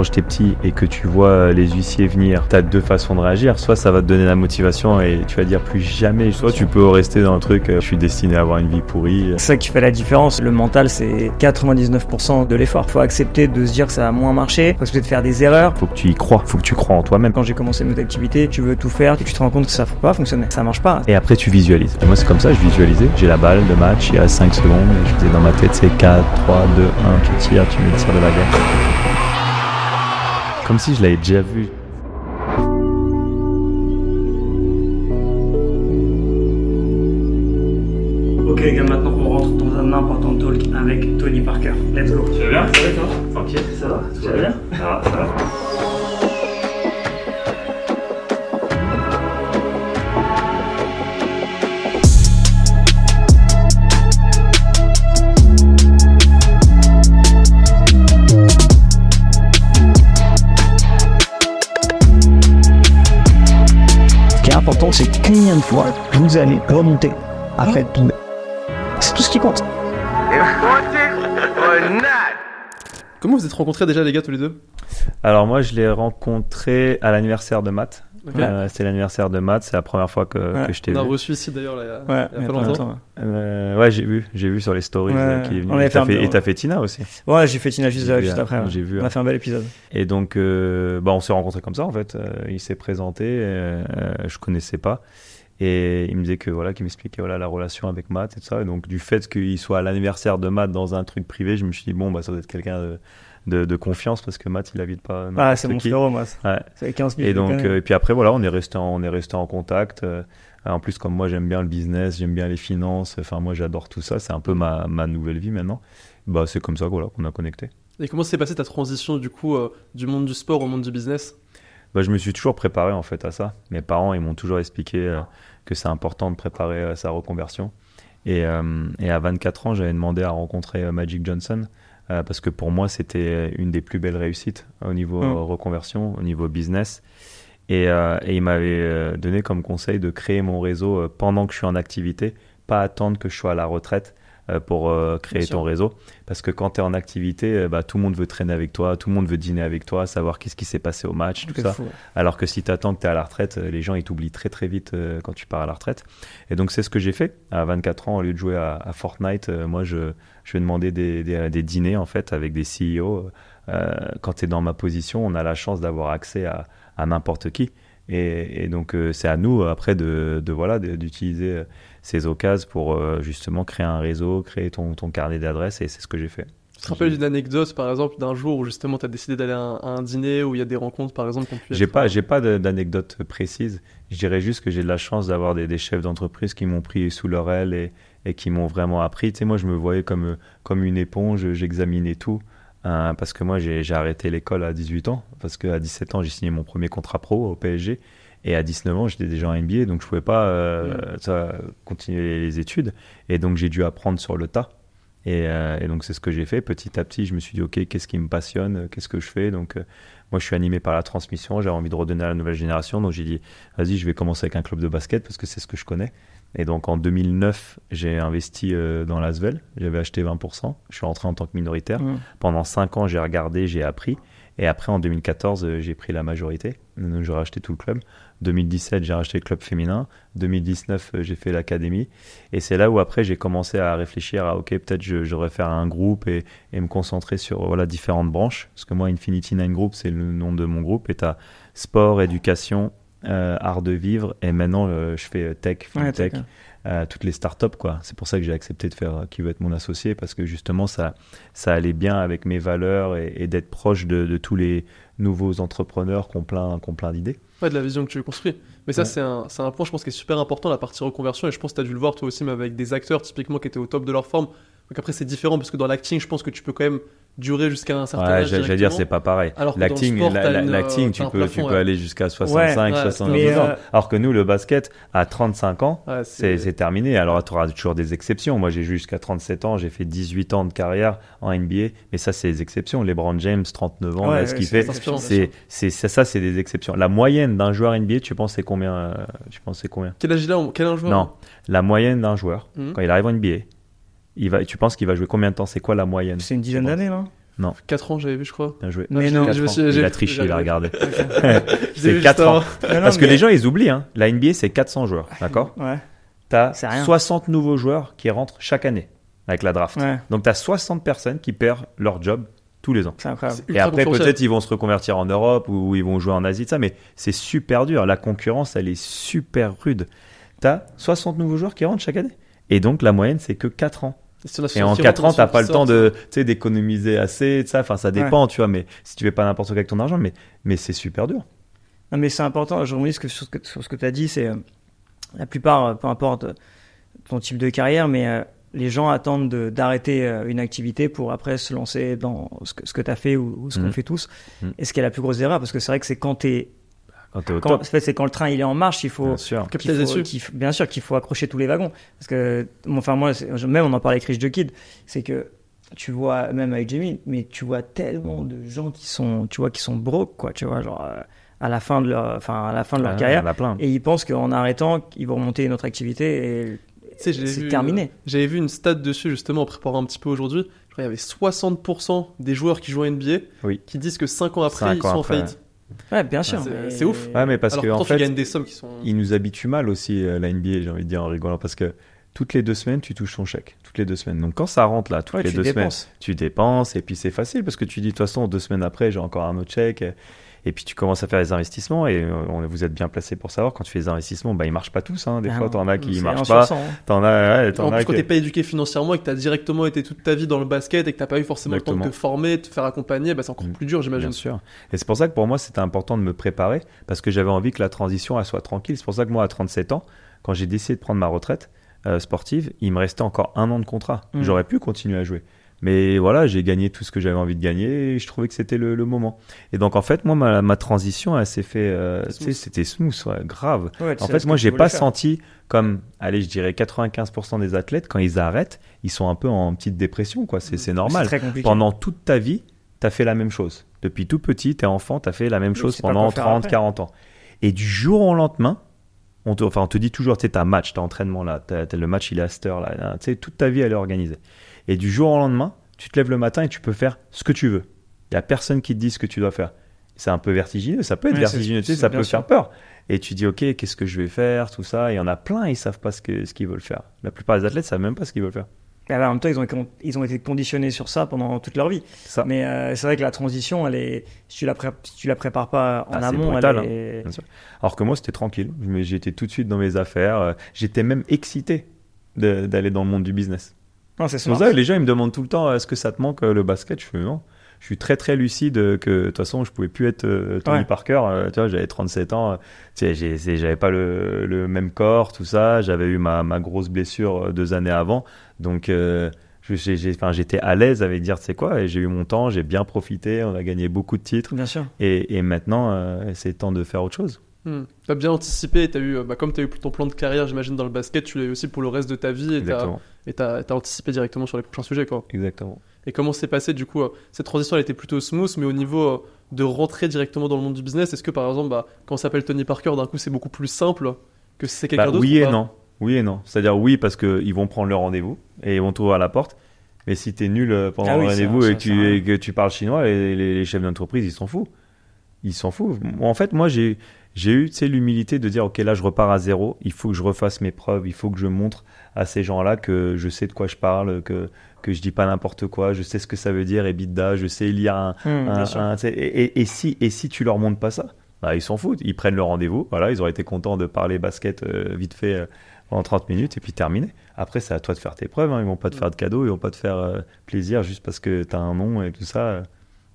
quand j'étais petit et que tu vois les huissiers venir, tu as deux façons de réagir. Soit ça va te donner la motivation et tu vas dire plus jamais. Soit tu peux rester dans le truc, je suis destiné à avoir une vie pourrie. C'est ça qui fait la différence. Le mental, c'est 99% de l'effort. Faut accepter de se dire que ça a moins marché, faut accepter de faire des erreurs. Faut que tu y crois, faut que tu crois en toi-même. Quand j'ai commencé notre activité, tu veux tout faire et tu te rends compte que ça ne peut pas fonctionner, ça marche pas. Et après tu visualises. Et moi c'est comme ça, je visualisais. J'ai la balle de match, il reste 5 secondes et je faisais dans ma tête c'est 4, 3, 2, 1, tu tires, tu mets le tir de la guerre. Comme si je l'avais déjà vu. Ok les gars, maintenant on rentre dans un important talk avec Tony Parker. Let's go. Tu vas bien? Ça va toi? Tranquille. Ça va? Tout va bien? Ça va, ça va. Ce qui est important, c'est combien de fois vous allez remonter après tomber. C'est tout ce qui compte. Comment vous êtes rencontrés déjà les gars tous les deux? Alors moi je l'ai rencontré à l'anniversaire de Matt. Okay. C'était l'anniversaire de Matt, c'est la première fois que je t'ai vu. On a reçu ici d'ailleurs là, il y a pas longtemps. Ouais, j'ai vu sur les stories qu'il est venu. Et t'as fait Tina aussi. Ouais, j'ai fait Tina juste après. Ouais. J'ai vu. On a fait un bel épisode. Et donc, on s'est rencontrés comme ça en fait. Il s'est présenté, je connaissais pas. Et il me disait qu'il m'expliquait la relation avec Matt et tout ça. Et donc, du fait qu'il soit à l'anniversaire de Matt dans un truc privé, je me suis dit, ça doit être quelqu'un de confiance parce que Matt, il habite pas. Ah, c'est mon frérot, moi. Ouais. C'est 15 000. Et donc, et puis après, on est resté en contact. En plus, comme moi, j'aime bien le business, j'aime bien les finances. Enfin, moi, j'adore tout ça. C'est un peu ma nouvelle vie maintenant. C'est comme ça qu'on a connecté. Et comment s'est passée ta transition du coup du monde du sport au monde du business? Je me suis toujours préparé en fait à ça. Mes parents, ils m'ont toujours expliqué que c'est important de préparer sa reconversion. Et à 24 ans, j'avais demandé à rencontrer Magic Johnson parce que pour moi, c'était une des plus belles réussites au niveau reconversion, au niveau business. Et il m'avait donné comme conseil de créer mon réseau pendant que je suis en activité, pas attendre que je sois à la retraite pour créer ton réseau. Parce que quand tu es en activité, tout le monde veut traîner avec toi, tout le monde veut dîner avec toi, savoir qu'est-ce qui s'est passé au match, tout ça. Fou. Alors que si tu attends que tu es à la retraite, les gens ils t'oublient très très vite quand tu pars à la retraite. Et donc c'est ce que j'ai fait. À 24 ans, au lieu de jouer à Fortnite, moi je vais demander des dîners en fait avec des CEO. Quand tu es dans ma position, on a la chance d'avoir accès à n'importe qui. Et donc c'est à nous après d'utiliser ces occasions pour justement créer un réseau, créer ton carnet d'adresses, et c'est ce que j'ai fait. Tu te rappelles d'une anecdote par exemple d'un jour où justement tu as décidé d'aller à un dîner où il y a des rencontres par exemple? J'ai pas d'anecdote précise, je dirais juste que j'ai de la chance d'avoir des chefs d'entreprise qui m'ont pris sous leur aile et qui m'ont vraiment appris. Tu sais, moi je me voyais comme une éponge, j'examinais tout. Parce que moi j'ai arrêté l'école à 18 ans parce qu'à 17 ans j'ai signé mon premier contrat pro au PSG et à 19 ans j'étais déjà en NBA, donc je pouvais pas continuer les études, et donc j'ai dû apprendre sur le tas, et donc c'est ce que j'ai fait. Petit à petit je me suis dit ok, qu'est-ce qui me passionne, qu'est-ce que je fais. Donc moi je suis animé par la transmission, j'avais envie de redonner à la nouvelle génération, donc j'ai dit vas-y, je vais commencer avec un club de basket parce que c'est ce que je connais. Et donc en 2009, j'ai investi dans l'Asvel, j'avais acheté 20%, je suis rentré en tant que minoritaire. Pendant 5 ans, j'ai regardé, j'ai appris. Et après en 2014, j'ai pris la majorité, donc j'ai racheté tout le club. 2017, j'ai racheté le club féminin. 2019, j'ai fait l'académie. Et c'est là où après, j'ai commencé à réfléchir à ok, peut-être je devrais faire un groupe et me concentrer sur différentes branches. Parce que moi, Infinity Nine Group, c'est le nom de mon groupe. Et tu as sport, éducation, art de vivre, et maintenant je fais tech, fintech, toutes les startups quoi. C'est pour ça que j'ai accepté de faire qui veut être mon associé, parce que justement ça allait bien avec mes valeurs et d'être proche de tous les nouveaux entrepreneurs qui ont plein d'idées. Ouais, de la vision que tu veux construire. Mais ça c'est un point je pense qui est super important, la partie reconversion, et je pense que tu as dû le voir toi aussi, mais avec des acteurs typiquement qui étaient au top de leur forme. Donc après c'est différent parce que dans l'acting je pense que tu peux quand même durer jusqu'à un certain âge. J'allais dire c'est pas pareil. L'acting, tu peux aller jusqu'à 65, 72 ans. Alors que nous, le basket, à 35 ans, c'est terminé. Alors tu auras toujours des exceptions. Moi, j'ai joué jusqu'à 37 ans, j'ai fait 18 ans de carrière en NBA, mais ça, c'est des exceptions. LeBron James, 39 ans, là, ce qu'il fait, c'est des exceptions. La moyenne d'un joueur NBA, tu penses c'est combien? Quel âge il a? Quel âge joueur? Non, la moyenne d'un joueur, quand il arrive en NBA, tu penses qu'il va jouer combien de temps? C'est quoi la moyenne? C'est une dizaine d'années, non? Non. 4 ans, j'avais vu, je crois. Bien joué. Mais je- non. je me suis- Il j'ai- a triché, il a regardé. J'ai C'est vu 4 juste ans. avant. Parce que les gens, ils oublient. Hein. La NBA, c'est 400 joueurs. D'accord. Ouais. T'as C'est rien. 60 nouveaux joueurs qui rentrent chaque année avec la draft. Ouais. Donc, t'as 60 personnes qui perdent leur job tous les ans. C'est incroyable. Et Ultra après, concurrentiel. peut-être, ils vont se reconvertir en Europe ou ils vont jouer en Asie, de ça, mais c'est super dur. La concurrence, elle est super rude. Tu as 60 nouveaux joueurs qui rentrent chaque année. Et donc, la moyenne, c'est que 4 ans. Et en 4 ans, tu n'as pas le temps d'économiser assez, de ça. Enfin, ça dépend, tu vois, mais si tu fais pas n'importe quoi avec ton argent, mais c'est super dur. Non, mais c'est important. Je reviens sur ce que tu as dit. C'est la plupart, peu importe ton type de carrière, mais les gens attendent d'arrêter une activité pour après se lancer dans ce que tu as fait ou ce qu'on fait tous. Et ce qui est la plus grosse erreur, parce que c'est vrai que c'est quand tu es. Quand t'es au top. En fait, c'est quand le train il est en marche, il faut. Bien sûr. Bien sûr qu'il faut accrocher tous les wagons. Parce que, enfin, moi, même on en parlait avec Rich the Kid, c'est que tu vois, même avec Jamie, mais tu vois tellement de gens qui sont broke, quoi, tu vois, genre. À la fin de leur carrière, il y en a plein. et ils pensent qu'en arrêtant, ils vont remonter une autre activité et c'est terminé. J'avais vu une stat dessus justement en préparant un petit peu aujourd'hui. Je crois qu'il y avait 60% des joueurs qui jouent à NBA qui disent que 5 ans après, ils sont en faillite. Ouais, bien sûr. C'est ouf. Ouais, mais parce Alors qu'en fait, tu gagnes des sommes qui sont. ils nous habituent mal aussi, la NBA, j'ai envie de dire en rigolant, parce que toutes les 2 semaines, tu touches ton chèque. Toutes les 2 semaines. Donc quand ça rentre là, toutes les 2 semaines, tu dépenses et puis c'est facile parce que tu dis de toute façon, 2 semaines après, j'ai encore un autre chèque. Et puis tu commences à faire les investissements et vous êtes bien placé pour savoir quand tu fais les investissements, ils marchent pas tous. Des fois, t'en as qui marchent pas. T'en as. En plus, quand t'es pas éduqué financièrement et que t'as directement été toute ta vie dans le basket et que t'as pas eu forcément le temps de te former, de te faire accompagner, c'est encore plus dur, j'imagine. Bien sûr. Et c'est pour ça que pour moi, c'était important de me préparer parce que j'avais envie que la transition elle soit tranquille. C'est pour ça que moi, à 37 ans, quand j'ai décidé de prendre ma retraite sportive, il me restait encore 1 an de contrat. J'aurais pu continuer à jouer. Mais voilà, j'ai gagné tout ce que j'avais envie de gagner et je trouvais que c'était le moment. Et donc, en fait, moi, ma transition, elle s'est fait... c'était smooth, grave. Ouais, en fait, moi, j'ai pas senti comme, allez, je dirais 95% des athlètes, quand ils arrêtent, ils sont un peu en petite dépression, quoi. C'est normal. C'est très compliqué. Pendant toute ta vie, tu as fait la même chose. Depuis tout petit, t'es enfant, tu as fait la même chose pendant 30, 40 ans. Et du jour au lendemain, on te dit toujours, tu sais, t'as match, t'as entraînement là, le match, il est à cette heure là. Tu sais, toute ta vie, elle est organisée. Et du jour au lendemain, tu te lèves le matin et tu peux faire ce que tu veux. Il n'y a personne qui te dit ce que tu dois faire. C'est un peu vertigineux, ça peut être vertigineux, ça peut faire peur. Et tu dis, ok, qu'est-ce que je vais faire, tout ça. Et il y en a plein, ils ne savent pas ce qu'ils veulent faire. La plupart des athlètes ne savent même pas ce qu'ils veulent faire. En même temps, ils ont été conditionnés sur ça pendant toute leur vie. Ça. Mais c'est vrai que la transition, si tu la prépares pas en amont, c'est brutal, elle est... bien sûr. Alors que moi, c'était tranquille. J'étais tout de suite dans mes affaires. J'étais même excité d'aller dans le monde du business. Non, c'est pour ça que les gens ils me demandent tout le temps est-ce que ça te manque le basket. Je fais non. Je suis très très lucide que de toute façon je pouvais plus être Tony Parker. Tu vois, j'avais 37 ans. Tu sais, j'avais pas le même corps, tout ça. J'avais eu ma grosse blessure 2 années avant. Donc j'étais à l'aise avec dire tu sais quoi. Et j'ai eu mon temps, j'ai bien profité. On a gagné beaucoup de titres. Bien sûr. Et maintenant c'est temps de faire autre chose. T'as bien anticipé et t'as eu, comme t'as eu ton plan de carrière, j'imagine, dans le basket, tu l'as eu aussi pour le reste de ta vie et t'as anticipé directement sur les prochains sujets, quoi. Exactement. Et comment s'est passé, du coup, cette transition, elle était plutôt smooth, mais au niveau de rentrer directement dans le monde du business, est-ce que, par exemple, quand on s'appelle Tony Parker, d'un coup, c'est beaucoup plus simple que si c'est quelqu'un d'autre? Oui et non. C'est-à-dire oui, parce qu'ils vont prendre le rendez-vous et ils vont t'ouvrir la porte. Mais si t'es nul pendant le rendez-vous et que tu parles chinois, les chefs d'entreprise, ils s'en foutent. Ils s'en foutent. En fait, moi, j'ai eu l'humilité de dire ok, là je repars à zéro, il faut que je refasse mes preuves, il faut que je montre à ces gens-là que je sais de quoi je parle, que je dis pas n'importe quoi, je sais ce que ça veut dire EBITDA, je sais lire et si tu leur montres pas ça, ils s'en foutent, ils prennent le rendez-vous, voilà, ils auraient été contents de parler basket vite fait pendant 30 minutes et puis terminé. Après c'est à toi de faire tes preuves, ils vont pas te faire de cadeaux, ils vont pas te faire plaisir juste parce que tu as un nom et tout ça.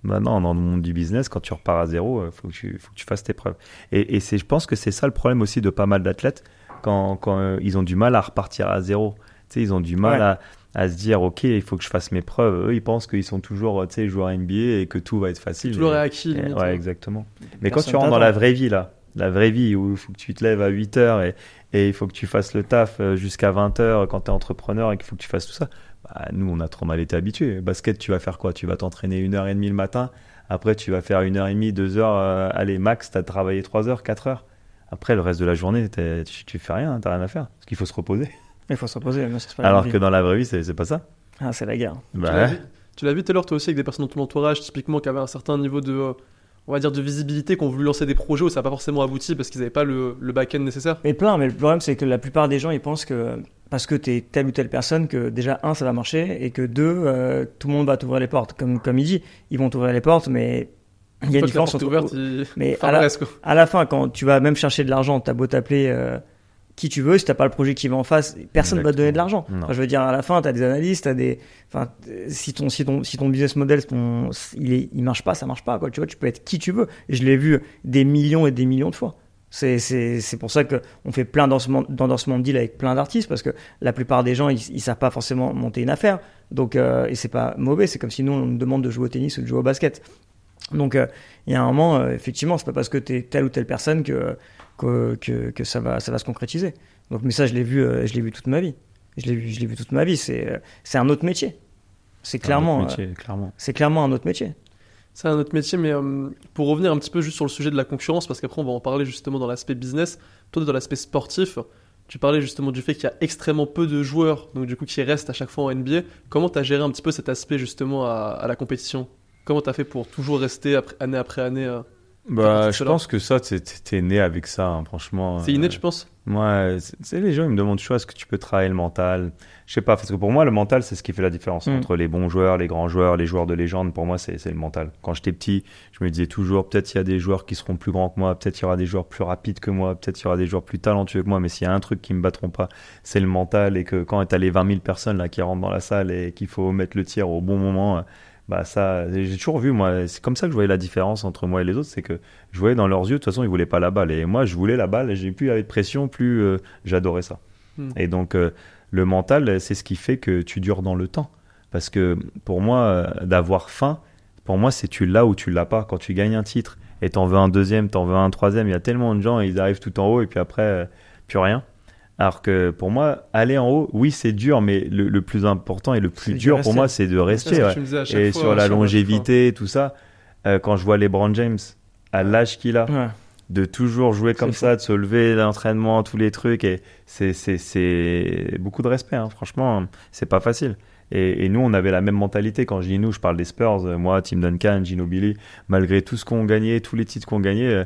Maintenant, dans le monde du business, quand tu repars à zéro, faut que tu fasses tes preuves. Et je pense que c'est ça le problème aussi de pas mal d'athlètes quand ils ont du mal à repartir à zéro. Tu sais, ils ont du mal à se dire, ok, il faut que je fasse mes preuves. Eux, ils pensent qu'ils sont toujours joueurs NBA et que tout va être facile. Toujours acquis. Ouais, exactement. Mais quand tu rentres dans la vraie vie, la vraie vie où il faut que tu te lèves à 8h et il faut que tu fasses le taf jusqu'à 20h quand tu es entrepreneur et qu'il faut que tu fasses tout ça. Nous, on a trop mal été habitués. Basket, tu vas faire quoi? Tu vas t'entraîner 1h30 le matin. Après, tu vas faire 1h30, 2h. Allez, max, tu as travaillé 3h, 4h. Après, le reste de la journée, tu fais rien, tu n'as rien à faire. Parce qu'il faut se reposer. Il faut se reposer. Alors que dans la vraie vie, c'est pas ça. C'est la guerre. Tu l'as vu tout à l'heure, toi aussi, avec des personnes dans ton entourage, typiquement, qui avaient un certain niveau de, on va dire, de visibilité, qui ont voulu lancer des projets où ça n'a pas forcément abouti parce qu'ils n'avaient pas le back-end nécessaire. Mais plein, mais le problème, c'est que la plupart des gens, ils pensent que parce que tu es telle ou telle personne, que déjà, un, ça va marcher, et que deux, tout le monde va t'ouvrir les portes. Comme il dit, ils vont t'ouvrir les portes, mais il y a une différence entre... ouverte, mais à la fin, quand tu vas même chercher de l'argent, t'as beau t'appeler qui tu veux, si t'as pas le projet qui va en face, personne va te donner de l'argent. Enfin, je veux dire, à la fin, t'as des analystes, si ton business model, il marche pas, ça marche pas, quoi. Tu vois, tu peux être qui tu veux. Et je l'ai vu des millions et des millions de fois. C'est pour ça qu'on fait plein d'endorsements de deal avec plein d'artistes, parce que la plupart des gens, ils savent pas forcément monter une affaire. Donc, et c'est pas mauvais, c'est comme si nous, on nous demande de jouer au tennis ou de jouer au basket. Donc, il y a un moment, effectivement, c'est pas parce que t'es telle ou telle personne que ça va se concrétiser. Donc, mais ça, je l'ai vu toute ma vie. Je l'ai vu toute ma vie. C'est un autre métier. C'est clairement un autre métier. C'est un autre métier, mais pour revenir un petit peu juste sur le sujet de la concurrence, parce qu'après on va en parler justement dans l'aspect business, toi dans l'aspect sportif, tu parlais justement du fait qu'il y a extrêmement peu de joueurs, donc du coup qui restent à chaque fois en NBA. Comment tu as géré un petit peu cet aspect justement à la compétition ? Comment tu as fait pour toujours rester année après année je pense que ça, t'es né avec ça, hein, franchement. C'est inné, tu penses ? Moi, les gens, ils me demandent toujours est-ce que tu peux travailler le mental ? Je sais pas, parce que pour moi, le mental, c'est ce qui fait la différence entre les bons joueurs, les grands joueurs, les joueurs de légende. Pour moi, c'est le mental. Quand j'étais petit, je me disais toujours, peut-être il y a des joueurs qui seront plus grands que moi, peut-être il y aura des joueurs plus rapides que moi, peut-être il y aura des joueurs plus talentueux que moi, mais s'il y a un truc qui me battront pas, c'est le mental. Et que quand t'as les 20 000 personnes là qui rentrent dans la salle et qu'il faut mettre le tir au bon moment, ça, j'ai toujours vu, moi, c'est comme ça que je voyais la différence entre moi et les autres, c'est que je voyais dans leurs yeux, de toute façon, ils voulaient pas la balle. Et moi, je voulais la balle, et plus il y avait de pression, plus j'adorais ça. Et donc, le mental, c'est ce qui fait que tu dures dans le temps. Parce que pour moi, d'avoir faim, pour moi, c'est tu l'as ou tu l'as pas. Quand tu gagnes un titre et t'en veux un deuxième, t'en veux un troisième, il y a tellement de gens, ils arrivent tout en haut et puis après, plus rien. Alors que pour moi, aller en haut, oui, c'est dur, mais le plus important et le plus dur pour moi, c'est de rester. Et sur la longévité, tout ça, quand je vois LeBron James, à l'âge qu'il a, de toujours jouer comme ça, de se lever, l'entraînement, tous les trucs, et c'est beaucoup de respect, hein. Franchement, c'est pas facile. Et nous, on avait la même mentalité. Quand je dis nous, je parle des Spurs, moi, Tim Duncan, Ginobili, malgré tout ce qu'on gagnait, tous les titres qu'on gagnait,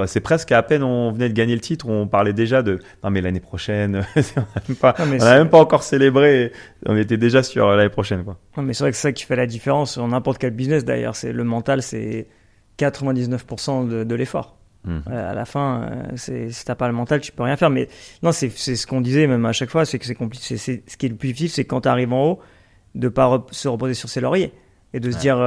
c'est presque à peine on venait de gagner le titre, on parlait déjà de non mais l'année prochaine, on n'a même pas encore célébré, on était déjà sur l'année prochaine, quoi. Non, mais c'est vrai que c'est ça qui fait la différence en n'importe quel business d'ailleurs, c'est le mental, c'est 99% de l'effort. À la fin, si t'as pas le mental, tu peux rien faire. Mais non, c'est ce qu'on disait même à chaque fois, c'est que c'est compliqué. C'est ce qui est le plus difficile, c'est quand t'arrives en haut, de pas se reposer sur ses lauriers et de se dire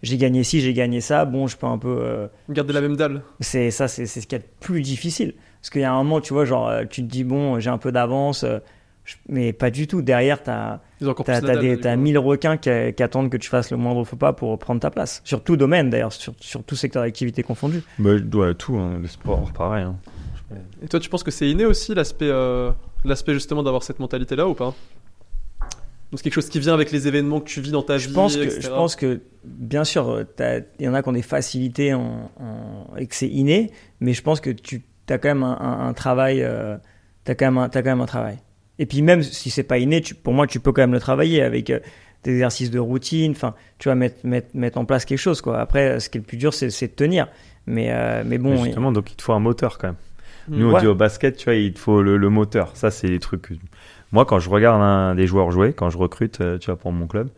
j'ai gagné ci, j'ai gagné ça, bon, je peux un peu garder la même dalle. C'est ce qui est le plus difficile, parce qu'il y a un moment, tu vois, genre tu te dis bon, j'ai un peu d'avance, mais pas du tout. Derrière, t'as 1000 requins qui attendent que tu fasses le moindre faux pas pour prendre ta place, sur tout domaine d'ailleurs, sur tout secteur d'activité confondu. Tout, hein, le sport, pareil, hein. Et toi, tu penses que c'est inné aussi l'aspect justement d'avoir cette mentalité là ou pas? Donc c'est quelque chose qui vient avec les événements que tu vis dans ta vie, etc. Je pense que, bien sûr, il y en a qui ont des facilités et que c'est inné, mais je pense que tu as quand même un travail. T'as quand même un travail. Et puis même si c'est pas inné, pour moi, tu peux quand même le travailler avec des exercices de routine. Enfin, tu vas mettre en place quelque chose, quoi. Après, ce qui est le plus dur, c'est de tenir. Mais bon. Mais justement, donc il te faut un moteur quand même. Nous, on dit au basket, tu vois, il te faut le moteur. Ça, c'est les trucs. Moi, quand je regarde des joueurs jouer, quand je recrute, tu vois, pour mon club,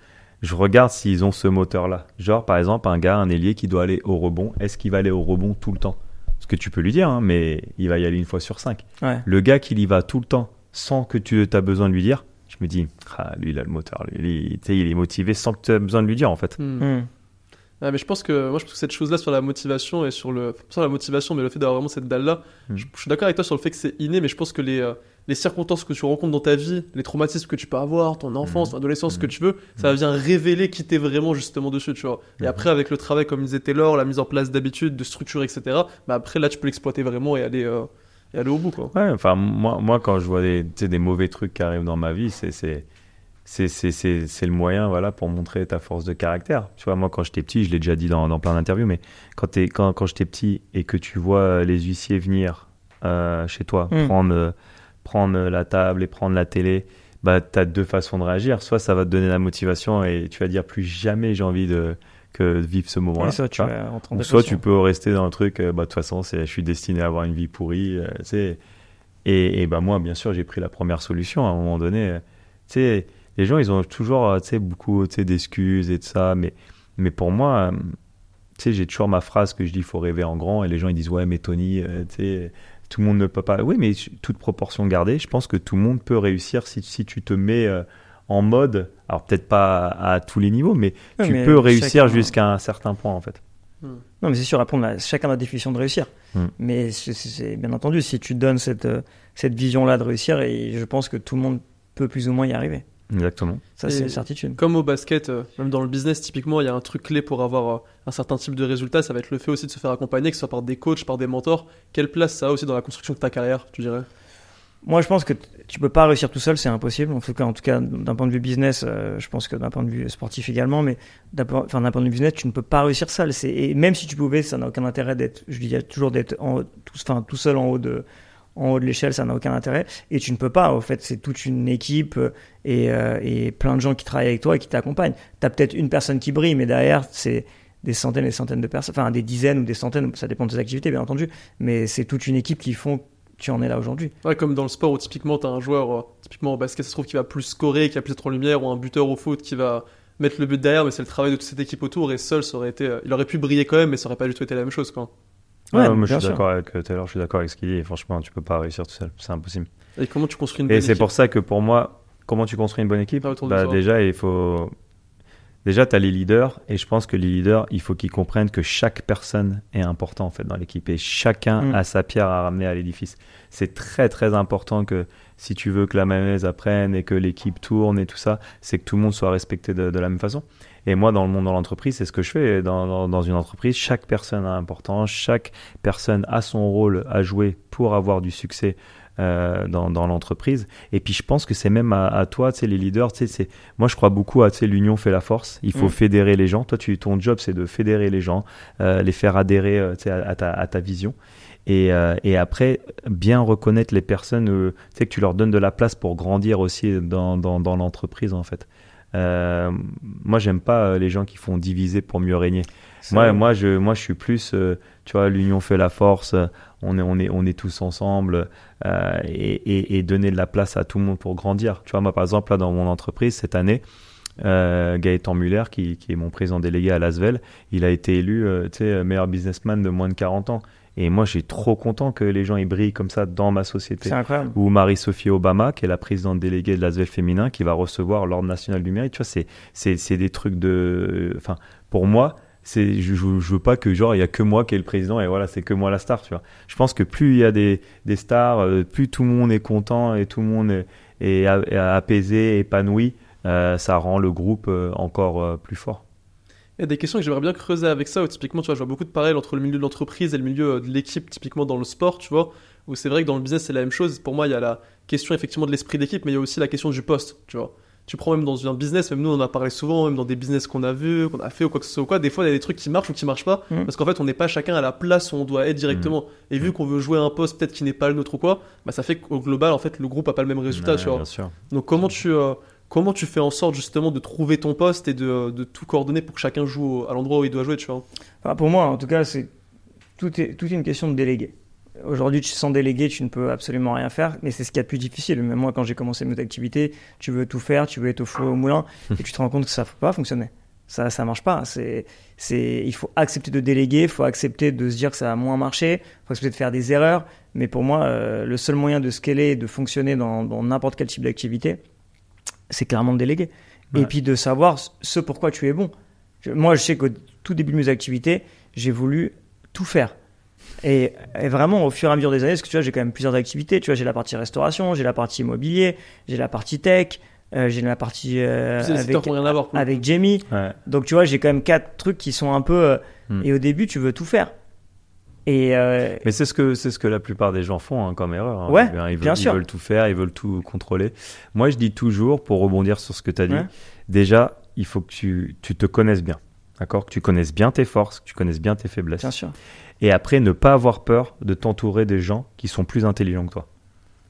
je regarde s'ils ont ce moteur-là. Genre, par exemple, un ailier qui doit aller au rebond, est-ce qu'il va aller au rebond tout le temps? Ce que tu peux lui dire, hein, mais il va y aller une fois sur 5. Ouais. Le gars qui y va tout le temps, sans que tu aies besoin de lui dire, je me dis, lui, il a le moteur. Lui, il est motivé sans que tu aies besoin de lui dire, en fait. Mais je pense que cette chose-là sur la motivation et sur la motivation, mais le fait d'avoir vraiment cette dalle-là, je suis d'accord avec toi sur le fait que c'est inné, mais je pense que les circonstances que tu rencontres dans ta vie, les traumatismes que tu peux avoir, ton enfance, ton adolescence, ce que tu veux, ça vient révéler qui t'es vraiment justement dessus, tu vois. Et après, avec le travail, comme disait Taylor, la mise en place d'habitudes, de structures, etc., après, là, tu peux l'exploiter vraiment et aller au bout, quoi. Ouais, enfin, moi, quand je vois des mauvais trucs qui arrivent dans ma vie, c'est le moyen, voilà, pour montrer ta force de caractère. Tu vois, moi, quand j'étais petit, je l'ai déjà dit dans plein d'interviews, mais quand j'étais petit et que tu vois les huissiers venir chez toi, prendre la table et prendre la télé, bah, tu as deux façons de réagir. Soit ça va te donner la motivation et tu vas dire plus jamais j'ai envie de vivre ce moment-là. Ouais, ça, tu vas rentrer en Ou soit dépression. tu peux rester dans le truc, bah, de toute façon, je suis destiné à avoir une vie pourrie. Tu sais. Et bah, moi, bien sûr, j'ai pris la première solution. À un moment donné, tu sais, les gens, ils ont toujours tu sais, beaucoup tu sais, d'excuses et de ça. Mais pour moi, tu sais, j'ai toujours ma phrase que je dis, il faut rêver en grand. Et les gens, ils disent, ouais, mais Tony, tu sais, tout le monde ne peut pas. Oui, mais toute proportion gardée, je pense que tout le monde peut réussir si tu te mets en mode, alors peut-être pas à tous les niveaux, mais Ouais, tu mais peux réussir chacun- jusqu'à un certain point, en fait. Non, mais c'est sûr, après, chacun a la définition de réussir. Mais c'est bien entendu, si tu donnes cette vision-là de réussir, et je pense que tout le monde peut plus ou moins y arriver. Exactement. Ça, Et c'est une certitude. Comme au basket, même dans le business, typiquement, il y a un truc clé pour avoir un certain type de résultat, ça va être le fait aussi de se faire accompagner, que ce soit par des coachs, par des mentors. Quelle place ça a aussi dans la construction de ta carrière, tu dirais? Moi, je pense que tu peux pas réussir tout seul, c'est impossible. En tout cas, d'un point de vue business, je pense que d'un point de vue sportif également, mais d'un point de vue business, tu ne peux pas réussir seul. Et même si tu pouvais, ça n'a aucun intérêt d'être, je dis toujours d'être tout seul en haut de l'échelle, ça n'a aucun intérêt. Et tu ne peux pas. En fait, c'est toute une équipe et plein de gens qui travaillent avec toi et qui t'accompagnent. Tu as peut-être une personne qui brille, mais derrière, c'est des centaines et des centaines de personnes, enfin des dizaines ou des centaines, ça dépend de tes activités, bien entendu. Mais c'est toute une équipe qui font tu en es là aujourd'hui. Ouais, comme dans le sport où typiquement tu as un joueur, typiquement au basket, ça se trouve qui va plus scorer, qui va plus être en lumière, ou un buteur au foot qui va mettre le but derrière, mais c'est le travail de toute cette équipe autour, et seul, ça aurait été, il aurait pu briller quand même, mais ça aurait pas du tout été la même chose, quoi. Ouais, Ouais, moi, je bien suis sûr. d'accord avec Taylor, je suis d'accord avec ce qu'il dit. Et franchement, tu peux pas réussir tout seul, c'est impossible. Et comment tu construis une bonne Et c'est équipe? pour ça que pour moi, comment tu construis une bonne équipe? Ah, autour de Bah, toi. déjà, déjà, tu as les leaders, et je pense que les leaders, il faut qu'ils comprennent que chaque personne est important en fait dans l'équipe, et chacun a sa pierre à ramener à l'édifice. C'est très très important que si tu veux que la mayonnaise apprenne et que l'équipe tourne et tout ça, c'est que tout le monde soit respecté de la même façon. Et moi, dans le monde, dans l'entreprise, c'est ce que je fais. Dans une entreprise, chaque personne a importance, chaque personne a son rôle à jouer pour avoir du succès dans l'entreprise. Et puis je pense que c'est même à toi, tu sais, les leaders, tu sais, moi je crois beaucoup à, tu sais, l'union fait la force. Il faut fédérer les gens. Toi, ton job, c'est de fédérer les gens, les faire adhérer, tu sais, à ta vision. Et après, bien reconnaître les personnes, tu sais, que tu leur donnes de la place pour grandir aussi dans l'entreprise, en fait. Moi, j'aime pas les gens qui font diviser pour mieux régner. Moi, je suis plus, tu vois, l'union fait la force. On est tous ensemble et donner de la place à tout le monde pour grandir. Tu vois, moi, par exemple, là, dans mon entreprise, cette année, Gaëtan Muller, qui est mon président délégué à Lasvel, il a été élu tu sais, meilleur businessman de moins de 40 ans. Et moi, je suis trop content que les gens ils brillent comme ça dans ma société. C'est incroyable. Ou Marie-Sophie Obama, qui est la présidente déléguée de l'Asvel féminin, qui va recevoir l'Ordre national du mérite. Tu vois, c'est des trucs de... Enfin, pour moi, je veux pas que genre il y a que moi qui est le président et voilà, c'est que moi la star, tu vois. Je pense que plus il y a des stars, plus tout le monde est content et tout le monde est apaisé, épanoui, ça rend le groupe encore plus fort. Il y a des questions que j'aimerais bien creuser avec ça, où typiquement, tu vois, je vois beaucoup de parallèles entre le milieu de l'entreprise et le milieu de l'équipe, typiquement dans le sport, tu vois, où c'est vrai que dans le business, c'est la même chose. Pour moi, il y a la question effectivement de l'esprit d'équipe, mais il y a aussi la question du poste, tu vois. Tu prends même dans un business, même nous, on en a parlé souvent, même dans des business qu'on a vus, qu'on a fait ou quoi que ce soit, quoi, des fois, il y a des trucs qui marchent ou qui marchent pas, parce qu'en fait, on n'est pas chacun à la place où on doit être directement. Et vu qu'on veut jouer un poste peut-être qui n'est pas le nôtre ou quoi, bah, ça fait qu'au global, en fait, le groupe a pas le même résultat, tu vois. Bien sûr. Donc, comment tu fais en sorte justement de trouver ton poste et de tout coordonner pour que chacun joue à l'endroit où il doit jouer, tu vois? Enfin, pour moi, en tout cas, tout est une question de déléguer. Aujourd'hui, sans déléguer, tu ne peux absolument rien faire, mais c'est ce qu'il y a de plus difficile. Même moi, quand j'ai commencé mes activités, tu veux tout faire, tu veux être au four et au moulin, et tu te rends compte que ça ne peut pas fonctionner. Ça marche pas. Il faut accepter de déléguer, il faut accepter de se dire que ça va moins marcher, il faut accepter de faire des erreurs. Mais pour moi, le seul moyen de scaler et de fonctionner dans n'importe quel type d'activité, c'est clairement de déléguer. Ouais. Et puis de savoir ce pourquoi tu es bon. Moi, je sais qu'au tout début de mes activités, j'ai voulu tout faire. Et vraiment, au fur et à mesure des années, parce que tu vois, j'ai quand même plusieurs activités. Tu vois, j'ai la partie restauration, j'ai la partie immobilier, j'ai la partie tech, j'ai la partie avec Jamie. Ouais. Donc, tu vois, j'ai quand même 4 trucs qui sont un peu... Et au début, tu veux tout faire. Mais c'est ce que la plupart des gens font hein, comme erreur. Hein. Ouais, bien sûr. Ils veulent tout faire, ils veulent tout contrôler. Moi, je dis toujours, pour rebondir sur ce que tu as dit, déjà, il faut que tu te connaisses bien. D'accord ? Que tu connaisses bien tes forces, que tu connaisses bien tes faiblesses. Bien sûr. Et après, ne pas avoir peur de t'entourer des gens qui sont plus intelligents que toi.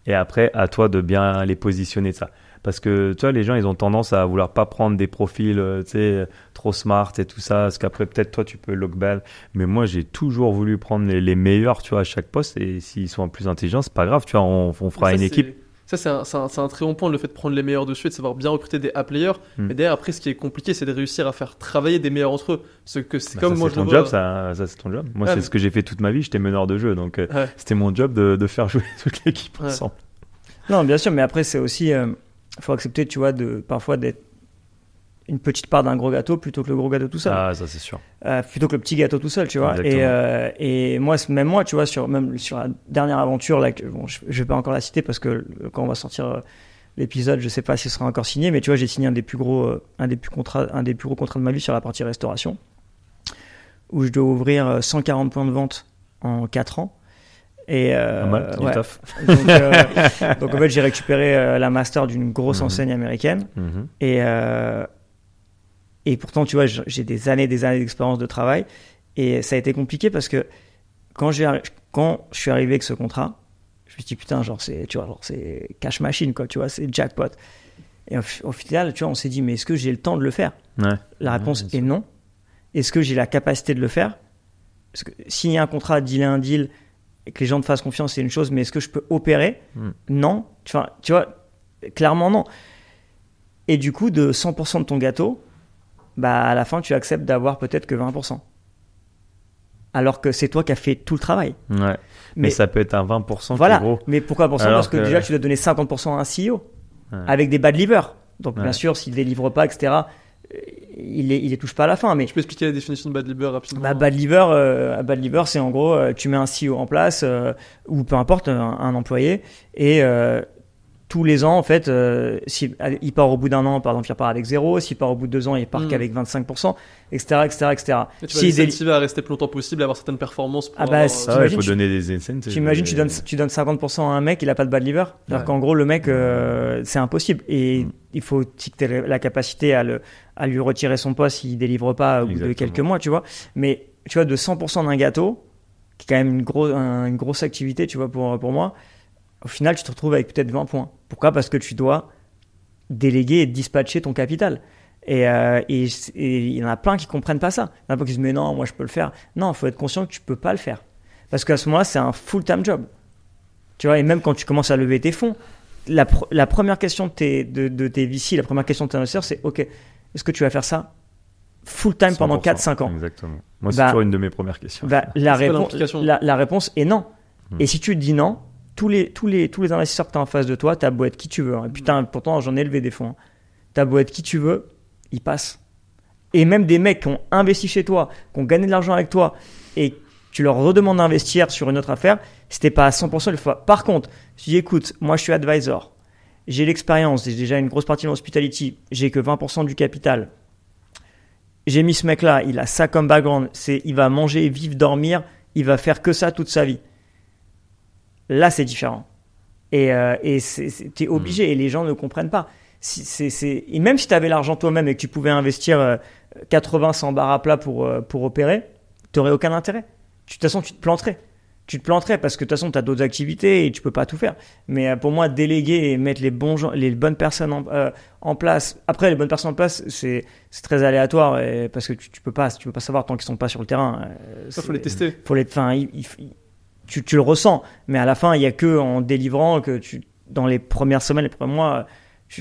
Et après, à toi de bien les positionner de ça. Parce que, tu vois, les gens, ils ont tendance à vouloir pas prendre des profils, tu sais, trop smart et tout ça. Parce qu'après, peut-être, toi, tu peux look bad. Mais moi, j'ai toujours voulu prendre les meilleurs, tu vois, à chaque poste. Et s'ils sont plus intelligents, c'est pas grave, tu vois, on fera une équipe. Ça, c'est un très bon point, le fait de prendre les meilleurs dessus et de savoir bien recruter des A-players. Mais derrière, après, ce qui est compliqué, c'est de réussir à faire travailler des meilleurs entre eux. C'est comme moi, c'est ton job, ça, c'est ton job. Moi, c'est ce que j'ai fait toute ma vie. J'étais meneur de jeu. Donc, c'était mon job de faire jouer toute l'équipe ensemble. Non, bien sûr, mais après, c'est aussi. Faut accepter, tu vois, parfois d'être une petite part d'un gros gâteau plutôt que le gros gâteau tout seul. Ah, ça, c'est sûr. Plutôt que le petit gâteau tout seul, tu vois. Et moi, même moi, tu vois, même sur la dernière aventure, là, je vais pas encore la citer parce que quand on va sortir l'épisode, je sais pas si ce sera encore signé, mais tu vois, j'ai signé un des plus gros contrats de ma vie sur la partie restauration, où je dois ouvrir 140 points de vente en 4 ans. Et donc en fait, j'ai récupéré la master d'une grosse enseigne américaine. Et pourtant, tu vois, j'ai des années d'expérience de travail. Et ça a été compliqué parce que quand je suis arrivé avec ce contrat, je me suis dit, putain, c'est cash machine, quoi, tu vois, c'est jackpot. Et au final, tu vois, on s'est dit, mais est-ce que j'ai le temps de le faire ? La réponse est non. Est-ce que j'ai la capacité de le faire ? Parce que signer un contrat, dealer un deal, et que les gens te fassent confiance, c'est une chose, mais est-ce que je peux opérer ? Non. Enfin, tu vois, clairement non. Et du coup, de 100% de ton gâteau, bah, à la fin, tu acceptes d'avoir peut-être que 20%. Alors que c'est toi qui as fait tout le travail. Ouais. Mais ça peut être un 20% voilà. qui est gros. Mais pourquoi pour ça ? Parce que déjà, tu dois donner 50% à un CEO avec des bad livers. Donc, bien sûr, s'il ne délivre pas, etc., il les touche pas à la fin. Mais tu peux expliquer la définition de bad liver rapidement ? Bad liver, c'est en gros, tu mets un CEO en place ou peu importe, un employé, et tous les ans, en fait, s'il part au bout d'un an, par exemple, il repart avec 0. S'il part au bout de 2 ans, il part qu'avec 25%, etc., etc., etc. Et tu vas l'incentiver à rester plus longtemps possible, à avoir certaines performances. Pour il faut donner des incentives. T'imagines, tu donnes 50% à un mec, il a pas de bad liver. Alors qu'en gros, le mec, c'est impossible. Et il faut aussi que tu aies la capacité à lui retirer son poste s'il délivre pas au bout de quelques mois, tu vois. Mais tu vois, de 100% d'un gâteau, qui est quand même une grosse activité, tu vois, pour moi. Au final, tu te retrouves avec peut-être 20 points. Pourquoi ? Parce que tu dois déléguer et dispatcher ton capital. Et il y en a plein qui ne comprennent pas ça. Il y en a plein qui se disent « mais non, moi je peux le faire ». Non, il faut être conscient que tu ne peux pas le faire. Parce qu'à ce moment-là, c'est un full-time job. Tu vois, et même quand tu commences à lever tes fonds, la première question de tes VC, la première question de tes investisseurs, c'est « ok, est-ce que tu vas faire ça full-time pendant 4-5 ans ?» Exactement. Moi, c'est toujours une de mes premières questions. La réponse est non. Et si tu dis non, tous les investisseurs que tu as en face de toi, tu as beau être qui tu veux. Et putain, pourtant, j'en ai levé des fonds. Tu as beau être qui tu veux, ils passent. Et même des mecs qui ont investi chez toi, qui ont gagné de l'argent avec toi, et tu leur redemandes d'investir sur une autre affaire, c'était pas à 100% le fois. Par contre, si tu dis, écoute, moi je suis advisor, j'ai l'expérience, j'ai déjà une grosse partie de l'hospitality, j'ai que 20% du capital. J'ai mis ce mec-là, il a ça comme background, il va manger, vivre, dormir, il va faire que ça toute sa vie. Là, c'est différent. Et t'es obligé, et les gens ne comprennent pas. Et même si tu avais l'argent toi-même et que tu pouvais investir 80-100 bars à plat pour opérer, tu n'aurais aucun intérêt. De toute façon, tu te planterais. Tu te planterais parce que de toute façon, tu as d'autres activités et tu peux pas tout faire. Mais pour moi, déléguer et mettre les bonnes personnes en place. Après, les bonnes personnes en place, c'est très aléatoire parce que tu peux pas savoir tant qu'ils sont pas sur le terrain. Ça, faut les tester. Tu le ressens, mais à la fin, il n'y a que en délivrant que dans les premières semaines, les premiers mois,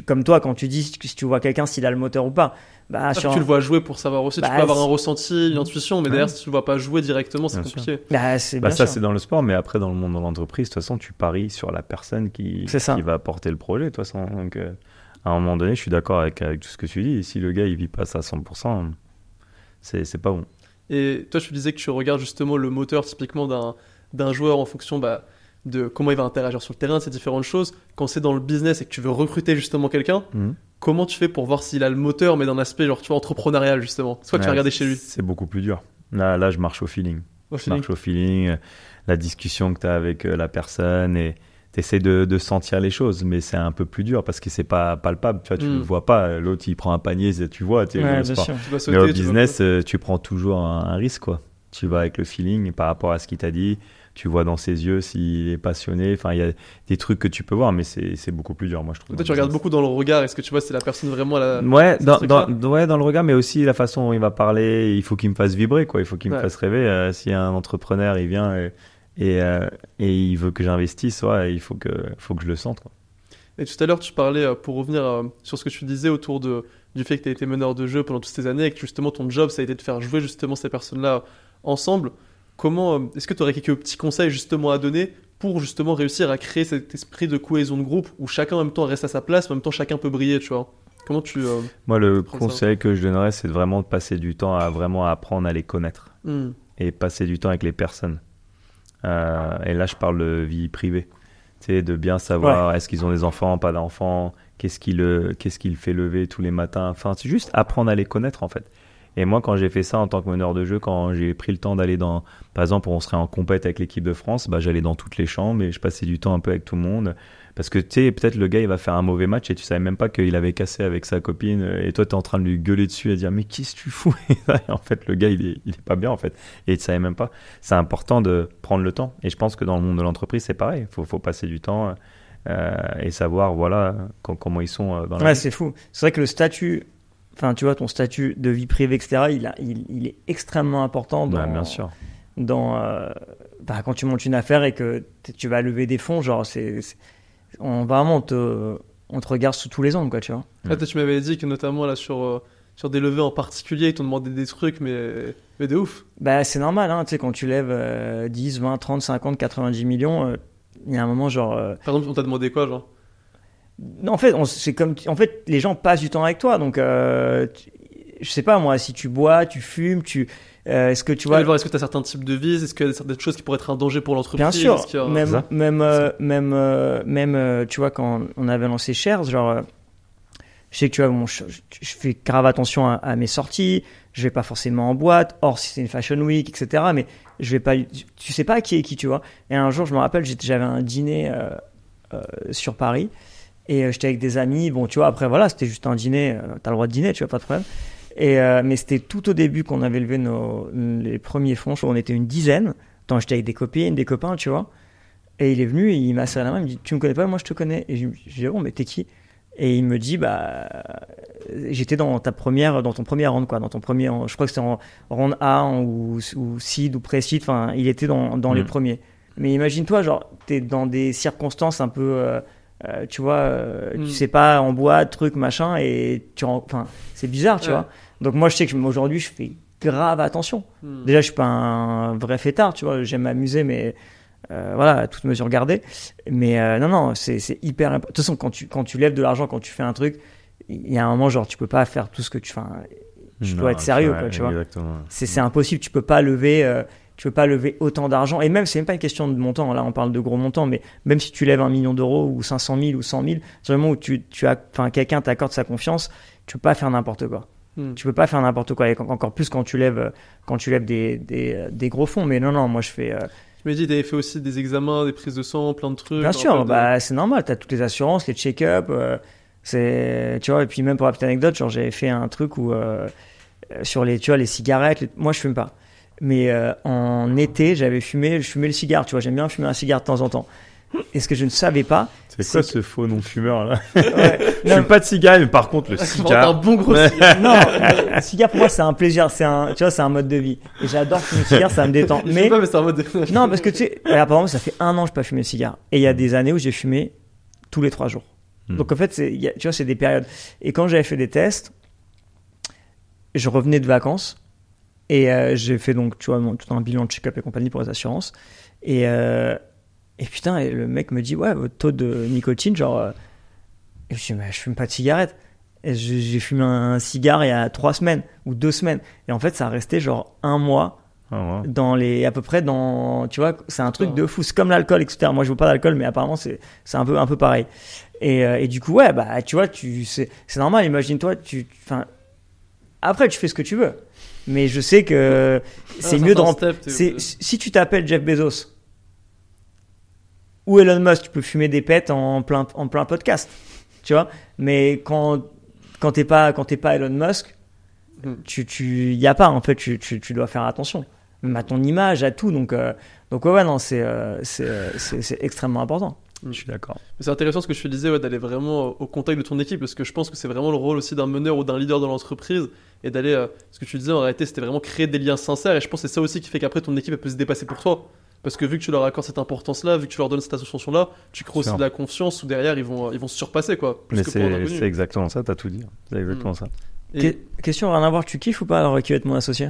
comme toi, quand tu dis si tu vois quelqu'un, s'il a le moteur ou pas. Tu le vois jouer pour savoir aussi. Tu peux avoir un ressenti, une intuition, mais derrière, si tu ne le vois pas jouer directement, c'est compliqué. C'est dans le sport, mais après, dans le monde de l'entreprise, de toute façon, tu paries sur la personne qui va porter le projet, de toute façon. Donc, à un moment donné, je suis d'accord avec tout ce que tu dis. Et si le gars, il vit pas ça à 100%, c'est pas bon. Et toi, tu disais que tu regardes justement le moteur typiquement d'un joueur en fonction de comment il va interagir sur le terrain, ces différentes choses. Quand c'est dans le business et que tu veux recruter justement quelqu'un, comment tu fais pour voir s'il a le moteur, mais d'un aspect genre, tu vois, entrepreneurial justement? C'est quoi que tu vas regarder chez lui? C'est beaucoup plus dur. Là, je marche au feeling. Marche au feeling, la discussion que tu as avec la personne, et tu essaies de sentir les choses, mais c'est un peu plus dur parce que c'est pas palpable. Tu vois, tu le vois pas. L'autre, il prend un panier, tu vois. Mais au business, tu prends toujours un risque, quoi. Tu vas avec le feeling par rapport à ce qu'il t'a dit. Tu vois dans ses yeux s'il est passionné. Enfin, il y a des trucs que tu peux voir, mais c'est beaucoup plus dur, moi, je trouve. Toi, tu regardes beaucoup dans le regard. Est-ce que tu vois si la personne vraiment a la... Ouais, dans le regard, mais aussi la façon dont il va parler. Il faut qu'il me fasse vibrer, quoi. Il faut qu'il me fasse rêver. Si un entrepreneur, il vient et il veut que j'investisse, ouais, il faut que je le sente, quoi. Et tout à l'heure, tu parlais, pour revenir sur ce que tu disais autour du fait que tu as été meneur de jeu pendant toutes ces années et que justement ton job, ça a été de faire jouer justement ces personnes-là ensemble. Est-ce que tu aurais quelques petits conseils justement à donner pour justement réussir à créer cet esprit de cohésion de groupe où chacun en même temps reste à sa place, mais en même temps chacun peut briller, tu vois? Comment tu... Moi, le conseil que je donnerais, c'est vraiment de passer du temps à vraiment apprendre à les connaître et passer du temps avec les personnes. Et là, je parle de vie privée. Tu sais, de bien savoir est-ce qu'ils ont des enfants, pas d'enfants, qu'est-ce qui le fait lever tous les matins. Enfin, c'est juste apprendre à les connaître, en fait. Et moi, quand j'ai fait ça en tant que meneur de jeu, quand j'ai pris le temps d'aller par exemple, on serait en compète avec l'équipe de France, bah, j'allais dans toutes les chambres et je passais du temps un peu avec tout le monde. Parce que, tu sais, peut-être le gars, il va faire un mauvais match et tu savais même pas qu'il avait cassé avec sa copine et toi, t'es en train de lui gueuler dessus et dire, mais qu'est-ce que tu fous? Et en fait, le gars, il est pas bien, en fait. Et tu savais même pas. C'est important de prendre le temps. Et je pense que dans le monde de l'entreprise, c'est pareil. Faut passer du temps et savoir, voilà, comment ils sont dans la vie. C'est fou. C'est vrai que le statut, enfin, tu vois, ton statut de vie privée, etc., il est extrêmement important Bien sûr. Quand tu montes une affaire et que tu vas lever des fonds, genre, on te regarde sous tous les angles, quoi, tu vois. Là, tu m'avais dit que notamment là sur des levées en particulier, ils t'ont demandé des trucs, mais de ouf. Bah, c'est normal, hein, tu sais, quand tu lèves 10, 20, 30, 50, 90 millions, il y a un moment, genre... Par exemple, on t'a demandé quoi, genre? Non, en fait, les gens passent du temps avec toi, donc je sais pas, moi, si tu bois, tu fumes, est-ce que tu vois... Est-ce que tu as certains types de vices? Est-ce qu'il y a certaines choses qui pourraient être un danger pour l'entreprise? Bien sûr, même tu vois, quand on avait lancé Shares, genre, je sais que tu vois, je fais grave attention à mes sorties, je vais pas forcément en boîte, or si c'est une fashion week, etc., mais je vais pas, tu sais pas qui est qui, tu vois. Et un jour, je me rappelle, j'avais un dîner sur Paris, et j'étais avec des amis, bon, tu vois, après, voilà, c'était juste un dîner, t'as le droit de dîner, tu vois, pas de problème. Mais c'était tout au début qu'on avait levé les premiers fonds. On était une dizaine. J'étais avec des copines, des copains, tu vois. Et il est venu, il m'a serré la main, il me dit, tu me connais pas, moi je te connais. Et je dis, bon, mais t'es qui? Et il me dit, bah, j'étais dans ton premier round, quoi, je crois que c'était en round A ou seed ou pré-seed. Enfin, il était dans les premiers. Mais imagine-toi, genre, t'es dans des circonstances un peu, tu vois, tu sais pas, en boîte, truc, machin, et c'est bizarre, tu vois. Donc moi, je sais que aujourd'hui, je fais grave attention. Déjà, je suis pas un vrai fêtard, tu vois, j'aime m'amuser, mais voilà, à toute mesure gardée. Mais non, c'est hyper important. De toute façon, quand tu lèves de l'argent, quand tu fais un truc, il y a un moment, genre, tu peux pas faire tout ce que tu fais. Tu dois être sérieux, quoi, tu vois. C'est impossible, tu peux pas lever autant d'argent. Et même, c'est même pas une question de montant. Là, on parle de gros montants, mais même si tu lèves 1 million d'euros ou 500 000 ou 100 000, c'est le moment où quelqu'un t'accorde sa confiance, tu peux pas faire n'importe quoi. Tu peux pas faire n'importe quoi. Et encore plus quand tu lèves des gros fonds. Mais non, moi, je fais... Tu m'as dit, tu avais fait aussi des examens, des prises de sang, plein de trucs. Bien sûr, c'est normal. Tu as toutes les assurances, les check-up. Tu vois, et puis même pour la petite anecdote, genre, j'avais fait un truc où, sur les cigarettes, moi, je fume pas. Mais en été, je fumais le cigare, tu vois, j'aime bien fumer un cigare de temps en temps. Et ce que je ne savais pas... C'est quoi ce faux non-fumeur là? Je fume pas de cigare, mais par contre le cigare... un bon gros cigare. Non, le cigare pour moi c'est un plaisir, tu vois, c'est un mode de vie. Et j'adore fumer le cigare, ça me détend. Mais c'est un mode de vie. Non, parce que tu sais, apparemment ça fait 1 an que je n'ai pas fumé le cigare. Et il y a des années où j'ai fumé tous les 3 jours. Donc en fait, tu vois, c'est des périodes. Et quand j'avais fait des tests, je revenais de vacances. Et j'ai fait donc, tu vois, tout un bilan de check-up et compagnie pour les assurances. Et putain, le mec me dit, ouais, votre taux de nicotine, genre... Et je dis, mais je fume pas de cigarette. Et j'ai fumé un cigare il y a 3 semaines ou 2 semaines. Et en fait, ça a resté genre 1 mois à peu près dans... Tu vois, c'est un truc de fou. C'est comme l'alcool, etc. Moi, je veux pas d'alcool, mais apparemment, c'est un peu pareil. Et du coup, ouais, bah, tu vois, c'est normal. Imagine-toi, après, tu fais ce que tu veux. Mais je sais que c'est mieux de si tu t'appelles Jeff Bezos ou Elon Musk, tu peux fumer des pets en plein podcast, tu vois. Mais quand t'es pas Elon Musk, y a pas, en fait, tu dois faire attention. même à ton image, à tout. Donc ouais, non, c'est extrêmement important. Je suis d'accord. C'est intéressant ce que je te disais, d'aller vraiment au contact de ton équipe, parce que je pense que c'est vraiment le rôle aussi d'un meneur ou d'un leader de l'entreprise, et d'aller, ce que tu disais en réalité, c'était vraiment créer des liens sincères, et je pense que c'est ça aussi qui fait qu'après ton équipe elle peut se dépasser pour toi. Parce que vu que tu leur accordes cette importance-là, vu que tu leur donnes cette association-là, tu crées aussi de la confiance où derrière ils vont se surpasser, quoi. Mais c'est exactement ça, t'as tout dit. C'est exactement ça. Question, rien à voir, tu kiffes ou pas alors qui va être mon associé?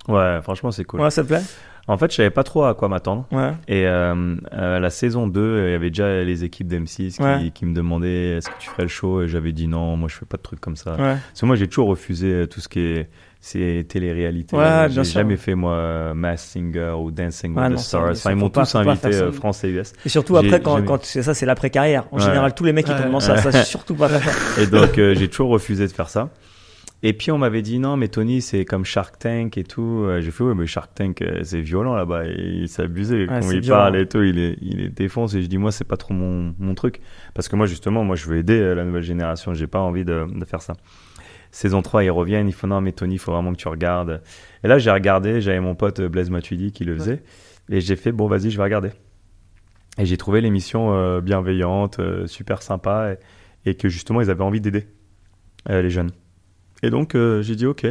Ouais, franchement, c'est cool. Ouais, ça te plaît? En fait, je savais pas trop à quoi m'attendre. Ouais. Et la saison 2, il y avait déjà les équipes d'M6 qui me demandaient est-ce que tu ferais le show, et j'avais dit non, moi je fais pas de trucs comme ça. Ouais. Parce que moi j'ai toujours refusé tout ce qui est télé-réalité. Ouais, j'ai jamais fait moi Masked Singer ou Dancing with the Stars. Enfin, ils m'ont tous invité France et US. Et surtout après quand c'est ça, c'est l'après-carrière. En général, tous les mecs qui tombent dans ça, c'est surtout pas ça. Et donc j'ai toujours refusé de faire ça. Et puis on m'avait dit non mais Tony c'est comme Shark Tank et tout. J'ai fait ouais mais Shark Tank c'est violent là-bas, il s'est abusé quand il parle et tout, il est défonce, et je dis moi c'est pas trop mon truc, parce que moi justement moi je veux aider la nouvelle génération, j'ai pas envie de faire ça. Saison 3 ils reviennent, ils font non mais Tony il faut vraiment que tu regardes. Et là j'ai regardé, j'avais mon pote Blaise Matuidi qui le faisait, et j'ai fait bon vas-y je vais regarder. Et j'ai trouvé l'émission bienveillante, super sympa, et que justement ils avaient envie d'aider les jeunes. Et donc, j'ai dit OK.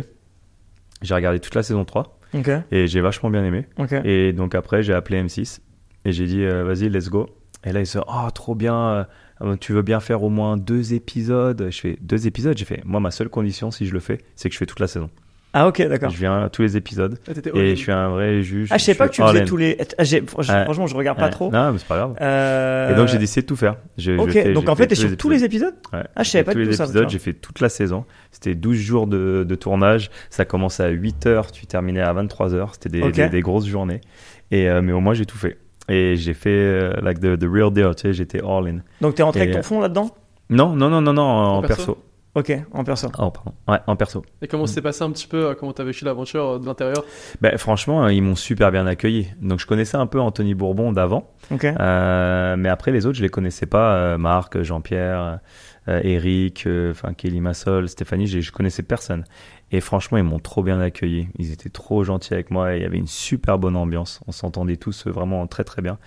J'ai regardé toute la saison 3. Okay. Et j'ai vachement bien aimé. Okay. Et donc, après, j'ai appelé M6. Et j'ai dit, vas-y, let's go. Et là, ils se disent, oh, trop bien. Tu veux bien faire au moins 2 épisodes? Je fais 2 épisodes. J'ai fait, moi, ma seule condition, si je le fais, c'est que je fais toute la saison. Ah, ok, d'accord. Je viens à tous les épisodes. Et je suis un vrai juge. Ah, je sais pas que tu faisais tous les. Franchement, je regarde pas trop. Non, mais c'est pas grave. Et donc, j'ai décidé de tout faire. Ok, donc en fait, t'es sur tous les épisodes? Ouais. Ah, je savais pas tous les épisodes, j'ai fait toute la saison. C'était 12 jours de tournage. Ça commençait à 8h, tu terminais à 23h. C'était des grosses journées. Mais au moins, j'ai tout fait. Et j'ai fait like the real deal, tu sais, j'étais all in. Donc, t'es rentré avec ton fond là-dedans? Non, en perso. Ok, en perso. Oh, pardon. Ouais, en perso. Et comment s'est passé un petit peu, comment t'as vécu l'aventure de l'intérieur? Franchement, ils m'ont super bien accueilli. Donc, je connaissais un peu Anthony Bourbon d'avant. Okay. Mais après, les autres, je les connaissais pas. Marc, Jean-Pierre, Eric, Kelly Massol, Stéphanie, je connaissais personne. Et franchement, ils m'ont trop bien accueilli. Ils étaient trop gentils avec moi. Il y avait une super bonne ambiance. On s'entendait tous vraiment très, très bien.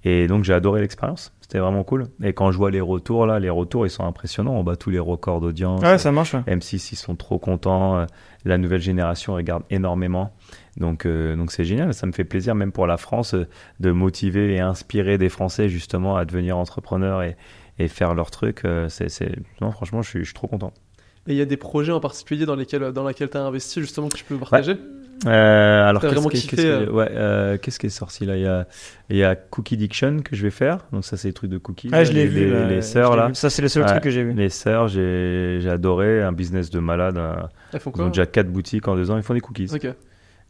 Et donc, j'ai adoré l'expérience. C'était vraiment cool. Et quand je vois les retours, ils sont impressionnants. On bat tous les records d'audience. Ouais, ça marche. Ouais. M6, ils sont trop contents. La nouvelle génération regarde énormément. Donc c'est génial. Ça me fait plaisir, même pour la France, de motiver et inspirer des Français, justement, à devenir entrepreneurs et faire leur truc. Non, franchement, je suis trop content. Et il y a des projets en particulier dans lesquels tu as investi, justement, que tu peux partager? Alors qu'est-ce qui est sorti là? Il y a Cookie Diction que je vais faire. Donc ça c'est les trucs de cookies. Ah, je l'ai vu. Les sœurs là. Ça c'est le seul truc que j'ai vu. Les sœurs, j'ai adoré, un business de malade. Elles font quoi? Ils ont déjà 4 boutiques en 2 ans. Ils font des cookies. Ok.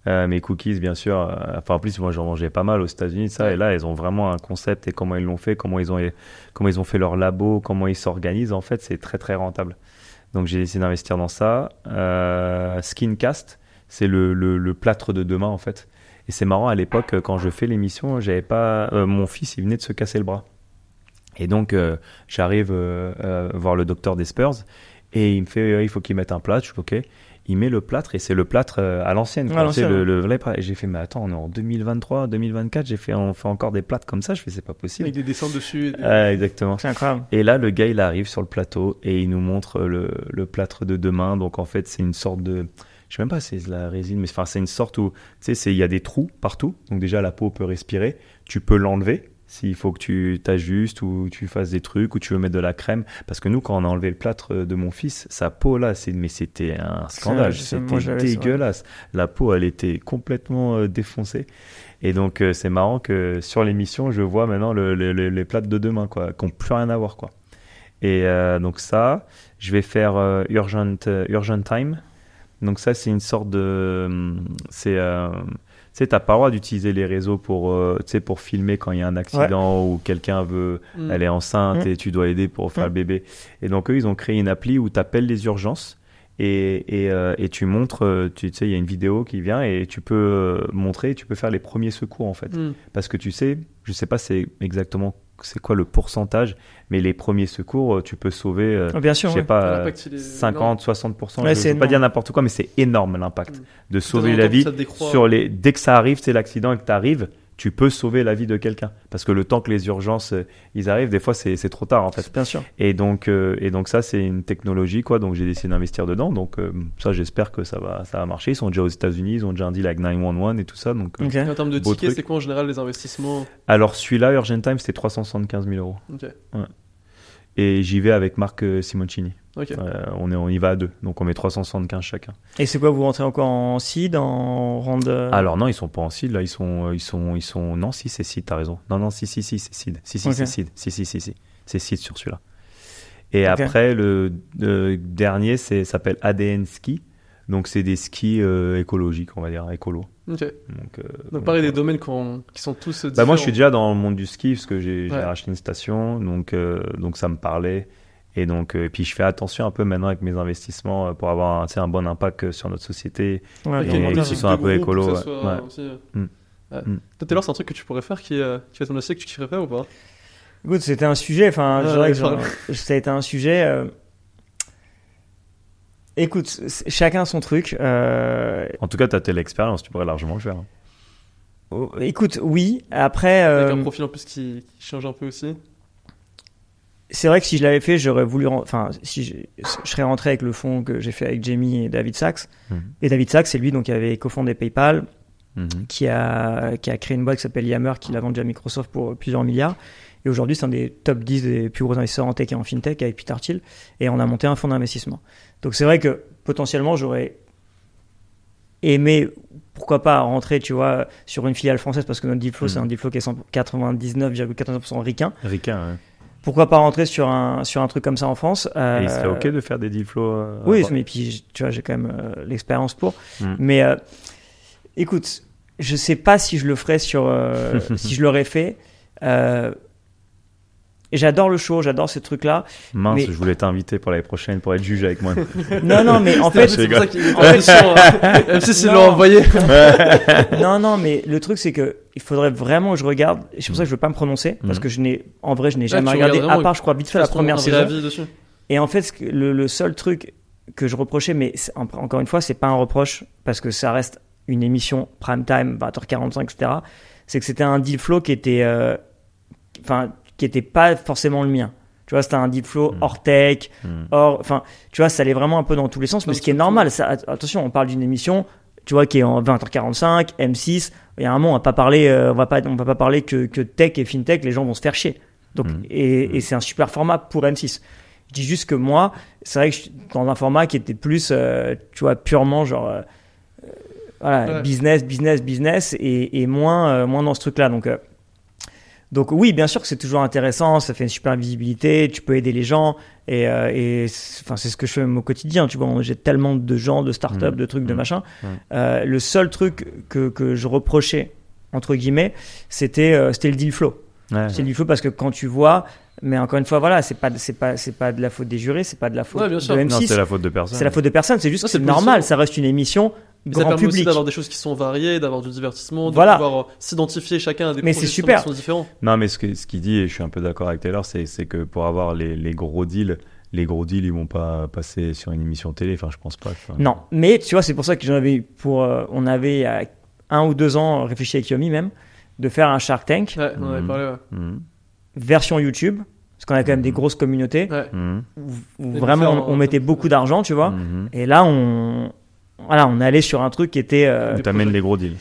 Mes cookies, bien sûr. En plus, moi, j'en mangeais pas mal aux États-Unis, ça. Et là, ils ont vraiment un concept, et comment ils l'ont fait, comment ils ont fait leur labo, comment ils s'organisent. En fait, c'est très très rentable. Donc j'ai décidé d'investir dans ça. Skincast, c'est le plâtre de demain en fait. Et c'est marrant, à l'époque quand je fais l'émission, j'avais pas mon fils, il venait de se casser le bras. Et donc j'arrive voir le docteur des Spurs et il me fait il faut qu'il mette un plâtre. Je fais OK. Il met le plâtre et c'est le plâtre à l'ancienne. C'est le vrai plâtre. Et j'ai fait mais attends, on est en 2023, 2024, on fait encore des plâtres comme ça. Je fais c'est pas possible. Avec des dessins dessus. Exactement. C'est incroyable. Et là le gars il arrive sur le plateau et il nous montre le plâtre de demain. Donc en fait c'est une sorte de, je sais même pas si c'est de la résine, mais c'est une sorte où tu sais il y a des trous partout. Donc déjà la peau peut respirer. Tu peux l'enlever s'il faut que tu t'ajustes ou tu fasses des trucs ou tu veux mettre de la crème. Parce que nous, quand on a enlevé le plâtre de mon fils, sa peau là, c'était un scandale. C'était dégueulasse. La peau, elle était complètement défoncée. Et donc, c'est marrant que sur l'émission, je vois maintenant les plâtres de demain, quoi, qui n'ont plus rien à voir, quoi. Et donc ça, je vais faire Urgent Time. Donc ça, c'est une sorte de... Tu sais, t'as pas le droit d'utiliser les réseaux pour filmer quand il y a un accident ou quelqu'un elle est enceinte et tu dois aider pour faire le bébé. Et donc eux, ils ont créé une appli où t'appelles les urgences et tu montres, tu sais, il y a une vidéo qui vient et tu peux montrer, tu peux faire les premiers secours en fait. Parce que tu sais, je sais pas c'est exactement c'est quoi le pourcentage, mais les premiers secours, tu peux sauver, Bien sûr, je sais ouais. pas, L'impact, il est 50, 60%. Ouais, je c'est ne veux pas énorme. dire n'importe quoi, mais c'est énorme l'impact de sauver dans la le temps vie. que ça décroît. Dès que ça arrive, c'est l'accident et que tu arrives, tu peux sauver la vie de quelqu'un. Parce que le temps que les urgences ils arrivent, des fois c'est trop tard en fait. Bien sûr. Et donc ça c'est une technologie quoi. Donc j'ai décidé d'investir dedans. Donc ça j'espère que ça va marcher. Ils sont déjà aux États-Unis, ils ont déjà un deal avec 911 et tout ça. Donc Ok. Et en termes de Beau tickets, truc. c'est quoi en général les investissements? alors celui-là Urgent Time c'était 375 000 euros. Ok. Et j'y vais avec Marc Simoncini. Ok. On y va à deux. Donc on met 375 chacun. Et c'est quoi, vous rentrez encore en seed, en round Alors non, ils sont pas en seed là, ils sont non si c'est seed, t'as raison. Non c'est seed. Si Ok. c'est seed. Si. C'est seed sur celui-là. Et Ok. après le dernier s'appelle ADN Ski. Donc c'est des skis écologiques, on va dire écolo. Ok. Donc pareil, des domaines qui sont tous différents. bah moi je suis déjà dans le monde du ski parce que j'ai Ouais. racheté une station, donc ça me parlait. Et donc et puis je fais attention un peu maintenant avec mes investissements pour avoir un bon impact sur notre société. Ouais, Ok, Et donc qui là, sont c'est un de peu groupe, écolo, que ça soit ouais. aussi, Mm. Ouais. Mm. Toi, Taylor, c'est un truc que tu pourrais faire qui fait ton dossier que tu kifferais faire ou pas? Écoute, c'était un sujet, enfin, je Ouais, dirais que ouais, ça a été un sujet. Écoute, chacun son truc. En tout cas, tu as telle expérience, tu pourrais largement le faire. Écoute, oui. Après, Avec un profil en plus qui change un peu aussi. c'est vrai que si je l'avais fait, j'aurais voulu. Enfin, si je serais rentré avec le fonds que j'ai fait avec Jamie et David Sachs. Mhm. Et David Sachs, c'est lui donc qui avait cofondé PayPal, Mhm. qui a créé une boîte qui s'appelle Yammer, qui l'a vendue à Microsoft pour plusieurs milliards. Et aujourd'hui, c'est un des top 10 des plus gros investisseurs en tech et en fintech avec Peter Thiel. Et on a monté un fonds d'investissement. Donc c'est vrai que potentiellement, j'aurais aimé, pourquoi pas, rentrer, tu vois, sur une filiale française, parce que notre deal flow, c'est un deal flow qui est 99,14% ricain. Ricain, ouais. Pourquoi pas rentrer sur un truc comme ça en France Et il serait OK de faire des deal flows Oui, mais puis, tu vois, j'ai quand même l'expérience pour. Mm. Mais écoute, je sais pas si je le ferais si je l'aurais fait. J'adore le show, j'adore ces trucs-là. Mince, mais- je voulais t'inviter pour l'année prochaine pour être juge avec moi. Non, mais en fait, C'est rigole. pour ça qu'il est en mission. Même si c'est Non. l'ont envoyé. non, mais le truc, c'est que il faudrait vraiment que je regarde. Et c'est pour ça que je veux pas me prononcer, parce que je n'ai jamais tu regardé, regardes à vraiment, part, je crois, vite fait la première saison. Avis dessus. Et en fait, le seul truc que je reprochais, mais encore une fois, c'est pas un reproche, parce que ça reste une émission prime time, 20h45, etc. C'est que c'était un deal flow qui était pas forcément le mien. Tu vois, c'était un deal flow hors tech, tu vois, ça allait vraiment un peu dans tous les sens, mais ce qui est normal. Attention, on parle d'une émission, tu vois, qui est en 20h45, M6. Il y a un moment, on va pas parler, on va pas parler que tech et fintech, les gens vont se faire chier. Donc, et c'est un super format pour M6. Je dis juste que moi, c'est vrai que je suis dans un format qui était plus, tu vois, purement genre, Ouais. business et moins dans ce truc-là. Donc oui, bien sûr que c'est toujours intéressant, ça fait une super visibilité, tu peux aider les gens et c'est ce que je fais au quotidien, tu vois, j'ai tellement de gens, de startups, de trucs, de machin. Le seul truc que je reprochais, entre guillemets, c'était le deal flow. Ouais. C'est le deal flow parce que quand tu vois, mais encore une fois, voilà, c'est pas de la faute des jurés, c'est pas de la faute Ouais, bien de sûr. M6. Non, c'est la faute de personne. C'est la faute de personne, c'est juste Non, que c'est c'est normal, position. ça reste une émission Mais ça grand permet aussi public. d'avoir des choses qui sont variées, d'avoir du divertissement, de Voilà. pouvoir s'identifier chacun à des Mais projets c'est super. qui sont différents. Non, mais ce qu'il dit, et je suis un peu d'accord avec Taylor, c'est que pour avoir les gros deals, ils vont pas passer sur une émission télé. Enfin, je pense pas. Enfin, Non, mais tu vois, c'est pour ça que on avait il y a 1 ou 2 ans réfléchi avec Yomi même, de faire un Shark Tank Ouais, on en avait parlé, ouais. Mhm. version YouTube, parce qu'on a quand même des grosses communautés, Ouais. Mhm. où Et vraiment de faire on mettait beaucoup d'argent, tu vois. Mhm. Et là, on allait sur un truc qui était... On t'amène projets. les gros deals.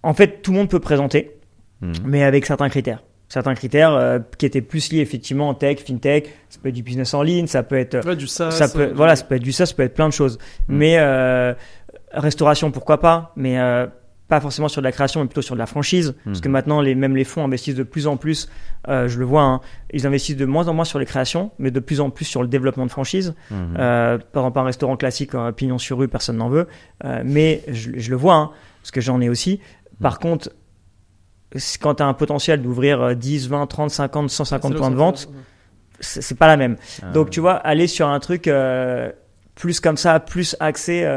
en fait, tout le monde peut présenter, Mhm. mais avec certains critères. Certains critères qui étaient plus liés effectivement en tech, fintech, ça peut être du business en ligne, ça peut être... Ouais, du SaaS. ça peut être du ça peut être plein de choses. Mais restauration, pourquoi pas, mais pas forcément sur de la création, mais plutôt sur de la franchise. Parce que maintenant, même les fonds investissent de plus en plus, je le vois, hein, ils investissent de moins en moins sur les créations, mais de plus en plus sur le développement de franchise. Par exemple, un restaurant classique, pignon sur rue, personne n'en veut. Mais je le vois, hein, parce que j'en ai aussi. Par contre, quand tu as un potentiel d'ouvrir 10, 20, 30, 50, 150 points de vente, c'est pas la même. Donc, tu vois, aller sur un truc plus comme ça, plus axé,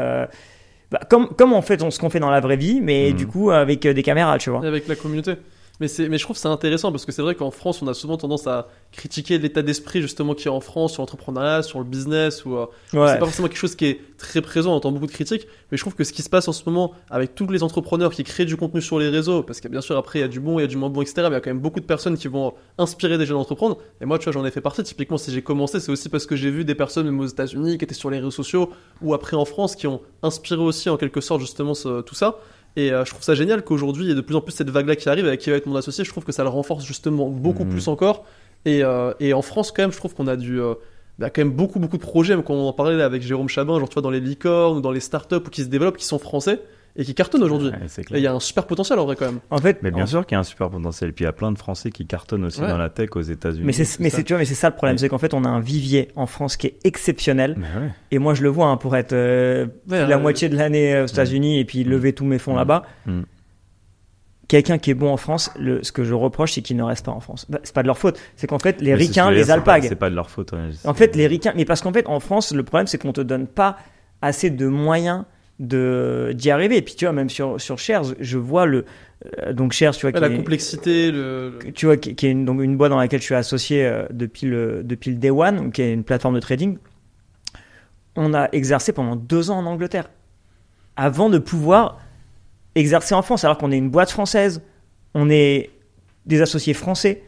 comme en fait ce qu'on fait dans la vraie vie, mais du coup avec des caméras, tu vois. Avec la communauté. Mais je trouve ça intéressant parce que c'est vrai qu'en France, on a souvent tendance à critiquer l'état d'esprit justement qu'il y a en France sur l'entrepreneuriat, sur le business. C'est pas forcément quelque chose qui est très présent, on entend beaucoup de critiques, mais je trouve que ce qui se passe en ce moment avec tous les entrepreneurs qui créent du contenu sur les réseaux, parce que bien sûr après il y a du bon, il y a du moins bon, etc. Mais il y a quand même beaucoup de personnes qui vont inspirer des jeunes à entreprendre. Et moi, tu vois, j'en ai fait partie. Typiquement, si j'ai commencé, c'est aussi parce que j'ai vu des personnes même aux États-Unis qui étaient sur les réseaux sociaux ou après en France qui ont inspiré aussi en quelque sorte justement tout ça. Et je trouve ça génial qu'aujourd'hui il y ait de plus en plus cette vague-là qui arrive avec qui va être mon associé. Je trouve que ça le renforce justement beaucoup plus encore. Et en France, quand même, je trouve qu'on a quand même beaucoup de projets, même quand on en parlait là, avec Jérôme Chabin, genre tu vois, dans les licornes ou dans les startups ou qui se développent, qui sont français et qui cartonnent aujourd'hui. Ouais, et il y a un super potentiel en vrai quand même. En fait, mais bien sûr qu'il y a un super potentiel. Puis il y a plein de Français qui cartonnent aussi dans la tech aux États-Unis. Mais c'est ça le problème, c'est qu'en fait on a un vivier en France qui est exceptionnel. Ouais. Et moi je le vois pour être la moitié de l'année aux États-Unis et puis lever tous mes fonds là-bas. Quelqu'un qui est bon en France, ce que je reproche, c'est qu'il ne reste pas en France. C'est pas de leur faute. C'est qu'en fait, les ricains, les alpagues. C'est pas de leur faute. Ouais. En fait, les ricains. Mais parce qu'en fait, en France, le problème, c'est qu'on te donne pas assez de moyens d'y arriver. Et puis, tu vois, même sur Shares, je vois donc Shares, tu vois. La complexité, Tu vois, qui est une boîte dans laquelle je suis associé depuis le Day One, qui est une plateforme de trading. On a exercé pendant 2 ans en Angleterre. Avant de pouvoir exercer en France, alors qu'on est une boîte française, on est des associés français,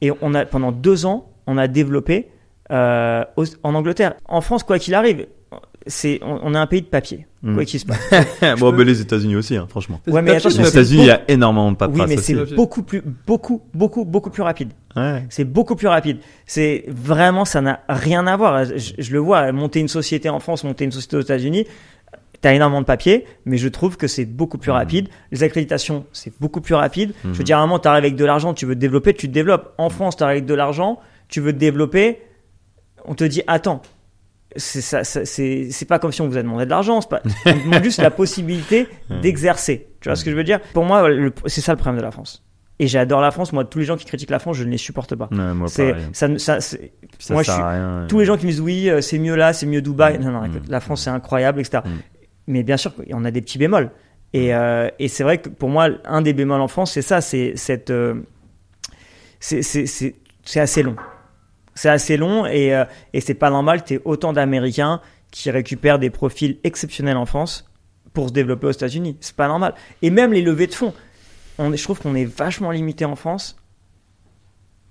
et pendant 2 ans, on a développé en Angleterre. En France, quoi qu'il arrive, on est un pays de papier, quoi qu'il se passe. Bon, mais les États-Unis aussi, franchement. Ouais, mais attention, les États-Unis, il y a énormément de paperasse. Oui, mais c'est beaucoup plus rapide. Ouais. C'est beaucoup plus rapide. C'est vraiment, ça n'a rien à voir. Je le vois, monter une société en France, monter une société aux États-Unis. T'as énormément de papier, mais je trouve que c'est beaucoup plus rapide. Les accréditations, c'est beaucoup plus rapide. Je veux dire, à un moment, t'arrives avec de l'argent, tu veux te développer, tu te développes. En France, t'arrives avec de l'argent, tu veux te développer, on te dit, attends, c'est pas comme si on vous a demandé de l'argent, on te demande juste la possibilité d'exercer. Tu vois ce que je veux dire? Pour moi, c'est ça le problème de la France. Et j'adore la France. Moi, tous les gens qui critiquent la France, je ne les supporte pas. Ouais, moi, moi, tous les gens qui me disent oui, c'est mieux là, c'est mieux Dubaï. Non, écoute, la France, c'est incroyable, etc. Mais bien sûr, on a des petits bémols. Et c'est vrai que pour moi, un des bémols en France, c'est ça, c'est assez long. C'est assez long et c'est pas normal que tu aies autant d'Américains qui récupèrent des profils exceptionnels en France pour se développer aux États-Unis. C'est pas normal. Et même les levées de fonds. Je trouve qu'on est vachement limité en France.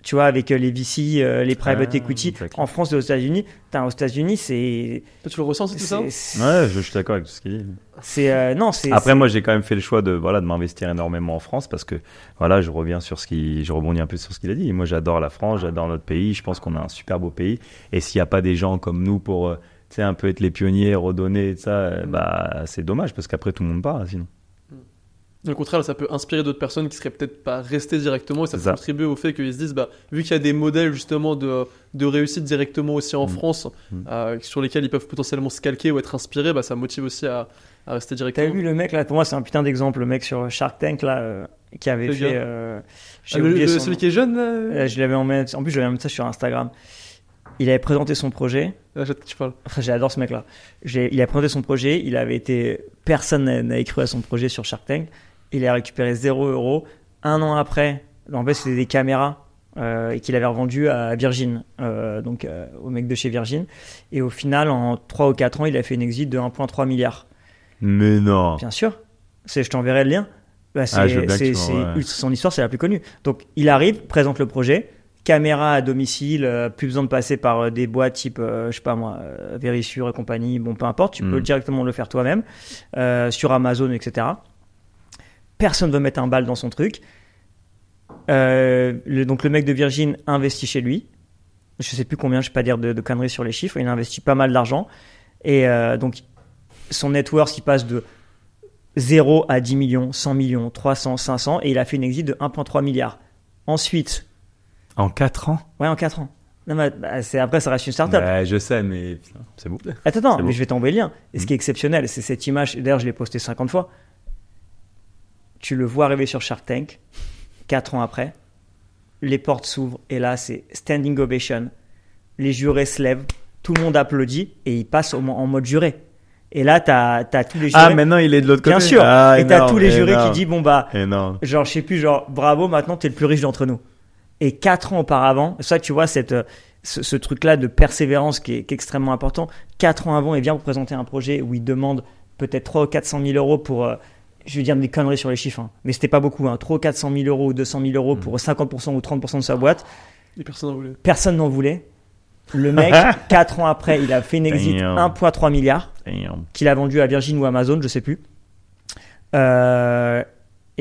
Tu vois, avec les VC, les private equity, en France et aux États-Unis. Aux États-Unis, c'est. Tu le ressens, c'est tout ça? Ouais, je suis d'accord avec tout ce qu'il dit. Après, moi, j'ai quand même fait le choix de m'investir énormément en France parce que, je rebondis un peu sur ce qu'il a dit. Moi, j'adore la France, j'adore notre pays. Je pense qu'on a un super beau pays. Et s'il n'y a pas des gens comme nous pour, un peu être les pionniers, redonner, ça, c'est dommage parce qu'après, tout le monde part, sinon. Au contraire, ça peut inspirer d'autres personnes qui seraient peut-être pas restées directement et ça peut contribuer au fait qu'ils se disent, vu qu'il y a des modèles justement de réussite directement aussi en France, sur lesquels ils peuvent potentiellement se calquer ou être inspirés, ça motive aussi à rester directement. T'as vu le mec là, pour moi c'est un putain d'exemple, le mec sur Shark Tank là, qui avait fait. Celui qui est jeune là. Je l'avais en plus, j'avais un message sur Instagram. Il avait présenté son projet. Tu parles. J'adore ce mec-là. Il a présenté son projet. Personne n'a écrit à son projet sur Shark Tank. Il a récupéré 0€. 1 an après, en fait, c'était des caméras et qu'il avait revendues à Virgin, au mec de chez Virgin. Et au final, en 3 ou 4 ans, il a fait une exit de 1,3 milliard. Mais non. Bien sûr. Je t'enverrai le lien. Son histoire, c'est la plus connue. Donc, il arrive, présente le projet. Caméra à domicile, plus besoin de passer par des boîtes type, Verisure et compagnie, peu importe, tu peux directement le faire toi-même, sur Amazon, etc. Personne ne veut mettre un bal dans son truc. Donc le mec de Virgin investit chez lui. Je ne sais plus combien, je ne vais pas dire de conneries sur les chiffres, il investit pas mal d'argent. Et donc son net worth, il passe de 0 à 10 millions, 100 millions, 300, 500, et il a fait une exit de 1,3 milliard. Ensuite... En 4 ans? Ouais, en 4 ans. Non, mais, après, ça reste une start-up. Je sais, mais putain, c'est beau. Attends, mais je vais t'envoyer le lien. Et ce qui est exceptionnel, c'est cette image. D'ailleurs, je l'ai postée 50 fois. Tu le vois arriver sur Shark Tank, 4 ans après. Les portes s'ouvrent et là, c'est standing ovation. Les jurés se lèvent, tout le monde applaudit et il passe en mode juré. Et là, t'as tous les jurés. Ah, maintenant, il est de l'autre côté. Bien sûr. Ah, et t'as énorme, tous les jurés énorme. qui disent, bon, bah, Énorme. genre, je sais plus, genre, bravo, maintenant, t'es le plus riche d'entre nous. Et 4 ans auparavant, ça, tu vois, ce truc-là de persévérance qui est extrêmement important. 4 ans avant, il vient vous présenter un projet où il demande peut-être 300 ou 400 000 euros pour, je vais dire des conneries sur les chiffres, hein, mais c'était pas beaucoup, hein, 300 ou 400 000 euros ou 200 000 euros pour 50% ou 30% de sa boîte. Et personne n'en voulait. Personne n'en voulait. Le mec, 4 ans après, il a fait une exit Damn. 1,3 milliard Damn. qu'il a vendu à Virgin ou Amazon, je sais plus.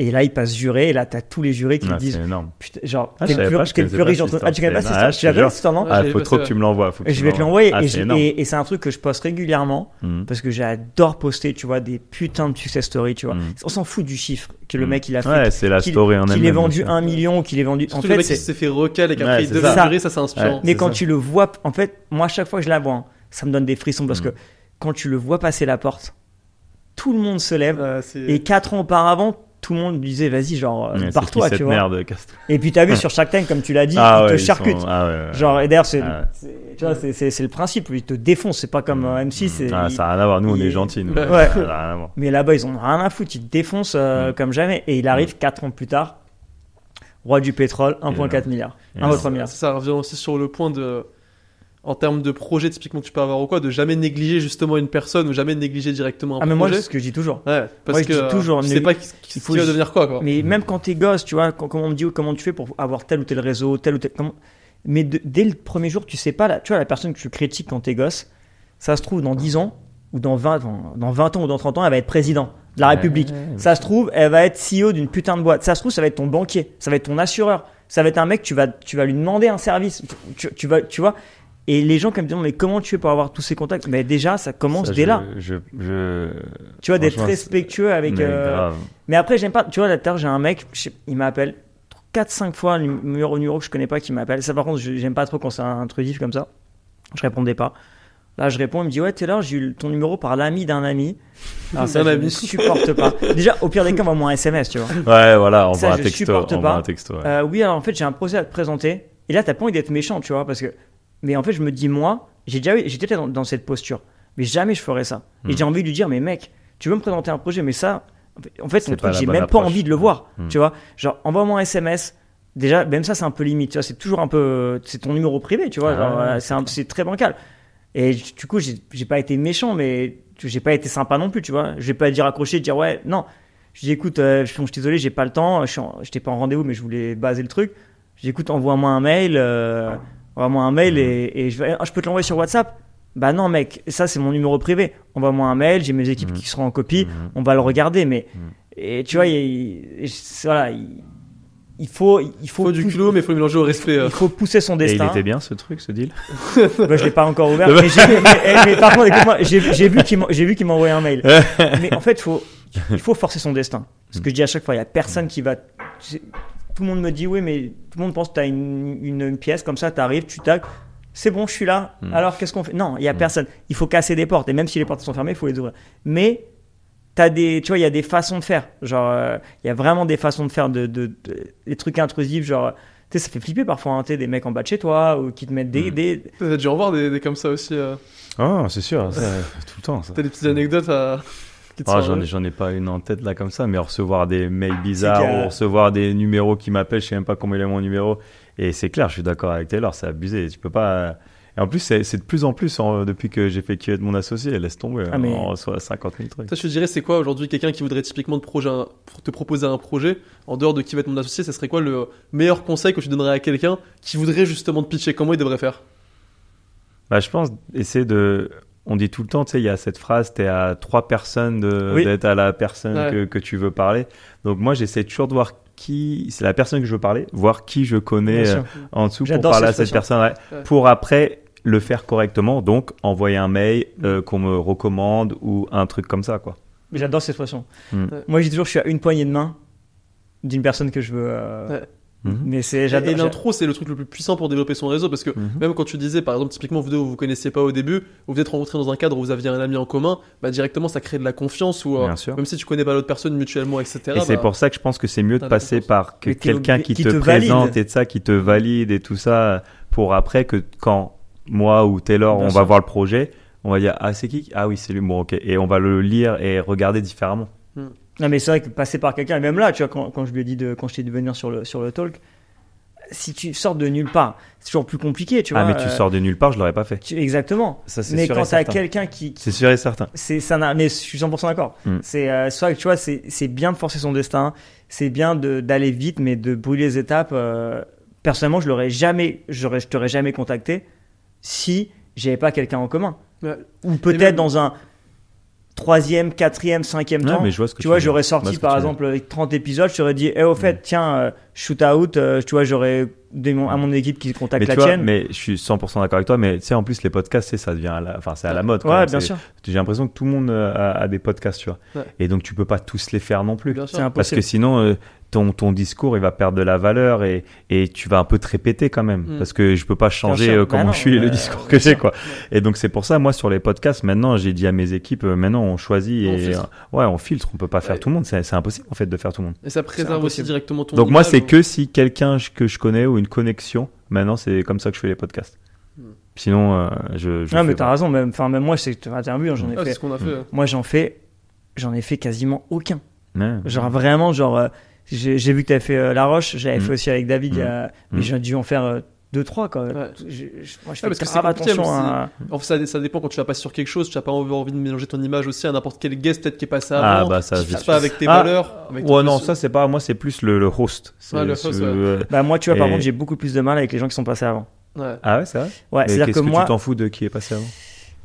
Et là, il passe juré, et là, t'as tous les jurés qui Ah, lui disent, c'est énorme. putain, genre, Ah, t'es je le savais pas, je plus connaissais riche pas d'entre cette nous. Ah, tu connais pas cette histoire. histoire? Tu l'as Ah, pas cette histoire, non? Ouais, Ah, j'avais faut pas trop ça. que tu me l'envoies. Faut que Je tu vais te me l'envoyer. Ah, et, c'est énorme. et c'est un truc que je poste régulièrement Mhm. parce que j'adore poster, tu vois, des putains de success stories, tu vois. Mhm. On s'en fout du chiffre que le mec il a fait. Ouais, c'est la qu'il story en elle-même. qu'il ait vendu bien sûr. 1 million ou qu'il ait vendu. Surtout En le fait, mec qui s'est fait recal et qu'après Ouais, il c'est devait ça. jurer, ça c'est inspirant. Ouais. mais c'est quand ça. tu le vois, en fait, moi, à chaque fois que je la vois, hein, ça me donne des frissons parce que quand tu le vois passer la porte, tout le monde se lève. Et 4 ans auparavant, tout le monde disait, vas-y, genre, Ouais, c'est pars-toi, qui tu cette vois. merde, casse-toi. Et puis, t'as vu sur Shark Tank, comme tu l'as dit, Ah ils ouais, te ils charcutent. sont- ah ouais, ouais. Genre, et d'ailleurs, c'est, Ah ouais. tu vois, c'est le principe. Ils te défoncent. C'est pas comme M6. Ah, ça n'a rien à voir. Nous, on il- est gentils. nous. Ouais. Ça n'a rien à voir. Mais là-bas, ils ont rien à foutre. Ils te défoncent comme jamais. Et il arrive 4 ans plus tard, roi du pétrole, 1,4 milliard. Et 1,3 milliard. Ça revient aussi sur le point de, en termes de projet typiquement que tu peux avoir ou quoi, de jamais négliger justement une personne ou jamais négliger directement un Ah, mais moi, projet. c'est ce que je dis toujours. Ouais, parce moi, je que dis toujours, tu ne- sais pas il faut qui va ju- devenir quoi. Mais même quand t'es gosse, tu vois, quand on me dit comment tu fais pour avoir tel ou tel réseau, tel ou tel. Mais dès le premier jour, tu sais pas, tu vois, la personne que tu critiques quand t'es gosse, ça se trouve dans 10 ans, ou dans 20 ans ou dans 30 ans, elle va être président de la République. Ça se trouve, elle va être CEO d'une putain de boîte. Ça se trouve, ça va être ton banquier, ça va être ton assureur, ça va être un mec, tu vas lui demander un service. Tu vois. Et les gens qui me disent, mais comment tu fais pour avoir tous ces contacts? Mais déjà, ça commence Ça, dès là. Tu vois, d'être franchement, respectueux avec. Mais grave. Mais après, j'aime pas. Tu vois, là, tout à l'heure, j'ai un mec, il m'appelle 4-5 fois, un numéro que je connais pas qui m'appelle. Ça, par contre, j'aime pas trop quand c'est intrusif comme ça. Je répondais pas. Là, je réponds, il me dit, ouais, Taylor, j'ai eu ton numéro par l'ami d'un ami. Alors, ça, je ne supporte pas. Déjà, au pire des cas, envoie-moi un SMS, tu vois. Ouais, voilà, on Ça, voit un je texto. supporte On pas. voit un texto. Ouais. Oui, alors en fait, j'ai un projet à te présenter. Et là, t'as pas envie d'être méchant, tu vois, parce que. Mais en fait, je me dis, moi, j'étais dans cette posture. Mais jamais je ferais ça. Et j'ai envie de lui dire, mais mec, tu veux me présenter un projet, mais ça, en fait, C'est mon pas truc, la j'ai bonne même pas approche. envie de le voir, tu vois. Genre, envoie-moi un SMS. Déjà, même ça, c'est un peu limite, tu vois. C'est toujours un peu. C'est ton numéro privé, tu vois. Ah genre, ouais, c'est très bancal. Et du coup, j'ai pas été méchant, mais j'ai pas été sympa non plus, tu vois. Je vais pas dire accrocher, dire ouais, non. Je dis écoute, je suis désolé, j'ai pas le temps. J'étais pas en rendez-vous, mais je voulais baser le truc. Je dis écoute, envoie-moi un mail. Et je peux te l'envoyer sur WhatsApp. Bah non, mec, ça c'est mon numéro privé. Envoie-moi un mail, j'ai mes équipes qui seront en copie. On va le regarder, mais et tu vois, voilà. Il faut du culot, mais il faut le mélanger au respect. Il faut pousser son Et il destin. était bien ce truc, ce deal. Bah, je l'ai pas encore ouvert, mais par contre, écoute-moi, j'ai vu qu'il m'a envoyé un mail. Mais en fait, il faut forcer son destin. Ce que je dis à chaque fois, il y a personne qui va. Tout le monde me dit oui, mais tout le monde pense que tu as une pièce comme ça, tu arrives, tu tacs, c'est bon, je suis là. Alors qu'est-ce qu'on fait? Non, il y a personne. Il faut casser des portes, et même si les portes sont fermées, il faut les ouvrir. Mais tu vois, il y a des façons de faire. Genre, il y a vraiment des façons de faire des trucs intrusifs. Genre, tu sais, ça fait flipper parfois, hein, des mecs en bas de chez toi ou qui te mettent des. T'as dû en voir des comme ça aussi. Oh, c'est sûr, ça, tout le temps. Ça. T'as des petites anecdotes qui te Oh, sont j'en ai pas une en tête là comme ça, mais recevoir des mails bizarres, C'est que- ou recevoir des numéros qui m'appellent, je sais même pas comment il est mon numéro. Et c'est clair, je suis d'accord avec Taylor, c'est abusé. Tu peux pas. Et en plus, c'est de plus en plus depuis que j'ai fait QA de mon associé. Laisse tomber, Ah, mais- on reçoit 50 000 trucs. Toi, je te dirais, c'est quoi aujourd'hui quelqu'un qui voudrait typiquement te proposer un projet, en dehors de qui va être mon associé, ça serait quoi le meilleur conseil que tu donnerais à quelqu'un qui voudrait justement te pitcher? Comment il devrait faire? Bah, je pense essayer de. On dit tout le temps, tu sais, il y a cette phrase, t'es à 3 personnes Oui. d'être à la personne Ouais. que tu veux parler. Donc moi, j'essaie toujours de voir qui, c'est la personne que je veux parler, voir qui je connais Bien sûr. en dessous pour J'adore parler à cette cette personne, ouais. Ouais. Pour après le faire correctement. Donc envoyer un mail qu'on me recommande ou un truc comme ça, quoi. Mais j'adore cette expression. Mm. Moi, je dis toujours, je suis à une poignée de main d'une personne que je veux. Ouais. Mhm. Mais c'est Et j'adore. l'intro, c'est le truc le plus puissant pour développer son réseau, parce que même quand tu disais, par exemple, typiquement vous deux, vous connaissiez pas au début, vous vous êtes rencontrés dans un cadre où vous aviez un ami en commun, bah directement ça crée de la confiance, ou Bien sûr. même si tu connais pas l'autre personne mutuellement, etc. Et c'est bah, pour ça que je pense que c'est mieux de t'as la passer confiance. par Mais t'es quelqu'un obligé- qui qui te te présente valide. et de ça, qui te valide et tout ça, pour après que quand moi ou Taylor, Bien on sûr. va voir le projet, on va dire ah c'est qui? Ah oui c'est lui, bon ok, et on va le lire et regarder différemment. Non, mais c'est vrai que passer par quelqu'un, et même là, tu vois, quand je lui ai dit quand je t'ai dit de venir sur le talk, si tu sors de nulle part, c'est toujours plus compliqué, tu vois. Ah mais tu sors de nulle part, je l'aurais pas fait. Exactement. Ça c'est Mais sûr quand et t'as certain. quelqu'un qui C'est sûr et certain. mais je suis 100% d'accord. C'est soit tu vois, c'est bien de forcer son destin, c'est bien d'aller vite, mais de brûler les étapes. Personnellement, je t'aurais jamais contacté si j'avais pas quelqu'un en commun. Ouais. Ou peut-être dans un 3e, 4e, 5e temps, mais je vois ce que tu vois, veux j'aurais dire. sorti Je vois ce que par tu veux exemple avec 30 épisodes, je t'aurais dit, au fait, tiens, shoot out, tu vois, j'aurais à mon équipe qui contacte mais la tu vois, tienne. mais je suis 100% d'accord avec toi, mais tu sais, en plus, les podcasts, ça devient c'est à la mode. quand Ouais, même. bien sûr. J'ai l'impression que tout le monde a des podcasts, tu vois. Ouais. Et donc, tu peux pas tous les faire non plus. Bien sûr. C'est Parce impossible. que sinon, ton discours, il va perdre de la valeur et tu vas un peu te répéter quand même. Parce que je peux pas changer sûr. comment non, je suis et le discours que j'ai, quoi. Et donc, c'est pour ça, moi, sur les podcasts, maintenant, j'ai dit à mes équipes, maintenant, on choisit on filtre. On peut pas faire tout le monde. C'est impossible, en fait, de faire tout le monde. Et ça préserve aussi impossible. directement ton Donc, moi, image, c'est ou- que si quelqu'un que je connais ou une connexion, maintenant, c'est comme ça que je fais les podcasts. Sinon, je Non, mais fais t'as pas. raison, même moi, c'est t'as vu, j'en ai Ah, c'est fait. ce qu'on a fait. Moi, j'en ai fait quasiment aucun. Ouais. Genre vraiment, j'ai vu que t'avais fait La Roche, j'avais fait aussi avec David, mais Mm. j'ai dû en faire 2-3 quoi. Ouais. Moi, je fais parce que c'est grave compliqué, attention même à. En fait, ça dépend quand tu vas passer sur quelque chose, tu n'as pas envie de mélanger ton image aussi à n'importe quel guest peut-être qui est passé Ah, avant, bah, ça, qui je fit suis- pas avec tes Ah, valeurs. Avec Ouais, ton non, position. ça, c'est pas. Moi, c'est plus le host. Ouais, le host, ouais. Bah moi, tu vois, par Et- contre, j'ai beaucoup plus de mal avec les gens qui sont passés avant. Ouais. Ah ouais, c'est vrai. Ouais, Mais c'est-à-dire qu'est-ce que moi, tu t'en fous de qui est passé avant?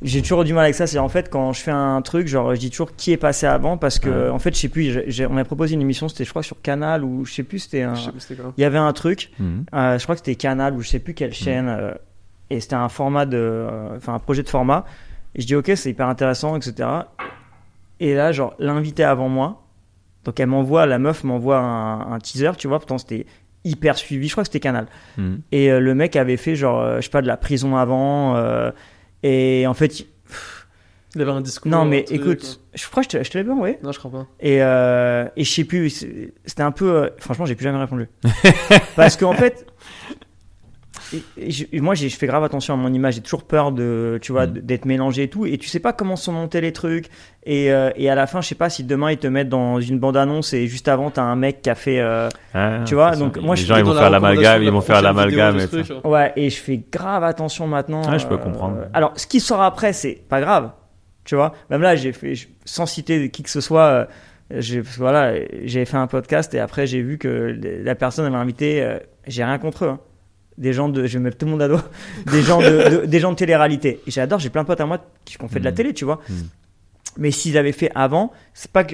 j'ai toujours du mal avec ça. C'est en fait quand je fais un truc, genre je dis toujours qui est passé avant parce que Ouais. en fait, je sais plus. On m'a proposé une émission, c'était je crois sur Canal ou je sais plus, c'était un. Je sais plus c'était quoi. Il y avait un truc. Mhm. Je crois que c'était Canal ou je sais plus quelle chaîne, et c'était un format un projet de format. Et je dis ok, c'est hyper intéressant, etc. Et là, genre l'invité avant moi, donc la meuf m'envoie un teaser, tu vois, pourtant c'était hyper suivi, je crois que c'était Canal. Mhm. Et le mec avait fait genre, je sais pas, de la prison avant, et en fait, Il avait un discours. non mais un truc, écoute, je crois que je te l'ai bien envoyé. Non, je crois pas. Et je sais plus, c'était un peu. Franchement, j'ai plus jamais répondu. Parce qu'en fait, moi, je fais grave attention à mon image. J'ai toujours peur tu vois, d'être mélangé et tout. Et tu sais pas comment sont montés les trucs. Et à la fin, je sais pas si demain ils te mettent dans une bande-annonce et juste avant, t'as un mec qui a fait. Tu vois, c'est donc ça. moi, les je gens fais ils vont Dans faire la l'amalgame, ils recommandation vont de faire la prochaine l'amalgame. vidéo Et de ce tout. truc. Ouais, et je fais grave attention maintenant. Ouais, je peux comprendre. Alors, ce qui sort après, c'est pas grave. Tu vois, même là, sans citer qui que ce soit, j'avais fait un podcast et après, j'ai vu que la personne avait invité, j'ai rien contre eux. Hein. Des gens je vais mettre tout le monde à dos, des gens de télé-réalité. Et j'adore, j'ai plein de potes à moi qui ont fait de la télé, tu vois. Mais s'ils avaient fait avant, c'est pas que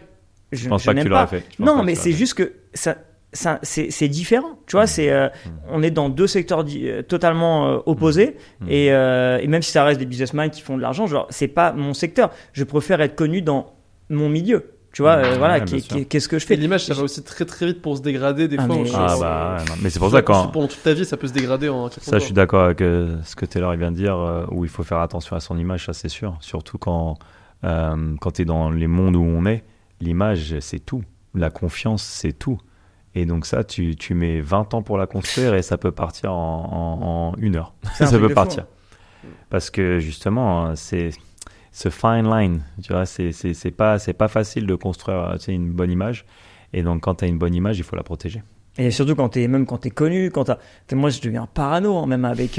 Je pense pas que n'aime tu l'aurais fait. Je pense Non, pas que mais tu c'est l'aurais juste que c'est différent. Tu vois, on est dans deux secteurs totalement opposés. Et même si ça reste des businessmen qui font de l'argent, genre, c'est pas mon secteur. Je préfère être connu dans mon milieu. Tu vois, voilà, bien sûr. qu'est-ce que je Et fais. l'image, ça va aussi très très vite pour se dégrader des Ah, fois. mais- je- Ah bah, ouais, non. Mais c'est pour ça quand. Pendant toute ta vie, ça peut se dégrader en quelques Ça, je jours. suis d'accord avec ce que Taylor vient de dire, où il faut faire attention à son image, ça c'est sûr. Surtout quand tu es dans les mondes où on est, l'image c'est tout. La confiance c'est tout. Et donc ça, tu mets 20 ans pour la construire et ça peut partir en 1 heure. C'est un Ça truc peut de partir. fou. Parce que justement, c'est ce fine line, tu vois, c'est pas facile de construire une bonne image. Et donc quand tu as une bonne image, il faut la protéger. Et surtout quand t'es connu, moi je deviens parano, hein, même avec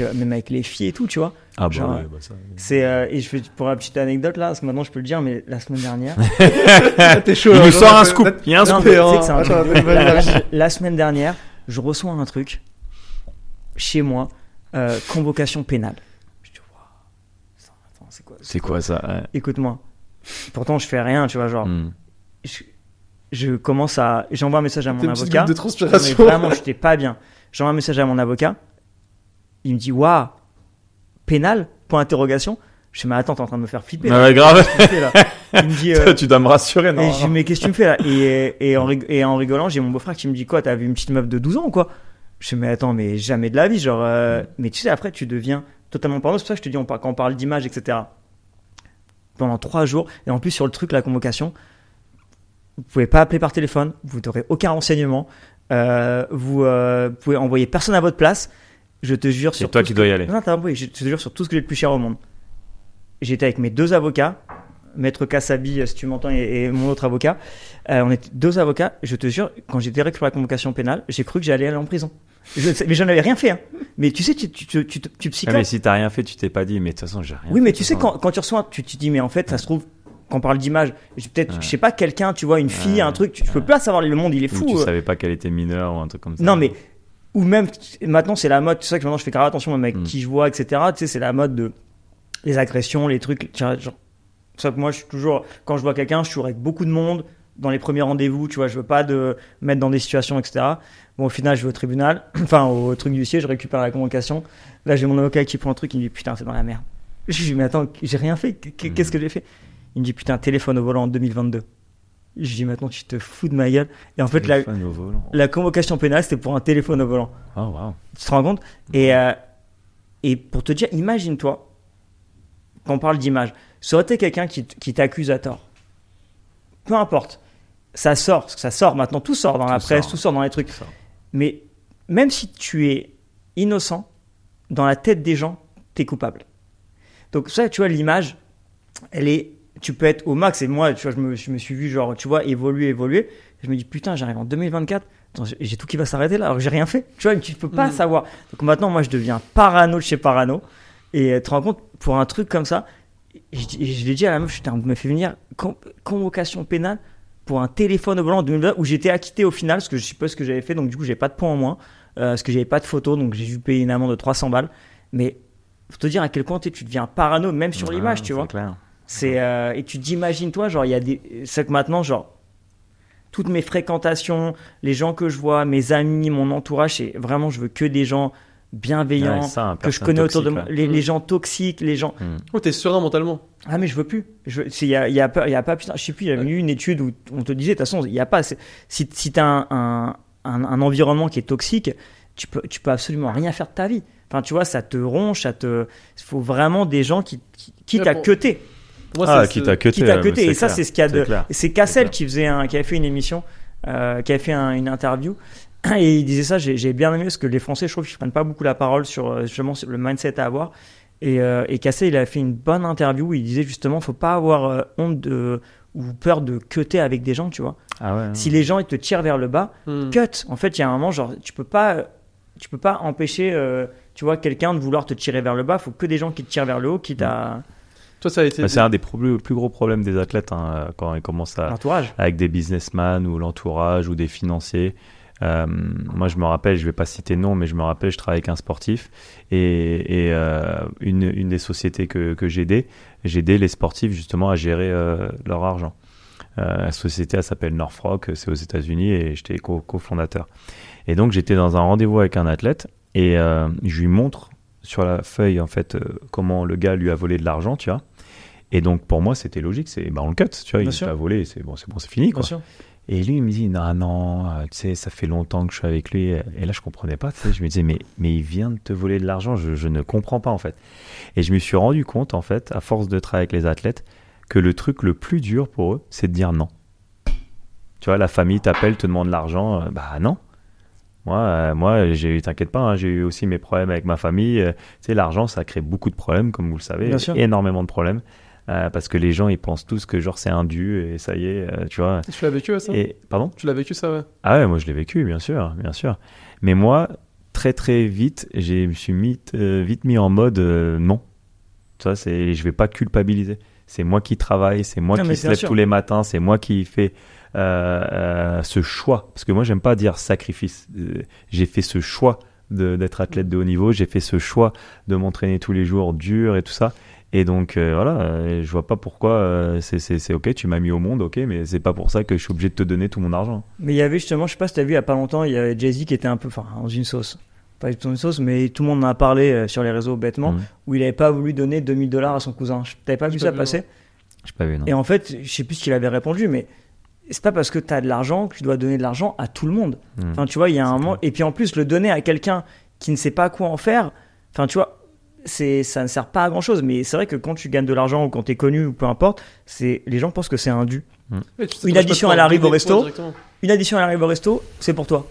les filles et tout, tu vois. Ah bah, Genre, ouais, bah ça. et je fais pour la petite anecdote là, parce que maintenant je peux le dire, mais la semaine dernière. T'es chaud. Il hein, nous genre, sort un t'as- scoop. t'as- Il y a un Non, scoop. mais tu sais que c'est un Attends, truc de- vas-y. la semaine dernière, je reçois un truc chez moi, convocation pénale. Je dis, waouh, attends, c'est quoi? C'est quoi ça? Ouais. Écoute-moi. Pourtant, je fais rien, tu vois, genre, Hmm. je commence à, j'envoie un message à mon T'es une petite avocat. goutte de Mais transpiration. vraiment, j'étais pas bien. J'envoie un message à mon avocat. Il me dit, waouh, pénal? Point d'interrogation. Je dis, mais attends, t'es en train de me faire flipper. Ah là. ouais, grave. Qu'est-ce que tu fais, là Il me dit, Tu dois me rassurer, non? et je lui dis, mais qu'est-ce que tu me fais là et en rigolant, j'ai mon beau-frère qui me dit, quoi, t'as vu une petite meuf de 12 ans ou quoi? Je dis, mais attends, mais jamais de la vie, genre, mais tu sais, après, tu deviens totalement parano. C'est pour ça que je te dis, quand on parle d'image, etc. Pendant 3 jours, et en plus, sur le truc, la convocation, vous pouvez pas appeler par téléphone, vous n'aurez aucun renseignement, vous pouvez envoyer personne à votre place. Je te jure C'est sur toi tout qui ce dois que- y aller. Non, t'as envoyé, je te jure sur tout ce que j'ai de plus cher au monde. j'étais avec mes 2 avocats, Maître Kassabi, si tu m'entends, et mon autre avocat. On était 2 avocats. Je te jure, quand j'ai direct sur la convocation pénale, j'ai cru que j'allais aller en prison. Mais j'en avais rien fait. Hein. Mais tu sais, tu psychotes. Mais si t'as rien fait, tu t'es pas dit, mais de toute façon, j'ai rien Oui, mais fait, tu sais, quand tu reçois, tu te dis, mais en fait, ça se trouve, quand on parle d'image, peut-être, je sais pas, quelqu'un, tu vois, une fille, un truc, tu peux pas savoir, le monde, il est fou. Ou tu savais pas qu'elle était mineure ou un truc comme ça. Non, mais, ou même, maintenant, c'est la mode, tu sais que maintenant, je fais grave attention, même avec qui je vois, etc. Tu sais, c'est la mode de les agressions, les trucs, genre, sauf que moi, je suis toujours, quand je vois quelqu'un, je suis toujours avec beaucoup de monde, dans les premiers rendez-vous, tu vois, je veux pas de mettre dans des situations, etc. Bon, au final, je vais au tribunal, enfin, au truc d'huissier, je récupère la convocation. Là, j'ai mon avocat qui prend le truc, il me dit, putain, c'est dans la merde. Je lui dis, mais attends, j'ai rien fait, qu'est-ce que j'ai fait? Il me dit, putain, téléphone au volant en 2022. Je lui dis, maintenant, tu te fous de ma gueule. Et en fait, la convocation pénale, c'était pour un téléphone au volant. Oh, wow. Tu te rends compte? Et pour te dire, imagine-toi, quand on parle d'image, ça aurait été quelqu'un qui t'accuse à tort. Peu importe. Ça sort maintenant, tout sort dans la presse, tout sort dans les trucs. Mais même si tu es innocent, dans la tête des gens, t'es coupable. Donc ça, tu vois, l'image, tu peux être au max. Et moi, tu vois, je me suis vu, genre, tu vois, évoluer. Je me dis, putain, j'arrive en 2024, attends, j'ai tout qui va s'arrêter là, alors que j'ai rien fait. Tu vois, tu peux pas savoir. Donc maintenant, moi, je deviens parano de chez parano. Et tu te rends compte, pour un truc comme ça, je l'ai dit à la meuf, on me fait venir convocation pénale pour un téléphone au volant en 2020 où j'étais acquitté au final, parce que je suppose que j'avais fait, donc du coup, j'ai pas de points en moins, parce que j'avais pas de photos, donc j'ai dû payer une amende de 300 balles. Mais faut te dire à quel point tu deviens parano, même sur l'image, tu vois. Clair. Et tu t'imagines-toi, genre, il y a c'est que maintenant, genre, toutes mes fréquentations, les gens que je vois, mes amis, mon entourage, c'est vraiment, je veux que des gens bienveillants, que je connais autour de moi, les gens toxiques, les gens. Oh, t'es serein mentalement. Ah, mais je veux plus. Il y a pas, putain, je sais plus, il y avait eu une étude où on te disait, de toute façon, il y a pas, si t'as un environnement qui est toxique, tu peux absolument rien faire de ta vie. Enfin, tu vois, ça te ronge, il faut vraiment des gens qui t'a cuté. Qui t'a cuté. Et ça, c'est ce qu'il y a de. C'est Cassel qui avait fait une émission, qui avait fait une interview. Et il disait ça, j'ai bien aimé parce que les Français, je trouve qu'ils prennent pas beaucoup la parole sur justement le mindset à avoir. Et Cassel, il a fait une bonne interview où il disait justement, faut pas avoir honte ou peur de cutter avec des gens, tu vois. Ah ouais, si les gens ils te tirent vers le bas, cut. En fait, il y a un moment, genre, tu peux pas empêcher, tu vois, quelqu'un de vouloir te tirer vers le bas. Faut que des gens qui te tirent vers le haut, qui t'a. Toi, ça a été. C'est un des plus gros problèmes des athlètes quand ils commencent avec des businessmen ou l'entourage ou des financiers. Moi, je me rappelle, je vais pas citer nom, mais je me rappelle, je travaillais avec un sportif et une des sociétés que j'aidais les sportifs justement à gérer leur argent. La société, elle s'appelle Northrock, c'est aux États-Unis et j'étais cofondateur. Et donc, j'étais dans un rendez-vous avec un athlète et je lui montre sur la feuille en fait comment le gars lui a volé de l'argent, tu vois. Et donc, pour moi, c'était logique, on le cut, tu vois, il t'a volé, c'est bon, c'est fini, quoi. Bien sûr. Et lui, il me dit, non, tu sais, ça fait longtemps que je suis avec lui. Et là, je comprenais pas, tu sais, je me disais, mais il vient de te voler de l'argent, je ne comprends pas, en fait. Et je me suis rendu compte, en fait, à force de travailler avec les athlètes, que le truc le plus dur pour eux, c'est de dire non. Tu vois, la famille t'appelle, te demande de l'argent, bah non. Moi, t'inquiète pas, hein, j'ai eu aussi mes problèmes avec ma famille. Tu sais, l'argent, ça crée beaucoup de problèmes, comme vous le savez, énormément de problèmes. Parce que les gens ils pensent tous que genre c'est un dû et ça y est, tu vois. Tu l'as vécu ça? Pardon? Tu l'as vécu ça, ouais. Ah ouais, moi je l'ai vécu, bien sûr. Mais moi, très très vite, je me suis vite mis en mode non. Tu vois, je vais pas culpabiliser. C'est moi qui travaille, c'est moi qui se lève tous les matins, c'est moi qui fais ce choix. Parce que moi j'aime pas dire sacrifice. J'ai fait ce choix d'être athlète de haut niveau, j'ai fait ce choix de m'entraîner tous les jours dur et tout ça. Et donc voilà, je vois pas pourquoi c'est ok, tu m'as mis au monde, ok, mais c'est pas pour ça que je suis obligé de te donner tout mon argent. Mais il y avait justement, je sais pas si t'as vu il y a pas longtemps, il y avait Jay-Z qui était un peu, dans une sauce, pas du tout une sauce, mais tout le monde en a parlé sur les réseaux bêtement, où il avait pas voulu donner $2000 à son cousin. T'avais pas vu ça passer? J'ai pas vu, non. Et en fait, je sais plus ce qu'il avait répondu, mais c'est pas parce que t'as de l'argent que tu dois donner de l'argent à tout le monde. Enfin, tu vois, il y a un moment, et puis en plus le donner à quelqu'un qui ne sait pas quoi en faire, enfin, tu vois. Ça ne sert pas à grand chose, mais c'est vrai que quand tu gagnes de l'argent ou quand t'es connu ou peu importe, les gens pensent que c'est un dû. Une addition elle arrive au resto, c'est pour toi.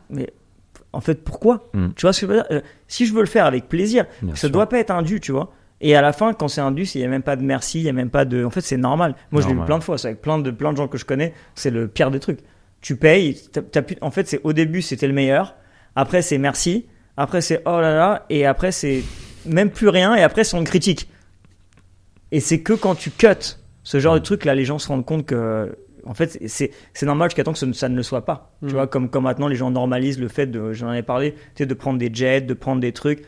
Mais en fait, pourquoi? Tu vois ce que je veux dire? Si je veux le faire avec plaisir, ça doit pas être un dû, tu vois. Et à la fin, quand c'est indus, il n'y a même pas de merci, il n'y a même pas de. En fait, c'est normal. Moi, je l'ai vu plein de fois. C'est avec plein de gens que je connais. C'est le pire des trucs. Tu payes. En fait, c'est au début, c'était le meilleur. Après, c'est merci. Après, c'est oh là là. Et après, c'est même plus rien. Et après, c'est une critique. Et c'est que quand tu cut ce genre de truc, là, les gens se rendent compte que. En fait, c'est normal jusqu'à temps que ça ne le soit pas. Tu vois, comme maintenant, les gens normalisent le fait de. J'en avais parlé, tu sais, de prendre des jets, de prendre des trucs.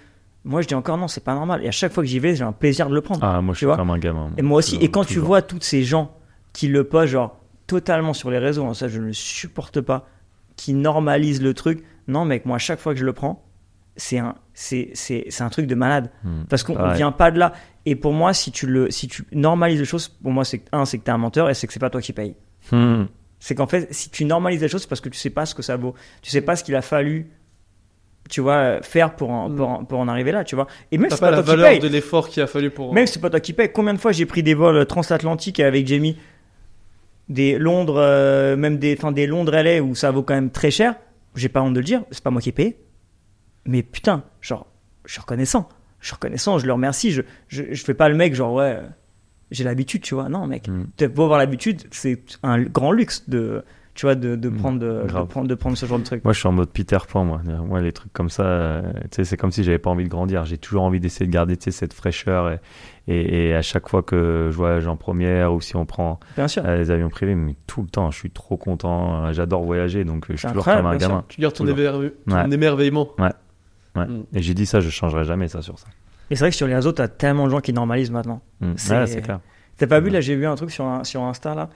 Moi, je dis encore non, c'est pas normal. Et à chaque fois que j'y vais, j'ai un plaisir de le prendre. Ah, moi, je suis comme un gamin. Et moi aussi. Et quand tu vois tous ces gens qui le postent, genre, totalement sur les réseaux, ça, je ne le supporte pas, qui normalisent le truc. Non, mec, moi, à chaque fois que je le prends, c'est un truc de malade. Parce qu'on vient pas de là. Et pour moi, si tu normalises les choses, pour moi, c'est que t'es un menteur et c'est que c'est pas toi qui payes. C'est qu'en fait, si tu normalises les choses, c'est parce que tu sais pas ce que ça vaut. Tu sais pas ce qu'il a fallu. Tu vois, faire pour en arriver là, tu vois. Et même t'as c'est pas pas la toi qui valeur paye. de l'effort qu'il a fallu pour. Même si c'est pas toi qui paye. Combien de fois j'ai pris des vols transatlantiques avec Jamie, des Londres, même des Londres LA où ça vaut quand même très cher. J'ai pas honte de le dire, c'est pas moi qui ai payé. Mais putain, genre, je suis reconnaissant, je le remercie. Je fais pas le mec, genre ouais, j'ai l'habitude, tu vois. Non, mec, t'as beau avoir l'habitude, c'est un grand luxe de. Tu vois, de prendre ce genre de truc. Moi, je suis en mode Peter Pan, moi. Moi, les trucs comme ça, tu sais, c'est comme si j'avais pas envie de grandir. J'ai toujours envie d'essayer de garder, tu sais, cette fraîcheur. Et à chaque fois que je voyage en première ou si on prend les avions privés, mais tout le temps, je suis trop content. J'adore voyager, donc je suis toujours comme un gamin. Tu gardes ton émerveillement. Ouais. Et j'ai dit ça, je changerai jamais ça sur ça. Et c'est vrai que sur les réseaux, t'as tellement de gens qui normalisent maintenant. C'est clair. T'as pas vu, là, j'ai vu un truc sur Insta, là.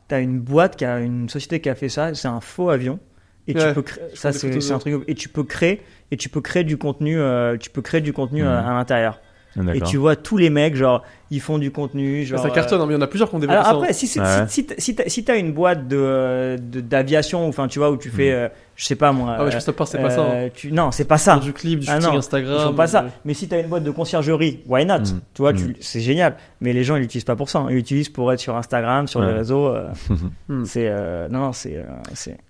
T'as une boîte une société qui a fait ça, c'est un faux avion et tu peux créer, ça c'est un truc, et tu peux créer du contenu à l'intérieur. Et tu vois tous les mecs, genre, ils font du contenu. Genre, ça cartonne, mais il y en a plusieurs qui ont développé ça. Alors après, si t'as une boîte d'aviation, enfin, tu vois, où tu fais, je sais pas moi. Ah ouais, je sais pas, c'est pas ça. Non, c'est pas ça. Du clip, du shooting Instagram. Ils font pas ça. Mais si t'as une boîte de conciergerie, why not? Tu vois, c'est génial. Mais les gens, ils l'utilisent pas pour ça. Ils l'utilisent pour être sur Instagram, sur les réseaux.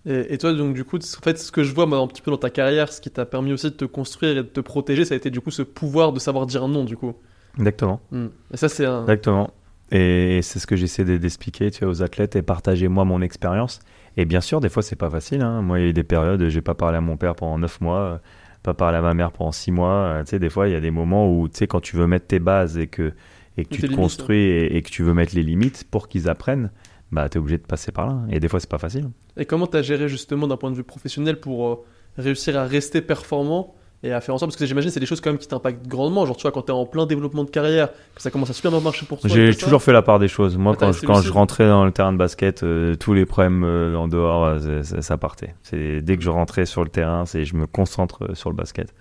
Et toi, donc, du coup, en fait, ce que je vois, moi, un petit peu dans ta carrière, ce qui t'a permis aussi de te construire et de te protéger, ça a été, du coup, ce pouvoir de savoir dire non, du coup. Exactement. Et ça, c'est Exactement. Et c'est ce que j'essaie d'expliquer, tu vois, aux athlètes et partager moi mon expérience. Et bien sûr, des fois, c'est pas facile. Moi, il y a eu des périodes, j'ai pas parlé à mon père pendant 9 mois, pas parlé à ma mère pendant 6 mois. Tu sais, des fois, il y a des moments où, tu sais, quand tu veux mettre tes bases et que tu te construis et que tu veux mettre les limites pour qu'ils apprennent, bah, t'es obligé de passer par là. Et des fois, c'est pas facile. Et comment t'as géré justement d'un point de vue professionnel pour réussir à rester performant et à faire en sorte, parce que j'imagine c'est des choses quand même qui t'impactent grandement, genre tu vois quand t'es en plein développement de carrière, que ça commence à super bien marcher pour toi. J'ai toujours fait la part des choses. Moi quand je rentrais dans le terrain de basket, tous les problèmes en dehors, ça partait. Dès que je rentrais sur le terrain, je me concentre sur le basket.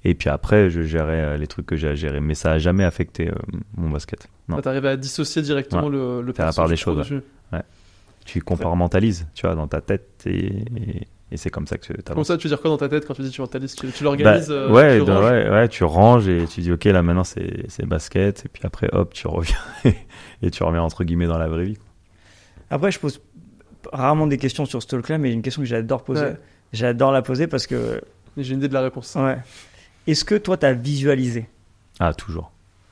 Et puis après, je gérais les trucs que j'ai à gérer, mais ça a jamais affecté mon basket. T'arrivais à dissocier directement le faire la part des choses. Ouais. Tu compartimentalises, tu vois, dans ta tête et c'est comme ça que tu avances. Comme ça, tu veux dire quoi dans ta tête quand tu dis tu mentalises, tu l'organises, tu ranges et tu dis ok, là maintenant c'est basket, et puis après hop, tu reviens et tu reviens entre guillemets dans la vraie vie. Après, je pose rarement des questions sur ce talk-là, mais une question que j'adore poser. Ouais. J'adore la poser parce que. J'ai une idée de la réponse. Ouais. Est-ce que toi, t'as visualisé? Ah, toujours.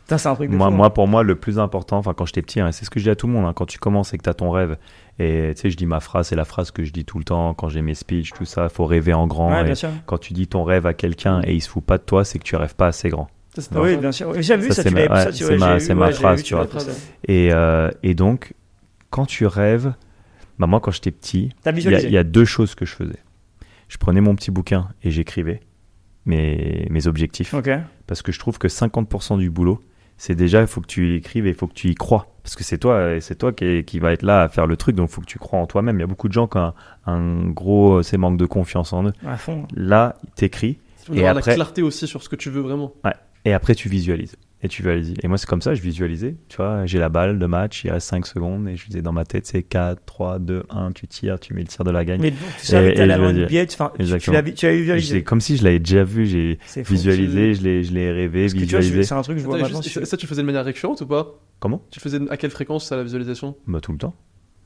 Ça, c'est un truc de fou, pour moi, le plus important, quand j'étais petit, c'est ce que je dis à tout le monde, quand tu commences et que tu as ton rêve, et tu sais, je dis ma phrase, c'est la phrase que je dis tout le temps quand j'ai mes speeches, tout ça, il faut rêver en grand. Ouais, et quand tu dis ton rêve à quelqu'un et il se fout pas de toi, c'est que tu rêves pas assez grand. Oui, bien sûr. J'ai vu ça, c'est ma phrase, tu vois. Et donc, quand tu rêves, moi, quand j'étais petit, il y a deux choses que je faisais. Je prenais mon petit bouquin et j'écrivais mes objectifs. Okay. Parce que je trouve que 50% du boulot, c'est déjà, il faut que tu l'écrives et il faut que tu y crois. Parce que c'est toi qui va être là à faire le truc, donc il faut que tu crois en toi-même. Il y a beaucoup de gens qui ont un gros manque de confiance en eux. À fond. Là, t'écris. Et après, la clarté aussi sur ce que tu veux vraiment. Ouais. Et après, tu visualises. Et moi, c'est comme ça, je visualisais. Tu vois, j'ai la balle de match, il reste 5 secondes, et je disais dans ma tête, c'est 4, 3, 2, 1, tu tires, tu mets le tir de la gagne. Mais donc, tu savais que t'allais avoir une biais, tu l'as visualisé. C'est comme si je l'avais déjà vu, j'ai visualisé, je l'ai rêvé, visualisé. C'est un truc que je vois maintenant. Ça, tu le faisais de manière récurrente ou pas? Comment? Tu faisais à quelle fréquence ça, la visualisation? Tout le temps.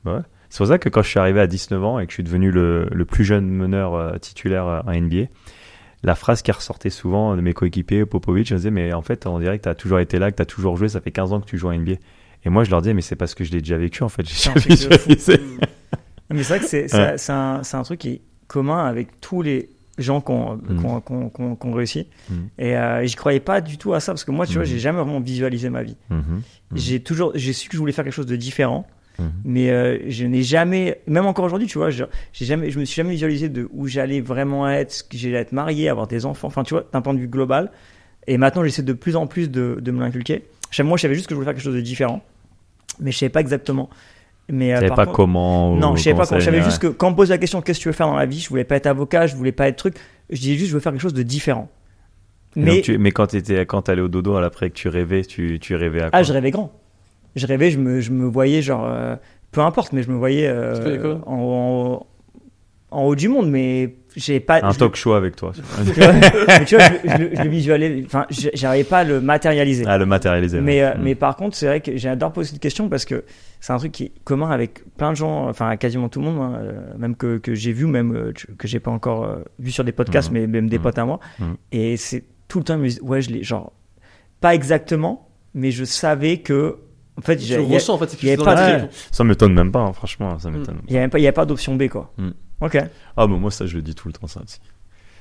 Ouais. C'est pour ça que quand je suis arrivé à 19 ans et que je suis devenu le plus jeune meneur titulaire en NBA, la phrase qui ressortait souvent de mes coéquipiers, Popovic, je me disais, mais en fait, on dirait que tu as toujours été là, que tu as toujours joué, ça fait 15 ans que tu joues en NBA. Et moi, je leur disais, mais c'est parce que je l'ai déjà vécu, en fait. J'ai déjà visualisé. Mais c'est vrai que c'est un truc qui est commun avec tous les gens qui ont réussi. Et j'y croyais pas du tout à ça, parce que moi, tu vois, j'ai jamais vraiment visualisé ma vie. J'ai su que je voulais faire quelque chose de différent. Mais je n'ai jamais, même encore aujourd'hui, tu vois, je me suis jamais visualisé de où j'allais vraiment être, que j'allais être marié, avoir des enfants, enfin, tu vois, d'un point de vue global. Et maintenant, j'essaie de plus en plus de me l'inculquer. Moi, je savais juste que je voulais faire quelque chose de différent, mais je savais pas exactement. Mais tu savais pas comment. Non, je savais pas comment. Je savais juste que quand on me pose la question, qu'est-ce que tu veux faire dans la vie, je voulais pas être avocat, je voulais pas être truc. Je disais juste, je veux faire quelque chose de différent. Mais quand t'allais au dodo, après que tu rêvais, tu rêvais à quoi? Je rêvais grand. Je rêvais, je me voyais genre, peu importe, mais je me voyais en haut du monde, mais j'ai pas un talk show avec toi. Mais tu vois, je le visualisais, enfin, j'arrivais pas à le matérialiser. À le matérialiser. Mais par contre, c'est vrai que j'adore poser cette question parce que c'est un truc qui est commun avec plein de gens, enfin quasiment tout le monde, hein, même que j'ai vu, même que j'ai pas encore vu sur des podcasts, mais même des potes à moi. Et c'est tout le temps, ils me disent, ouais, je l'ai, genre, pas exactement, mais je savais que. En fait, tu ressens, en fait, c'est dans la ça m'étonne même pas, hein, franchement, ça m'étonne. Il y avait pas d'option B, quoi. Ok. Ah bon, moi ça je le dis tout le temps, ça aussi.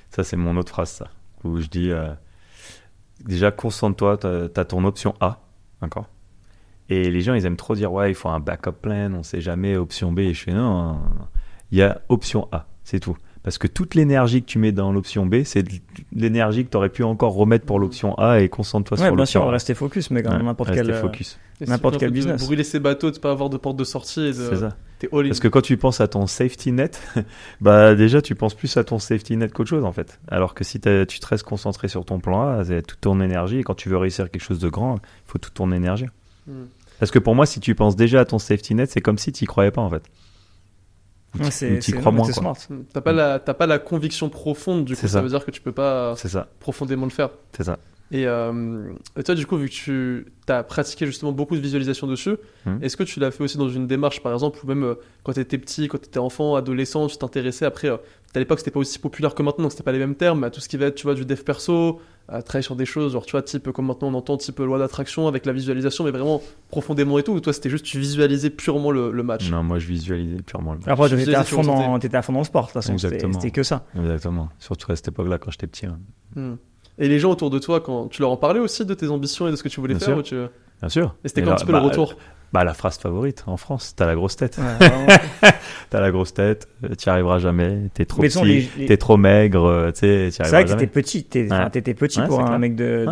Ça c'est mon autre phrase, ça, où je dis déjà concentre-toi, t'as ton option A, d'accord. Et les gens ils aiment trop dire ouais il faut un backup plan, on sait jamais, option B. Et je fais non, il y a option A, c'est tout. Parce que toute l'énergie que tu mets dans l'option B, c'est l'énergie que tu aurais pu encore remettre pour l'option A et concentre-toi sur l'option A. Bien sûr, rester focus, mais quand n'importe quel focus. N'importe quel business. Brûler ses bateaux, de pas avoir de porte de sortie. C'est ça. T'es all in. Parce que quand tu penses à ton safety net, bah déjà tu penses plus à ton safety net qu'autre chose en fait. Alors que si tu te restes concentré sur ton plan A, c'est toute ton énergie. Et quand tu veux réussir quelque chose de grand, il faut toute ton énergie. Parce que pour moi, si tu penses déjà à ton safety net, c'est comme si tu y croyais pas en fait. Tu crois moins. Smart. T'as pas la conviction profonde, du coup, ça veut dire que tu peux pas profondément le faire. C'est ça. Et toi, du coup, vu que tu as pratiqué justement beaucoup de visualisation dessus, est-ce que tu l'as fait aussi dans une démarche, par exemple, ou même quand tu étais petit, quand tu étais enfant, adolescent, tu t'intéressais après, à l'époque, c'était pas aussi populaire que maintenant, donc c'était pas les mêmes termes, mais à tout ce qui va être, tu vois, du dev perso, à travailler sur des choses, genre, tu vois, type, comme maintenant on entend, type loi d'attraction avec la visualisation, mais vraiment profondément et tout, ou toi, c'était juste, tu visualisais purement le match? Non, moi, je visualisais purement le match. Après, t'étais à fond dans le sport, de toute façon, c'était que ça. Exactement. Surtout à cette époque-là, quand j'étais petit. Et les gens autour de toi, quand tu leur en parlais aussi de tes ambitions et de ce que tu voulais faire ou Bien sûr. Et c'était quand un petit peu le retour? La phrase favorite en France, t'as la grosse tête. T'as la grosse tête, t'y arriveras jamais, t'es trop petit, t'es trop maigre, tu sais, t'y arriveras jamais. C'est vrai que t'étais petit, t'étais petit pour un mec de...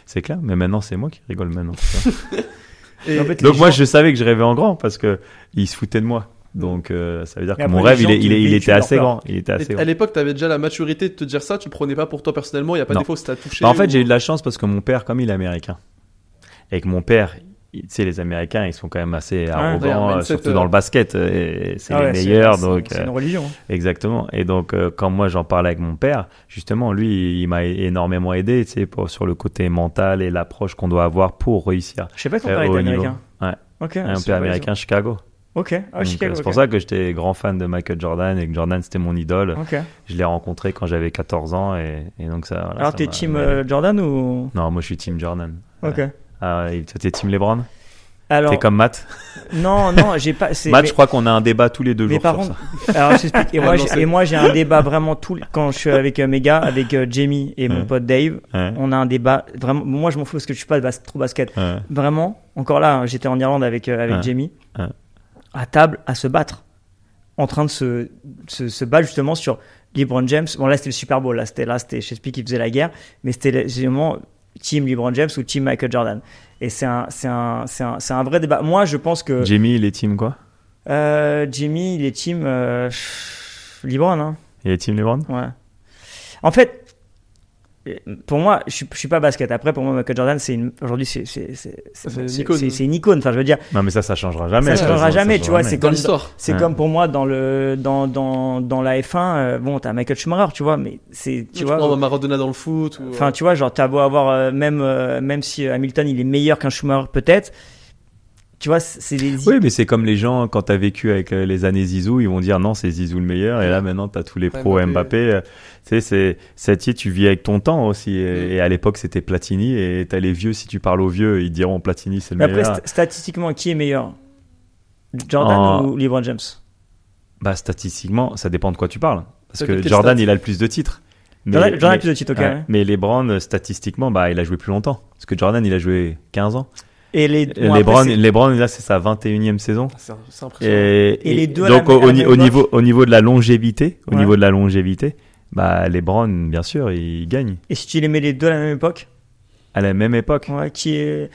C'est clair, mais maintenant c'est moi qui rigole maintenant. Donc moi je savais que je rêvais en grand parce que ils se foutaient de moi. Donc ça veut dire que mon rêve il était assez grand. À l'époque, tu avais déjà la maturité de te dire ça, tu le prenais pas pour toi personnellement, il y a pas de défaut, ça t'a touché. En fait, j'ai eu de la chance parce que mon père, comme il est américain, et que mon père, tu sais, les Américains, ils sont quand même assez arrogants, surtout dans le basket, et c'est les meilleurs. Donc c'est une religion. Exactement. Et donc quand moi j'en parlais avec mon père, justement, lui, il m'a énormément aidé, tu sais, sur le côté mental et l'approche qu'on doit avoir pour réussir. Je sais pas quand ton père était américain. Ouais. Okay, un père américain, Chicago. Ok, Chicago. C'est pour ça que j'étais grand fan de Michael Jordan et que Jordan c'était mon idole. Okay. Je l'ai rencontré quand j'avais 14 ans et donc ça. Voilà, alors t'es team Jordan ou? Non, moi je suis team Jordan. Ok. Ah, toi t'es team LeBron? Alors, t'es comme Matt? Non, j'ai pas. Matt, je crois qu'on a un débat tous les 2 jours. Mais par contre, alors je t'explique. Et moi j'ai un débat vraiment quand je suis avec mes gars, avec Jamie et mon pote Dave, on a un débat vraiment. Moi je m'en fous parce que je suis pas trop basket. Vraiment, encore là, j'étais en Irlande avec Jamie. À table à se battre, en train de se battre justement sur LeBron James. Bon là c'était le Super Bowl, là c'était je sais plus qui faisait la guerre, mais c'était vraiment team LeBron James ou team Michael Jordan. Et c'est un vrai débat. Moi je pense que Jamie il est team quoi? Jamie il est team LeBron. Hein. Il est team LeBron? Ouais. En fait. Pour moi, je suis pas basket. Après, pour moi, Michael Jordan, aujourd'hui, c'est une icône. Enfin, je veux dire. Non, mais ça changera jamais. Ça changera jamais, tu vois. C'est comme l'histoire. C'est comme pour moi dans la F1. Bon, t'as Michael Schumacher, tu vois, mais tu vois. Maradona dans le foot. Enfin, tu vois, genre, t'as beau avoir même si Hamilton il est meilleur qu'un Schumacher peut-être. Tu vois, c'est des... Oui, mais c'est comme les gens, quand tu as vécu avec les années Zizou, ils vont dire non, c'est Zizou le meilleur. Et là, maintenant, tu as tous les pros Mbappé. Tu sais, tu vis avec ton temps aussi. Et à l'époque, c'était Platini. Et tu as les vieux, si tu parles aux vieux, ils diront Platini, c'est le meilleur. Après, statistiquement, qui est meilleur? Jordan ou LeBron James? Bah, statistiquement, ça dépend de quoi tu parles. Parce que Jordan, il a le plus de titres. Jordan a le plus de titres, ok. Mais LeBron, statistiquement, bah, il a joué plus longtemps. Parce que Jordan, il a joué 15 ans. Et LeBron, là, c'est sa 21e saison. C'est impressionnant. Et les deux donc, au niveau de la longévité, bah, LeBron, bien sûr, il gagne. Et si tu les mets les deux à la même époque? À la même époque. Ouais,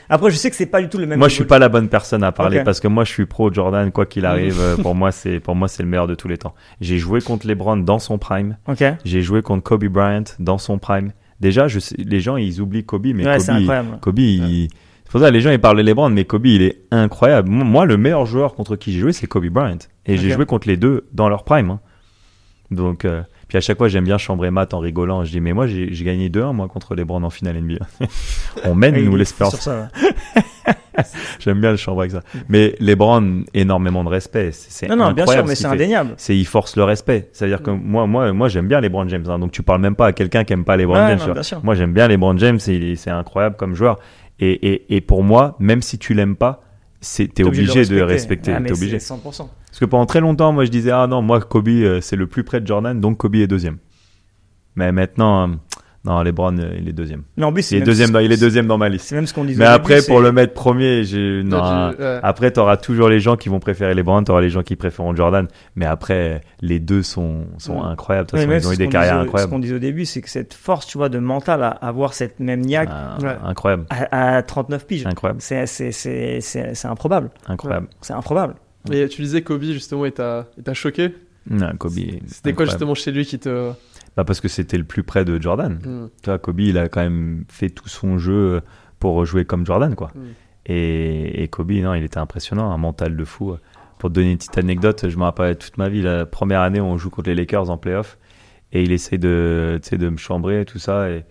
Après, je sais que c'est pas du tout le même. Moi, je suis pas la bonne personne à parler parce que moi, je suis pro Jordan, quoi qu'il arrive. Pour moi, c'est le meilleur de tous les temps. J'ai joué contre LeBron dans son prime. Okay. J'ai joué contre Kobe Bryant dans son prime. Déjà, les gens, ils oublient Kobe, mais Kobe, c'est pour ça les gens ils parlent de LeBron, mais Kobe il est incroyable. Moi, le meilleur joueur contre qui j'ai joué, c'est Kobe Bryant, et j'ai joué contre les deux dans leur prime. Hein. Donc, puis à chaque fois, j'aime bien chambrer Matt en rigolant. Je dis mais moi j'ai gagné 2-1 moi contre LeBron en finale NBA. On mène nous l'espérance. J'aime bien le chambrer avec ça. Mais LeBron, énormément de respect. C'est incroyable. Bien sûr, mais c'est indéniable. Il force le respect. C'est-à-dire que moi, j'aime bien LeBron James. Hein. Donc tu parles même pas à quelqu'un qui aime pas LeBron James. Non, bien sûr. Moi, j'aime bien LeBron James. C'est incroyable comme joueur. Et pour moi, même si tu l'aimes pas, t'es obligé de le respecter. T'es obligé. 100%. Parce que pendant très longtemps, moi, je disais non, moi, Kobe, c'est le plus près de Jordan, donc Kobe est deuxième. Mais maintenant, non, LeBron, il est deuxième. Mais en plus, il est deuxième dans ma liste. C'est même ce qu'on disait. Mais après, pour le mettre premier, après, t'auras toujours les gens qui vont préférer LeBron, t'auras les gens qui préféreront Jordan. Mais après, les deux sont incroyables. De toute façon, ils ont eu des carrières incroyables. Ce qu'on disait au début, c'est que cette force, tu vois, de mental à avoir cette même niaque. Incroyable. À 39 piges. Incroyable. C'est improbable. Incroyable. C'est improbable. Et tu disais Kobe, justement, il t'a choqué? Non, Kobe. C'était quoi, justement, chez lui qui te... Bah parce que c'était le plus près de Jordan. Tu vois, Kobe, il a quand même fait tout son jeu pour jouer comme Jordan, quoi. Et Kobe, non, il était impressionnant, un mental de fou. Pour te donner une petite anecdote, je me rappelle toute ma vie, la première année où on joue contre les Lakers en playoff, et il essaie de me chambrer et tout ça, et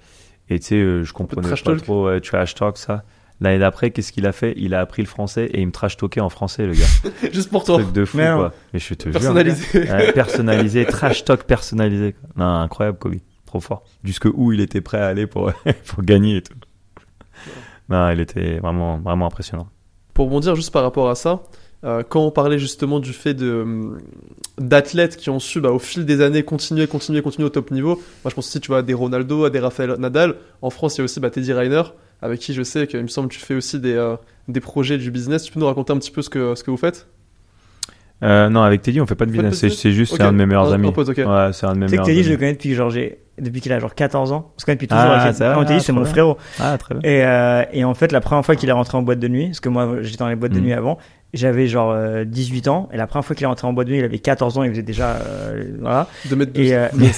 tu sais, je comprenais pas trop trash talk, ça. L'année d'après, qu'est-ce qu'il a fait? Il a appris le français et il me trash talkait en français, le gars. Juste pour toi. Truc de fou, quoi. Mais je te personnalisé. Jure. Personnalisé, trash talk personnalisé. Non, incroyable, Kobe. Trop fort. Jusque où il était prêt à aller pour gagner et tout. Non, il était vraiment, vraiment impressionnant. Pour rebondir juste par rapport à ça, quand on parlait justement du fait d'athlètes qui ont su, au fil des années, continuer au top niveau, moi je pense aussi, tu vois, à des Ronaldo, à des Rafael Nadal. En France, il y a aussi Teddy Riner, avec qui je sais qu'il me semble que tu fais aussi des projets du business. Tu peux nous raconter un petit peu ce que vous faites? Non, avec Teddy, on fait pas de business. C'est juste, c'est un de mes meilleurs amis. Okay. Ouais, c'est un de mes meilleurs amis. Tu sais que Teddy, je le connais depuis qu'il a 14 ans. On se connaît depuis toujours. Teddy, c'est mon frérot. Ah, très bien. Et en fait, la première fois qu'il est rentré en boîte de nuit, parce que moi, j'étais dans les boîtes de nuit avant, j'avais 18 ans, et la première fois qu'il est rentré en boîte de nuit, il avait 14 ans, il faisait déjà, voilà. 2m12. Mais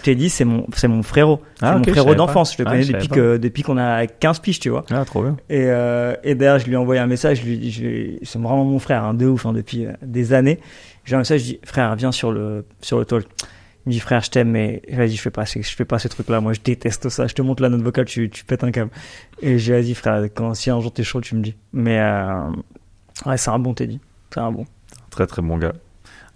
Teddy, c'est mon frérot. C'est mon frérot d'enfance. Je le connais depuis qu'on a 15 piges, tu vois. Ah, trop bien. Et d'ailleurs, je lui ai envoyé un message, c'est vraiment mon frère, de ouf, depuis des années. J'ai un message, je dis, frère, viens sur le talk. Il me dit, frère, je t'aime, mais vas-y, je fais pas ces trucs-là. Moi, je déteste ça. Je te montre la note vocale, tu pètes un câble. Et j'ai dit, vas-y, frère, si un jour t'es chaud, tu me dis. Mais, ouais, c'est un bon Teddy. C'est un bon. Très, très bon gars.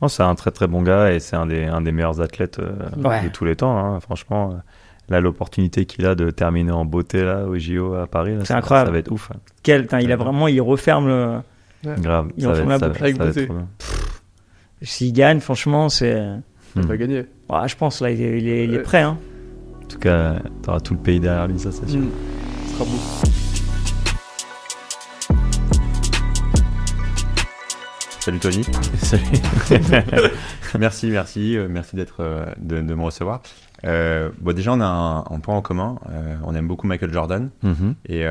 Non, c'est un très, très bon gars et c'est un des meilleurs athlètes de tous les temps, hein. Franchement, là, l'opportunité qu'il a de terminer en beauté, là, au JO à Paris, là, c'est incroyable. Ça va être ouf. Il referme le. Grave. Il referme la boucle. Avec beauté. S'il gagne, franchement, c'est. Il va gagner. Ouais, je pense, là, il est prêt, hein. En tout cas, t'auras tout le pays derrière lui, ça, c'est sûr. Ce sera beau. Salut Tony. Salut. Merci de me recevoir. Déjà, on a un point en commun. On aime beaucoup Michael Jordan. Et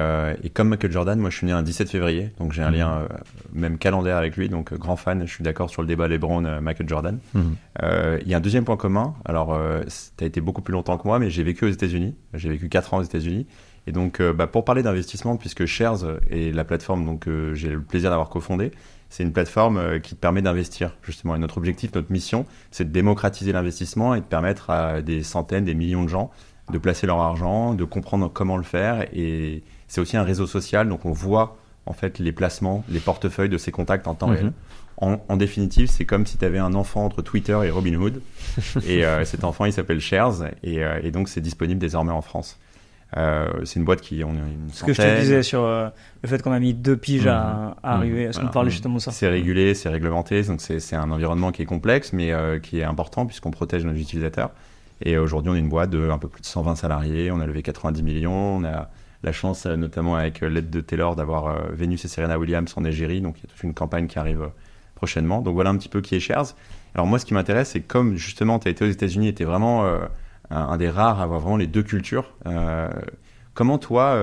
comme Michael Jordan, moi, je suis né un 17 février. Donc, j'ai un lien, même calendaire avec lui. Donc, grand fan. Je suis d'accord sur le débat LeBron-Michael Jordan. Il y a un deuxième point commun. Alors, tu as été beaucoup plus longtemps que moi, mais j'ai vécu aux États-Unis. J'ai vécu 4 ans aux États-Unis. Et donc, pour parler d'investissement, puisque Shares est la plateforme que j'ai le plaisir d'avoir cofondée, c'est une plateforme qui te permet d'investir, justement. Et notre objectif, notre mission, c'est de démocratiser l'investissement et de permettre à des centaines, des millions de gens de placer leur argent, de comprendre comment le faire. Et c'est aussi un réseau social, donc on voit en fait les placements, les portefeuilles de ses contacts en temps réel. En définitive, c'est comme si tu avais un enfant entre Twitter et Robinhood. Et cet enfant, il s'appelle Shares. Et donc, c'est disponible désormais en France. C'est une boîte qui... On a une Ce que je te disais sur le fait qu'on a mis 2 piges à arriver. Est-ce qu'on parlait justement de ça? C'est régulé, c'est réglementé. Donc, c'est un environnement qui est complexe, mais qui est important puisqu'on protège nos utilisateurs. Et aujourd'hui, on est une boîte de un peu plus de 120 salariés. On a levé 90 millions. On a la chance, notamment avec l'aide de Taylor, d'avoir Venus et Serena Williams en égérie. Donc, il y a toute une campagne qui arrive prochainement. Donc voilà un petit peu qui est Shares. Alors moi, ce qui m'intéresse, c'est comme justement tu as été aux États-Unis et tu es vraiment un des rares à avoir vraiment les deux cultures. Comment toi,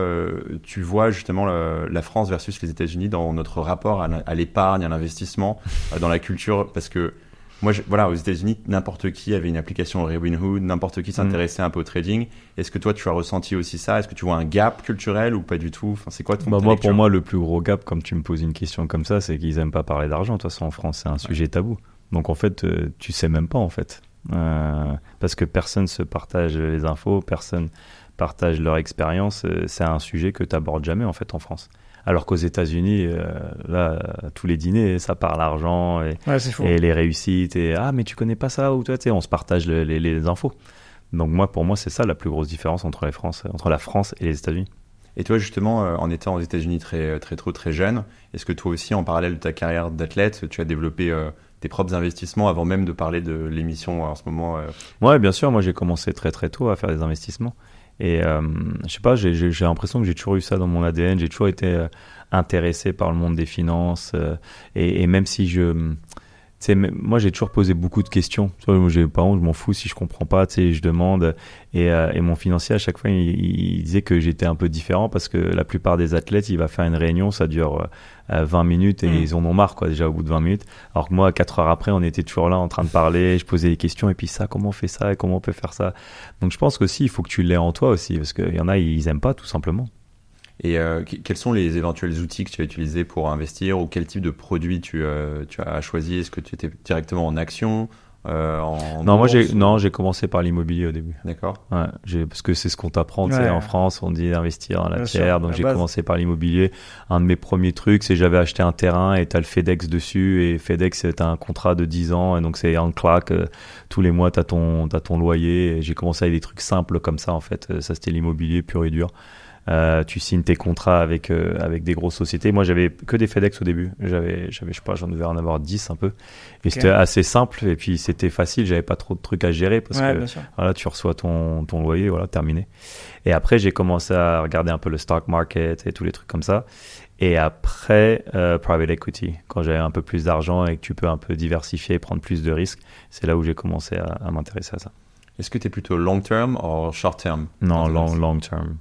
tu vois justement la France versus les États-Unis dans notre rapport à l'épargne, à l'investissement, dans la culture? Parce que moi, voilà, aux États-Unis, n'importe qui avait une application Robinhood, n'importe qui s'intéressait un peu au trading. Est-ce que toi, tu as ressenti aussi ça? Est-ce que tu vois un gap culturel ou pas du tout? Enfin, c'est quoi ton moi, pour moi, le plus gros gap, comme tu me poses une question comme ça, c'est qu'ils aiment pas parler d'argent. De toute façon, en France, c'est un sujet tabou. Donc, en fait, tu sais même pas, en fait. Parce que personne se partage les infos, personne partage leur expérience. C'est un sujet que tu abordes jamais, en fait, en France. Alors qu'aux États-Unis, là, tous les dîners, ça parle argent et les réussites. Et mais tu connais pas ça ou toi, tu sais, on se partage les infos. Donc pour moi, c'est ça la plus grosse différence entre la France et les États-Unis. Et toi, justement, en étant aux États-Unis très tôt, très jeune, est-ce que toi aussi, en parallèle de ta carrière d'athlète, tu as développé tes propres investissements avant même de parler de l'émission en ce moment Ouais, bien sûr. Moi, j'ai commencé très tôt à faire des investissements. Et je sais pas, j'ai l'impression que j'ai toujours eu ça dans mon ADN. J'ai toujours été intéressé par le monde des finances. Et même si moi, j'ai toujours posé beaucoup de questions. Par exemple, je m'en fous si je comprends pas. Je demande. Et mon financier, à chaque fois, il disait que j'étais un peu différent parce que la plupart des athlètes, il va faire une réunion, ça dure 20 minutes et ils en ont marre, quoi, déjà au bout de 20 minutes. Alors que moi, 4 heures après, on était toujours là en train de parler. Je posais des questions et puis ça, comment on fait ça et comment on peut faire ça. Donc, je pense qu'aussi, il faut que tu l'aies en toi aussi parce qu'il y en a, ils aiment pas tout simplement. Et quels sont les éventuels outils que tu as utilisés pour investir ou quel type de produit tu as choisi? Est-ce que tu étais directement en action Non, j'ai commencé par l'immobilier au début. D'accord. Ouais, parce que c'est ce qu'on t'apprend, tu sais, en France, on dit d'investir dans la pierre, donc j'ai commencé par l'immobilier. Un de mes premiers trucs, c'est j'avais acheté un terrain et t'as le FedEx dessus, et FedEx, c'est un contrat de 10 ans, et donc c'est en claque, tous les mois t'as ton loyer, et j'ai commencé avec des trucs simples comme ça, en fait. Ça, c'était l'immobilier pur et dur. Tu signes tes contrats avec des grosses sociétés. Moi, j'avais que des FedEx au début. J'avais, je sais pas, j'en devais en avoir 10 un peu. Et c'était assez simple. Et puis, c'était facile. J'avais pas trop de trucs à gérer parce que, voilà, tu reçois ton loyer, voilà, terminé. Et après, j'ai commencé à regarder un peu le stock market et tous les trucs comme ça. Et après, private equity. Quand j'avais un peu plus d'argent et que tu peux un peu diversifier et prendre plus de risques, c'est là où j'ai commencé à m'intéresser à ça. Est-ce que tu es plutôt long term ou short term? Non, long term.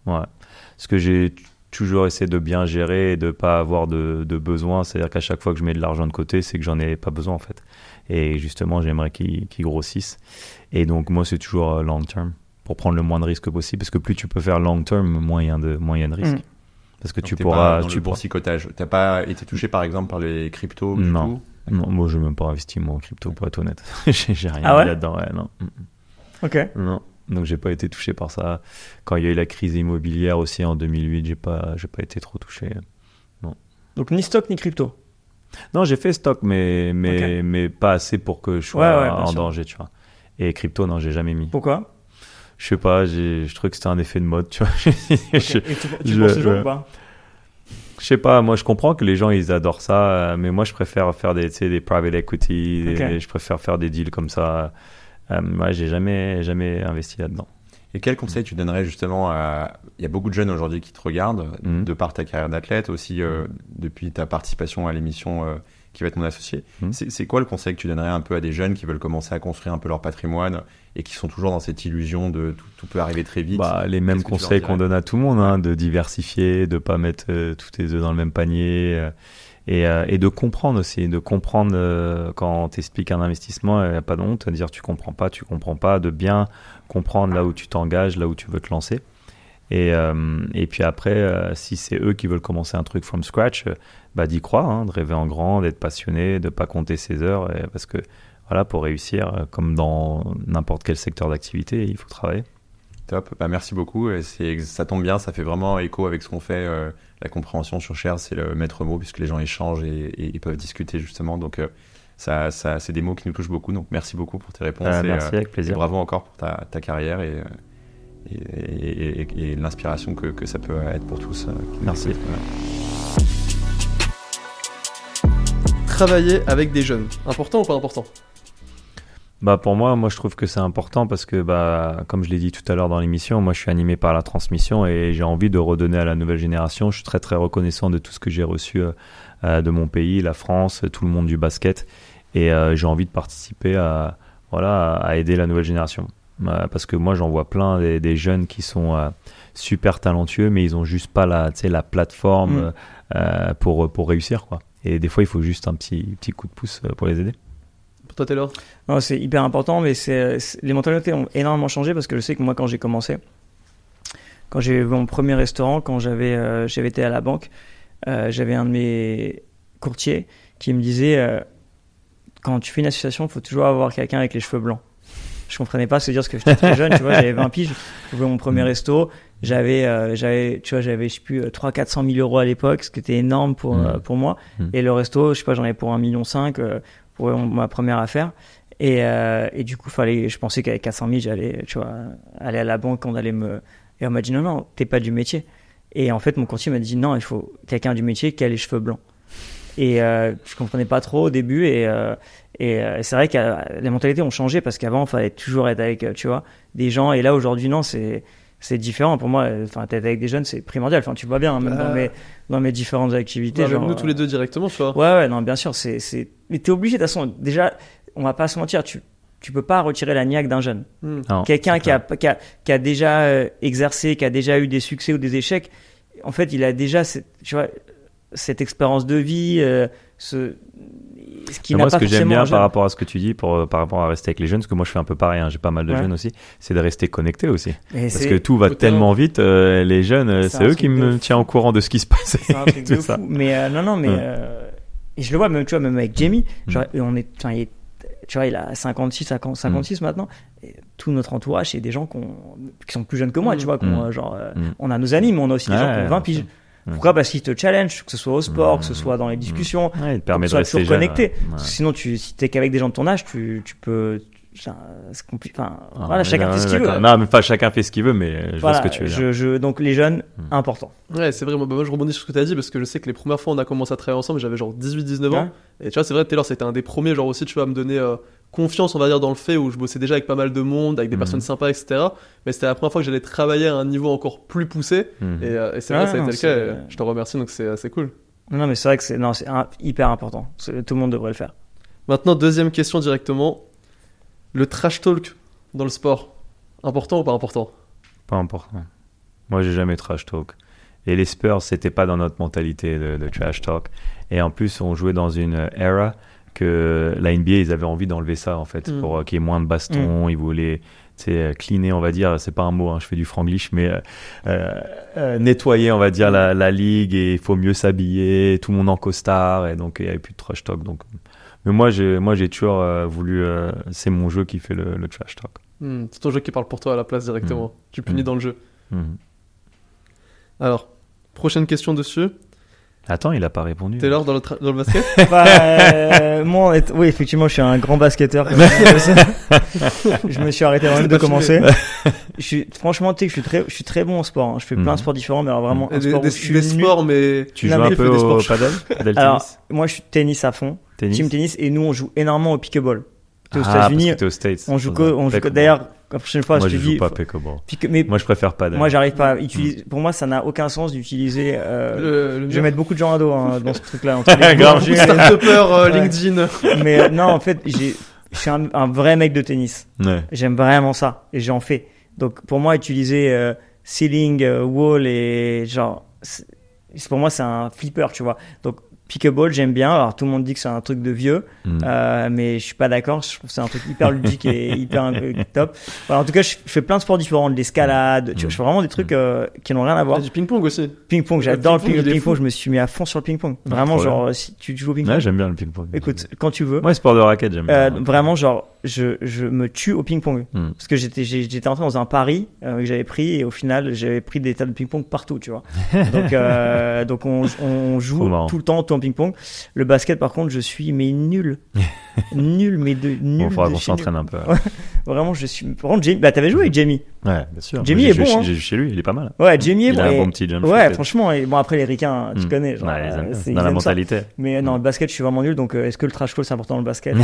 Ouais. Parce que j'ai toujours essayé de bien gérer et de pas avoir de besoin. C'est-à-dire qu'à chaque fois que je mets de l'argent de côté, c'est que j'en ai pas besoin en fait. Et justement, j'aimerais qu'ils grossissent. Et donc moi, c'est toujours long term pour prendre le moins de risques possible. Parce que plus tu peux faire long term, moins il y a de risques. Parce que donc tu pourras. Tu pourras boursicotage. T'as pas été touché par exemple par les cryptos? Non, moi je n'ai même pas investi en crypto pour être honnête. j'ai rien mis là-dedans. Ouais, non. Ok. Non. Donc j'ai pas été touché par ça. Quand il y a eu la crise immobilière aussi en 2008, j'ai pas été trop touché. Non. Donc ni stock ni crypto. Non, j'ai fait stock, mais pas assez pour que je sois en danger, tu vois. Et crypto, non, j'ai jamais mis. Pourquoi? Je sais pas, je trouvais que c'était un effet de mode, tu vois. Et tu penses toujours ou pas? Je sais pas, moi je comprends que les gens ils adorent ça, mais moi je préfère faire des private equity, je préfère faire des deals comme ça. Moi, j'ai jamais investi là-dedans. Et quel conseil tu donnerais justement il y a beaucoup de jeunes aujourd'hui qui te regardent, de par ta carrière d'athlète, aussi depuis ta participation à l'émission qui va être mon associé. C'est quoi le conseil que tu donnerais un peu à des jeunes qui veulent commencer à construire un peu leur patrimoine et qui sont toujours dans cette illusion de tout peut arriver très vite? Les mêmes conseils qu'on donne à tout le monde, de diversifier, de pas mettre tous tes œufs dans le même panier. Et de comprendre aussi, quand tu expliques un investissement, il n'y a pas de honte à dire tu comprends pas, de bien comprendre là où tu t'engages, là où tu veux te lancer. Et puis après, si c'est eux qui veulent commencer un truc from scratch, d'y croire, de rêver en grand, d'être passionné, de pas compter ses heures, parce que voilà, pour réussir, comme dans n'importe quel secteur d'activité, il faut travailler. Top. Bah, merci beaucoup. Et ça tombe bien, ça fait vraiment écho avec ce qu'on fait. La compréhension sur Share, c'est le maître mot puisque les gens échangent et ils peuvent discuter justement. Donc, ça, c'est des mots qui nous touchent beaucoup. Donc, merci beaucoup pour tes réponses. Merci, avec plaisir. Et bravo encore pour ta carrière et l'inspiration que ça peut être pour tous. Merci. Travailler avec des jeunes, important ou pas important? Bah pour moi, je trouve que c'est important parce que comme je l'ai dit tout à l'heure dans l'émission, moi je suis animé par la transmission et j'ai envie de redonner à la nouvelle génération. Je suis très très reconnaissant de tout ce que j'ai reçu de mon pays, la France, tout le monde du basket, et j'ai envie de participer à aider la nouvelle génération. Parce que moi j'en vois plein des jeunes qui sont super talentueux, mais ils ont juste pas la plateforme pour réussir, quoi. Et des fois il faut juste un petit coup de pouce pour les aider. Pour toi, Taylor? Non, c'est hyper important, mais les mentalités ont énormément changé parce que je sais que moi, quand j'ai commencé, quand j'ai eu mon premier restaurant, quand j'avais été à la banque, j'avais un de mes courtiers qui me disait quand tu fais une association, il faut toujours avoir quelqu'un avec les cheveux blancs. Je comprenais pas ce que dire parce que j'étais très jeune, tu vois, j'avais 20 piges, j'ouvrais mon premier resto, j'avais je sais plus 300-400 000 € à l'époque, ce qui était énorme pour moi. Et le resto, je sais pas, j'en avais pour 1,5 million pour ma première affaire. Et du coup, je pensais qu'avec 400 000, j'allais, tu vois, aller à la banque, et on m'a dit non, t'es pas du métier. Et en fait, mon courtier m'a dit non, il faut quelqu'un du métier qui a les cheveux blancs. Et je comprenais pas trop au début, et c'est vrai que les mentalités ont changé parce qu'avant, il fallait toujours être avec, tu vois, des gens, et là aujourd'hui, non, c'est différent pour moi. Enfin, être avec des jeunes, c'est primordial. Enfin, tu vois bien, hein, même dans mes différentes activités. Non, genre, même nous tous les deux directement, tu vois. Ouais, non, bien sûr, mais t'es obligé de toute façon. Déjà, on va pas se mentir, tu peux pas retirer la niaque d'un jeune. Non, quelqu'un qui a déjà exercé, qui a déjà eu des succès ou des échecs, en fait, il a déjà cette expérience de vie, ce qui n'a moi, pas ce que j'aime bien jeune. par rapport à ce que tu dis, par rapport à rester avec les jeunes, parce que moi je fais un peu pareil, hein, j'ai pas mal de jeunes aussi, c'est de rester connecté aussi. Parce que tout va tellement vite, les jeunes, c'est eux qui me tiennent au courant de ce qui se passe. C'est un truc de fou. Mais et je le vois même, tu vois, même avec Jamie, genre, tu vois, il a 56 maintenant. Et tout notre entourage, c'est des gens qui sont plus jeunes que moi, tu vois, on a nos amis, mais on a aussi des gens qui ont 20 piges. Pourquoi? Parce qu'ils te challenge, que ce soit au sport, que ce soit dans les discussions, il te permet de rester toujours connecté. jeune. Parce que sinon, si t'es qu'avec des gens de ton âge, tu peux. C'est compliqué. Enfin, voilà, chacun fait ce qu'il veut. Non, mais pas chacun fait ce qu'il veut, mais je vois ce que tu veux dire. Donc les jeunes, important. Ouais, c'est vrai. Moi, je rebondis sur ce que tu as dit parce que je sais que les premières fois on a commencé à travailler ensemble, j'avais genre 18-19 ans. Et tu vois, c'est vrai, Taylor, c'était un des premiers, genre aussi, tu vois, à me donner confiance, on va dire, dans le fait où je bossais déjà avec pas mal de monde, avec des personnes sympas, etc. Mais c'était la première fois que j'allais travailler à un niveau encore plus poussé. Et c'est vrai, ça a été le cas. Je te remercie, donc c'est assez cool. Non, mais c'est vrai que c'est hyper important. Tout le monde devrait le faire. Maintenant, deuxième question directement. Le trash talk dans le sport, important ou pas important? Pas important. Moi, j'ai jamais trash talk. Et les Spurs, c'était pas dans notre mentalité de trash talk. Et en plus, on jouait dans une era que la NBA, ils avaient envie d'enlever ça, en fait, pour qu'il y ait moins de bastons. Ils voulaient, cleaner, on va dire, c'est pas un mot, hein, je fais du franglish, mais nettoyer, on va dire, la ligue, et il faut mieux s'habiller, tout le monde en costard, et donc il n'y avait plus de trash talk. Donc. Mais moi, j'ai toujours voulu, c'est mon jeu qui fait le trash talk. C'est ton jeu qui parle pour toi à la place directement. Tu punis dans le jeu. Alors, prochaine question dessus. Attends, il a pas répondu. Taylor, dans le basket? Moi, oui, effectivement, je suis un grand basketteur. Je me suis arrêté avant même de commencer. Franchement, tu sais que je suis très bon en sport. Hein. Je fais plein de sports différents, mais alors vraiment un sport où je suis des sports, mais tu joues un peu au paddle, alors, moi, je suis tennis à fond. Team tennis, et nous, on joue énormément au pickleball. Aux États-Unis, t'es aux States. On joue d'ailleurs, la prochaine fois, moi, je te dis. Moi, je joue pas pickleball. Mais moi, je préfère paddle. Moi, j'arrive pas à utiliser. Pour moi, ça n'a aucun sens d'utiliser. Je vais mettre beaucoup de gens à dos dans ce truc-là. Start-upper, LinkedIn. Mais non, en fait, je suis un vrai mec de tennis. Ouais. J'aime vraiment ça et j'en fais. Donc, pour moi, utiliser ceiling, wall et genre, pour moi, c'est un flipper, tu vois. Donc, Pickleball, j'aime bien. Alors tout le monde dit que c'est un truc de vieux, mais je suis pas d'accord. Je trouve que c'est un truc hyper ludique et hyper top. Voilà, en tout cas, je fais plein de sports différents, de l'escalade. Je fais vraiment des trucs qui n'ont rien à voir. Du ping-pong aussi. Ping-pong, j'adore le ping-pong. Je me suis mis à fond sur le ping-pong. Vraiment, genre, si tu joues au ping-pong. Ouais, j'aime bien le ping-pong. Écoute, quand tu veux. Moi, sport de raquette, j'aime bien. Vraiment, genre, je me tue au ping-pong. Parce que j'étais entré dans un pari que j'avais pris et au final, j'avais pris des tas de ping-pong partout, tu vois. Donc on joue tout le temps en ping-pong. Le basket, par contre, je suis mais nul. Nul, mais nul. Bon, faudra qu'on s'entraîne un peu. Ouais. Vraiment, je suis. Par contre, Jamie, t'avais joué avec Jamie. Ouais, bien sûr. Jamie est bon. J'ai joué chez lui, il est pas mal. Ouais, Jamie est bon. Il a un bon petit jump shot. Ouais, franchement. Et bon, après, les ricains, tu connais. Genre, c'est dans la mentalité. Mais non, le basket, je suis vraiment nul. Donc, est-ce que le trash talk, c'est important dans le basket?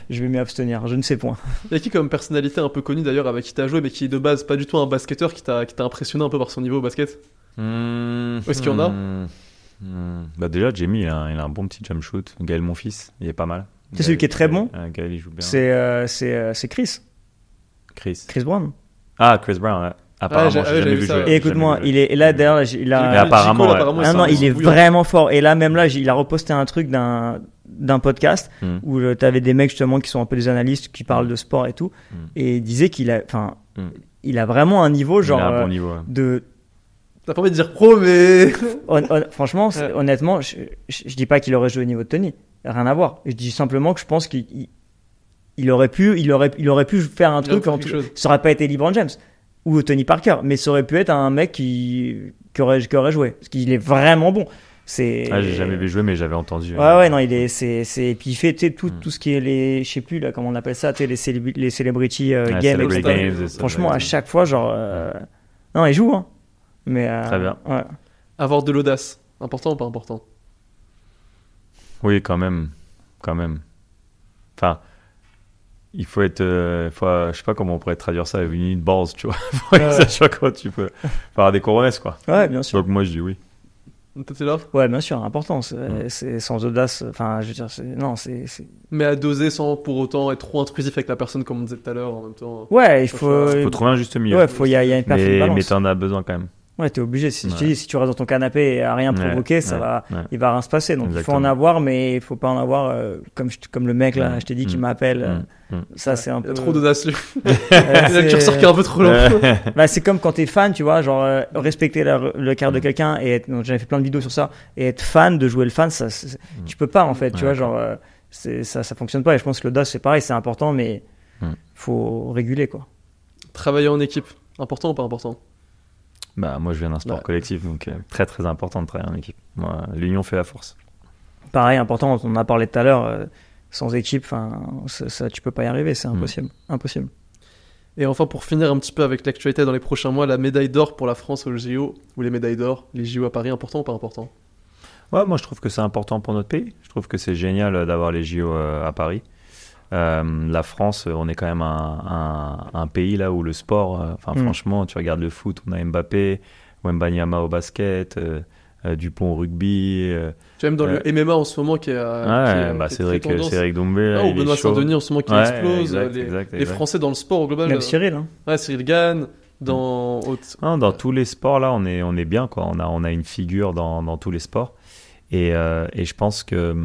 Je vais m'y abstenir. Je ne sais point. Il y a qui comme personnalité un peu connue d'ailleurs avec qui t'as joué, mais qui est de base pas du tout un basketteur, qui t'a impressionné un peu par son niveau au basket? Est-ce qu'il y en a? Bah déjà, Jamie, il a un bon petit jump shoot. Gaël, mon fils, il est pas mal. C'est celui qui est très bon. Gaël, il joue bien. C'est Chris Brown. Ah, Chris Brown, ouais. Apparemment, j'ai jamais vu jouer. Et écoute-moi, il est là d'ailleurs, il a. Mais apparemment, non, il est vraiment fort. Et là, même là, il a reposté un truc d'un podcast où t'avais des mecs justement qui sont un peu des analystes qui parlent de sport et tout, et il disait qu'il a vraiment un niveau genre il a un bon niveau, de. T'as pas envie de dire pro, mais franchement, honnêtement, je dis pas qu'il aurait joué au niveau de Tony, rien à voir. Je dis simplement que je pense qu'il aurait pu faire un truc. Ça aurait pas été LeBron James ou Tony Parker, mais ça aurait pu être un mec qui aurait joué, parce qu'il est vraiment bon. J'ai jamais vu jouer, mais j'avais entendu. Ouais, non, et puis il fait tout ce qui est je sais plus là comment on appelle ça, les celebrity games, franchement, à chaque fois, genre, non, il joue, hein. Mais très bien. Ouais. Avoir de l'audace, important ou pas important? Oui, quand même. Enfin, il faut être, je sais pas comment on pourrait traduire ça, une base, tu vois. Ça, je sais pas comment tu peux faire des couronnes, quoi. Ouais, bien sûr. Donc moi, je dis oui. T'étais là? Ouais, bien sûr, important. C'est sans audace. Enfin, je veux dire, c'est. Mais à doser sans pour autant être trop intrusif avec la personne, comme on disait tout à l'heure, en même temps. Ouais, il faut trouver un juste milieu. Ouais, il y a une parfaite balance. Mais t'en as besoin quand même. Ouais, t'es obligé. Si tu restes dans ton canapé et à rien provoquer, il va rien se passer. Donc il faut en avoir, mais il faut pas en avoir comme le mec là, je t'ai dit, qui m'appelle. Ça, c'est un peu. Il y a trop d'audace. Le curseur qui est un peu trop long. Bah, c'est comme quand t'es fan, tu vois, genre respecter le cœur de quelqu'un et j'avais fait plein de vidéos sur ça, et être fan, de jouer le fan, ça, tu peux pas en fait, tu vois, genre ça fonctionne pas. Et je pense que l'audace c'est pareil, c'est important, mais faut réguler, quoi. Travailler en équipe, important ou pas important? Bah, moi, je viens d'un sport collectif, donc très très important de travailler en équipe. Moi, l'union fait la force. Pareil, important, on en a parlé tout à l'heure, sans équipe, ça, tu peux pas y arriver, c'est impossible. Impossible. Et enfin, pour finir un petit peu avec l'actualité dans les prochains mois, la médaille d'or pour la France aux JO, ou les médailles d'or, les JO à Paris, important ou pas important? Ouais, moi je trouve que c'est important pour notre pays. Je trouve que c'est génial d'avoir les JO à Paris. La France, on est quand même un pays là où le sport, franchement, tu regardes le foot, on a Mbappé, Wembanyama au basket, Dupont au rugby. Tu vois, même dans le MMA en ce moment qui est Cédric Doumbé. Ou Benoît Saint-Denis en ce moment qui explose. Les Français dans le sport au global. Même Cyril. Hein. Ouais, Cyril Gann. Dans tous les sports là, on est bien, quoi. On a une figure dans tous les sports. Et je pense que.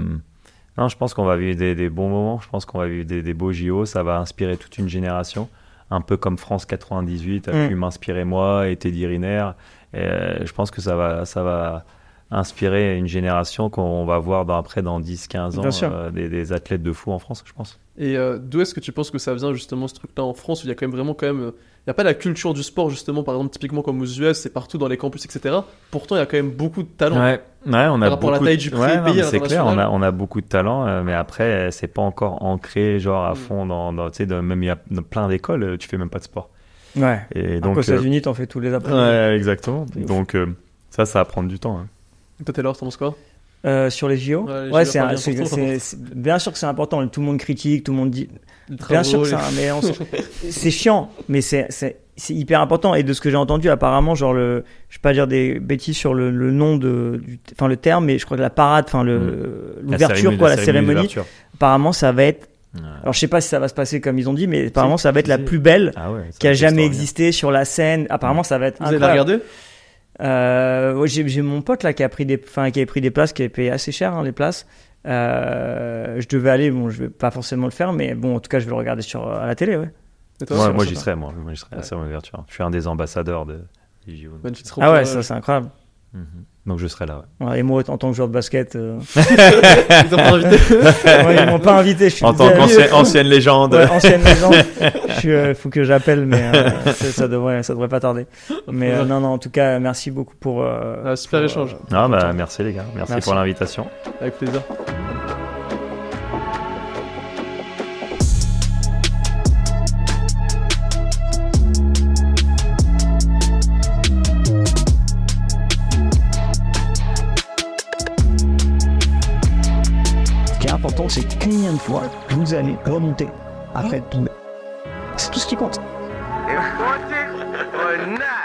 Non, je pense qu'on va vivre des bons moments, je pense qu'on va vivre des beaux JO, ça va inspirer toute une génération, un peu comme France 98 a pu m'inspirer moi et Teddy Riner. Je pense que ça va inspirer une génération qu'on va voir dans 10-15 ans, des athlètes de fou en France, je pense. Et d'où est-ce que tu penses que ça vient justement ce truc-là en France où il y a quand même il n'y a pas la culture du sport justement, par exemple typiquement comme aux US, c'est partout dans les campus, etc. Pourtant il y a quand même beaucoup de talent. Ouais, on a par rapport à la taille du pays, c'est clair, on a beaucoup de talent, mais après c'est pas encore ancré genre à fond même il y a plein d'écoles, tu fais même pas de sport. Ouais. Et donc aux États-Unis t'en fais tous les après. Ouais, exactement. Donc ça va prendre du temps. Hein. Toi Taylor, t'en penses quoi? Sur les JO, c'est bien sûr que c'est important. Tout le monde critique, tout le monde dit. Bien sûr que c'est chiant, mais c'est hyper important. Et de ce que j'ai entendu, apparemment, genre je vais pas dire des bêtises sur le nom le terme, mais je crois que la parade, l'ouverture, la cérémonie. Apparemment, ça va être. Alors je sais pas si ça va se passer comme ils ont dit, mais apparemment ça va être la plus belle qui a jamais existé sur la scène. Apparemment, ça va être incroyable. Vous allez la regarder? Ouais, j'ai mon pote là qui a pris des places, qui avait payé assez cher les places. Je devais aller, bon, je vais pas forcément le faire, mais bon, en tout cas, je vais le regarder à la télé, ouais. Et toi, Moi, j'y serai, j'y serai à la cérémonie d'ouverture. Je suis un des ambassadeurs des JO. Magnifique. Ah ouais, ça c'est incroyable. Donc je serai là. Ouais, et moi, en tant que joueur de basket, Ils t'ont pas invité. ouais, ils m'ont pas invité. Je suis En tant qu'ancienne légende. Ouais, ancienne légende. Faut que j'appelle, mais ça devrait pas tarder. Mais non, en tout cas, merci beaucoup pour. Super échange. Merci les gars. Merci pour l'invitation. Avec plaisir. Ce qui est important, c'est combien de fois vous allez remonter après tomber. C'est tout ce qui compte. Important or not?